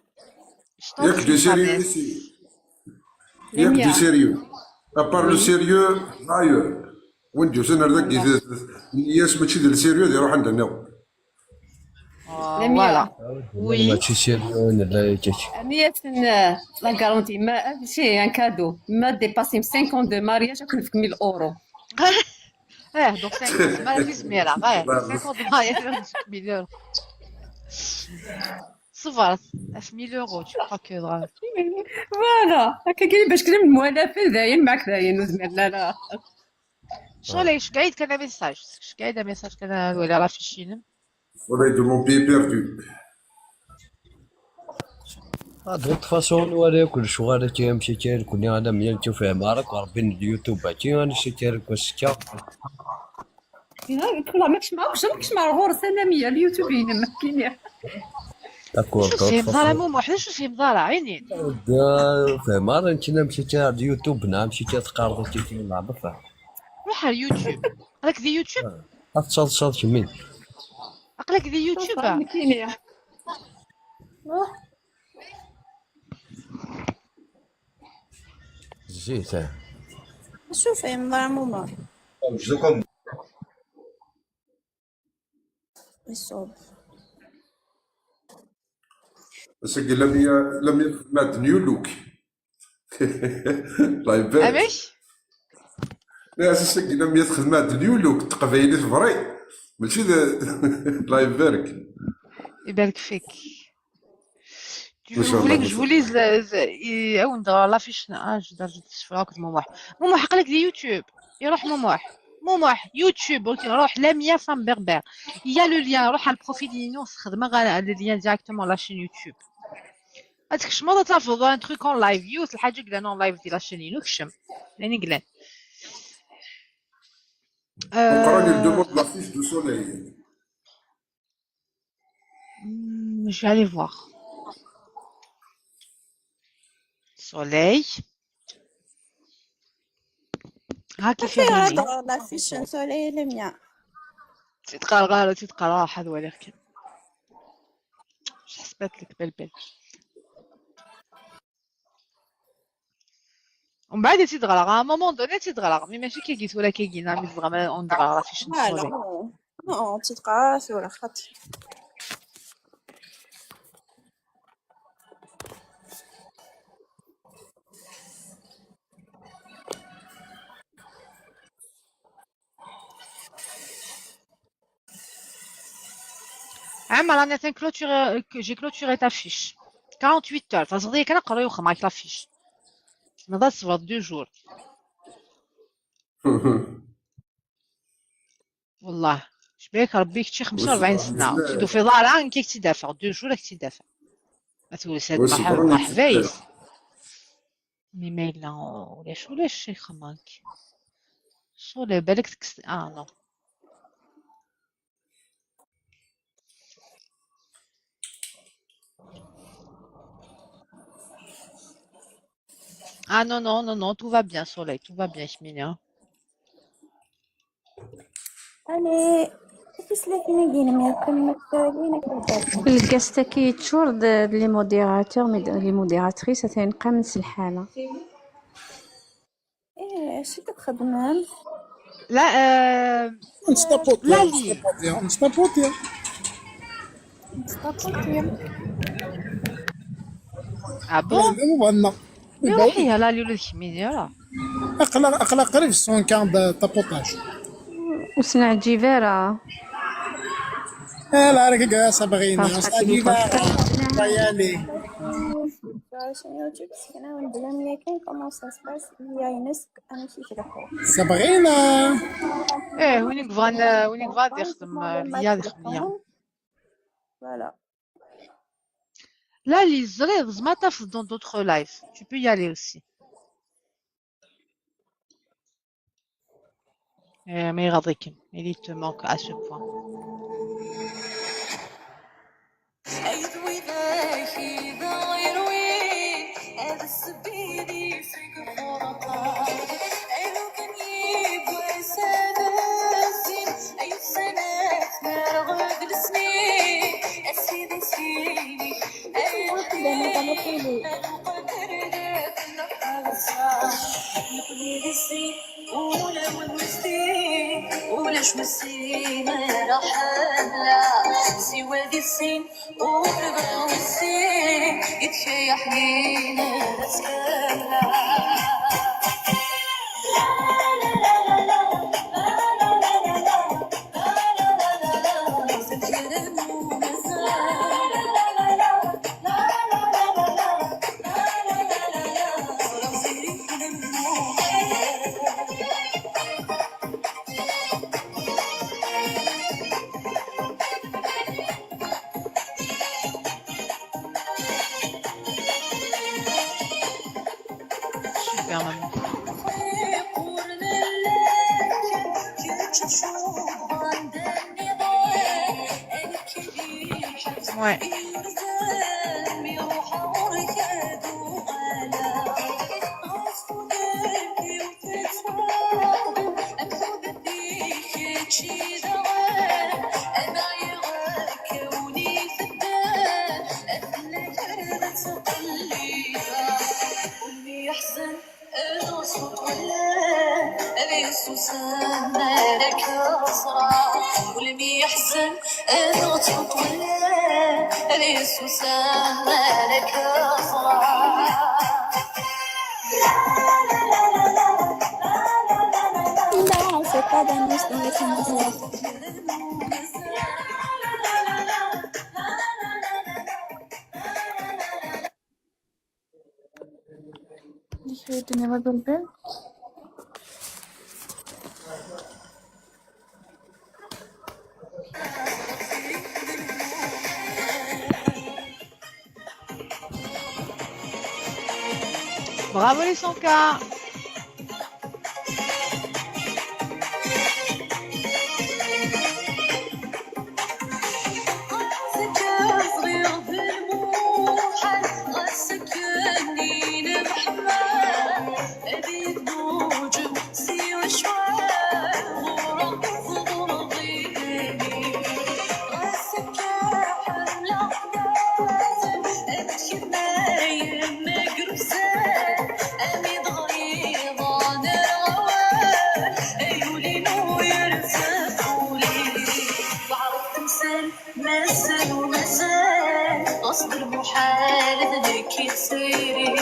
Je tente ياك دو une سيريو promesse. ici. ياك دو لميا سيريو. ابار لو Oui. سيريو ايور وين جو سنر ذاك الناس ماشي ديال السيريو اللي يروح عندنا. لميا Voilà. Oui. ماشي سيريون لا كيتش. مية لا غارونتي ما شي ان كادو ما ديباسي 5 دو مارياج كون فيك 1000 اورو. Donc 50 ما في زميرة غير 50 مايا 1000 صفر 1000 euros tu crois que فوالا هكا كاين باش كلم الموالفين داين معاك داين وزمير لا شغل ايش قاعد كان ميساج اش قاعد ميساج كان ولا راه في شينم ولا دو مون بي بيردو. de toute façon ولا كل شغال تيمشي تير كوني انا ملي نشوف عمارك وربين اليوتيوب هاتي انا شي تير كوسكا. والله ماكش مع الغرس انا مية اليوتيوب هنا ما كاين. داكور شو فيه مضارع مو وحده شو فيه مضارع عيني في مرة انت مشيت تير اليوتيوب مشيت تقارض تي نلعب فيها. روح على اليوتيوب راك ذي يوتيوب اتصل مين عقلك ذي يوتيوب كاين جيت شوفي مضارع ماما جزاكم الصوب بس لم يخدمات نيو لوك. الله يبارك. امش لا اساسا لم يخدمات نيو لوك تقبايلي في فري ماشي الله يبارك. يبارك فيك ما شاء الله. je vous lise او ندير لافيش درجة الشفرة مموح عقلك ذي يوتيوب يروح مموح يوتيوب روح لاميا فام بربر يا لو ليان روح على البروفيل ديالي خدمه غير لو ليان ديريكتومون لاشين يوتيوب هذاك شمال تلفظ ان تروك اون لايف يوت الحاجه كدا اون لايف ديال لاشين ينكشم يعني قلان قراني الدوموند لافيش دو سوليي. je vais aller voir soleil ها كيف في يغني هذا لافيش سولي لميا تتقرا واحد ولكن حسبت لك بلبل ومن بعد تيتغرق مومون دوني تيتغرق مي ماشي كي قلت ولا كي قلنا مي زعما اون دغرا فيش لا نسولي نو تتقرا ولا خط عمر انا j'ai clôturé ta fiche 48 heures تصدق كان نقرا يوخ معاك لا فيش نضل صبر 2 jours والله شبيك ربيك شي 45 سنه تدو في ضارع كيك تدافع 2 jours راك تدافع ما تقولش هاد مرحبا حبايس مي مايلا ولاش شي خماك شو لي بالك نو Ah non, tout va bien, Soleil, tout va bien, Chmina. أنا تسلكني جينا ما يكون مكتوبين الكاستا كيتشور لي موديراتور لي موديراتريس تنقى من الحالة. إيه شو تخدمين؟ لا لا لي نستابوتيا Ah bon بغنا روحي لا لي ولد خميني راه اقلا قريب 115 تابوتاج وصنع جيفيرا لا رقيقة صبغينا صافي صديقة تيليبورتي ريالي. عشان يوتيوب سكنة ونبدا ملي كاين كومون سا سباس هي ينسك امشي في الخور صبغينا. ايه وينك بغا يخدم ليا الخدمية. فوالا. Là, les rêves mataf dans d'autres lives. Tu peux y aller aussi. Mais Radrikim, il te manque à ce point. ولاش مسي ما راح لا سوى ذي السين وربع السين يتشيح لينا رسالة. Super, maman. Ouais. يحزن انا صوت ولا ليس سامالك Non, c'est pas d'annonce dans les commentaires. Je vais donner ma bonne peine. Bravo les 100K. اصبر محال ذنك يسيري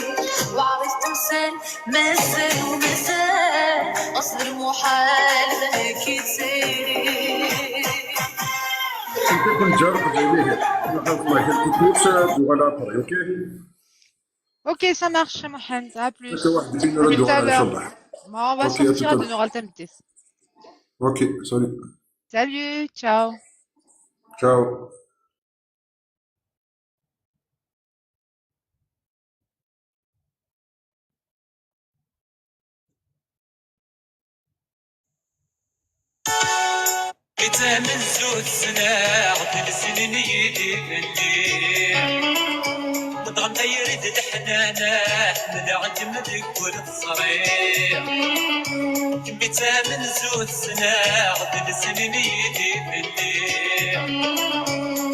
وعرفت تمثال مثل ومثال اصبر محال ذنك يسيري. انت كنت جارك عليه نحط الله يخليك دوغا لابري اوكي. Ok, ça marche, Mohamed. À plus. انت واحد بين À tout دوغا à ان l'heure. شاء الله. Bon, on va اوكي sortir de nos Altamtes. اوكي سوري. Salut, ciao. تشاو. متى من زود سنة عطل سنين يدي الليل مضغم يريد الحنانة من عدم ذكر الصريح. متى من زود سنة عطل سنين يدي الليل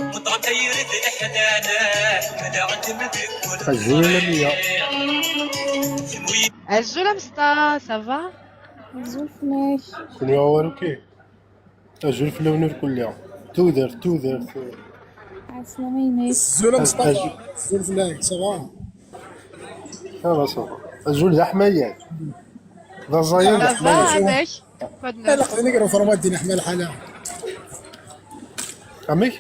مضغم يريد الحنانة من عدم ذكر الصريح. الزلم ستا ça va? زلفناك. كل أولوكي أجل في لونر كلها تودر عسلامينك. زولا مصطفى زلفناك صباح. صافا صافا أجل حمايات ضزايا Ça va حمايات avec? Quoi de لا neuf? خليني نقرا فرمات دينا حمال حلا. عمي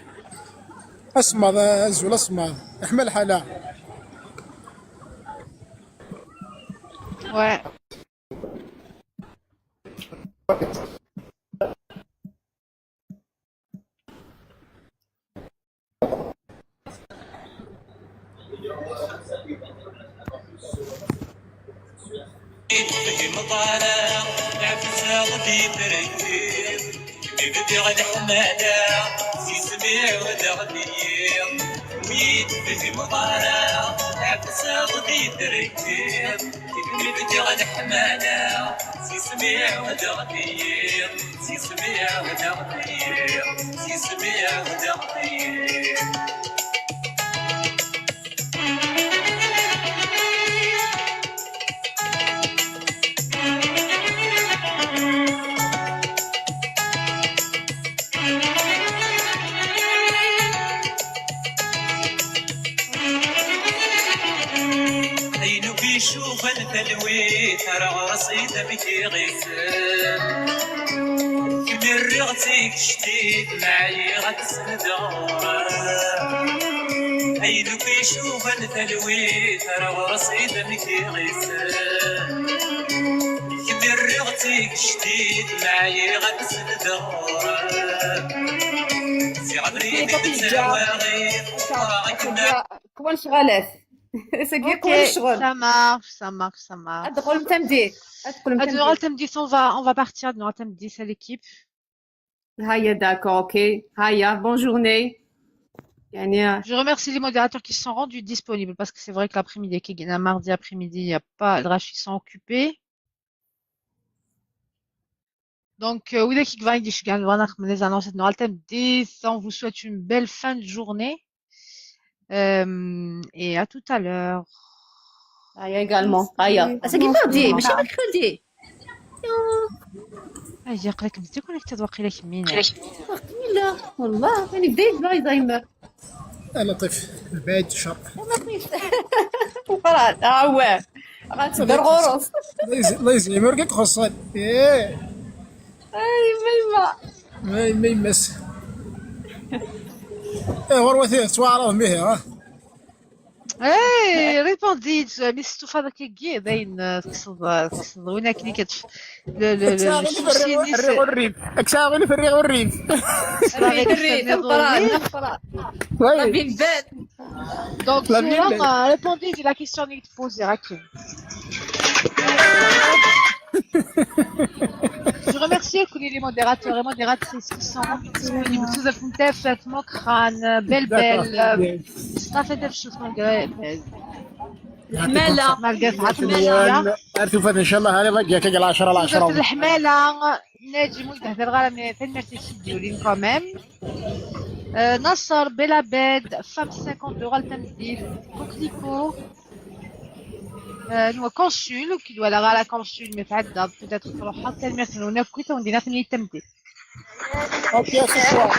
اسمر الزول اسمر احمل حلا Ouais. في مطالع عفسة غدي تريب يبدي على حمادة في سميع ودغدير ويد في مطالع عفسة غدي تريب يبدي على حمادة في سميع ودغدير في سميع ودغدير في سميع ودغدير يشوف التلويث راه رصيد بكي غيسان كبير رغتيك شتيت معايا غتسند عينك يشوف التلويث راه رصيد بكي غيسان كبير رغتيك شتيت معايا غتسند سي عمري نتساوى غير كون شغالات ساقي كون Ok, الشغل ça marche. ادخل متمدي ادخل Admiral متمدي Temdis, on va partir. Admiral Temdis à l'équipe. هيا داكور اوكي هيا بون جورني يعني Je remercie les modérateurs qui se sont rendus disponibles parce que c'est vrai que l'après-midi, qui est mardi après-midi, il n'y a pas le rach, ils sont occupés. Donc, oui, qui va les annonces de Admiral Temdis, on vous souhaite une belle fin de journée. Et à tout à l'heure. هيا également هيا ساقي ماردي ماشي ميركودي اجي قلك مزيان كونيكتد واقيلا كمينا لا والله راني بديت زهايمر لطيف البعيد شر وقرات هو غتدير غروس الله يزعمر كيك خصال ايه اي ميما ما يمس ايه ورثي توعرض به ها ايه ريبونديت مي ستو فادا كي باين تقصد وين كني كتف السوسي الريغ والريف اكساغي في الريغ والريف Donc, répondez à la question que tu poses, Rakim. Je remercie tous les modérateurs et modératrices qui sont disponibles. Sous Afuntef, Mokran, Belbel, Stafetef, Chousmangre, الحمالة ارتفت ان شاء الله هذه ضجك على 10 على 10 الحمالة ناجم ويتهدر غير فين ميرسي ديولين كوميم نصر بلاباد فام 50 euro التمثيل كوكليكو نو كونسول كي دولا غالا كونسول مي تعدى بيتيتر تروح حتى الميرسي هنا كويتا وندينا في التمثيل اوكي سوا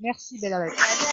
Merci Bella.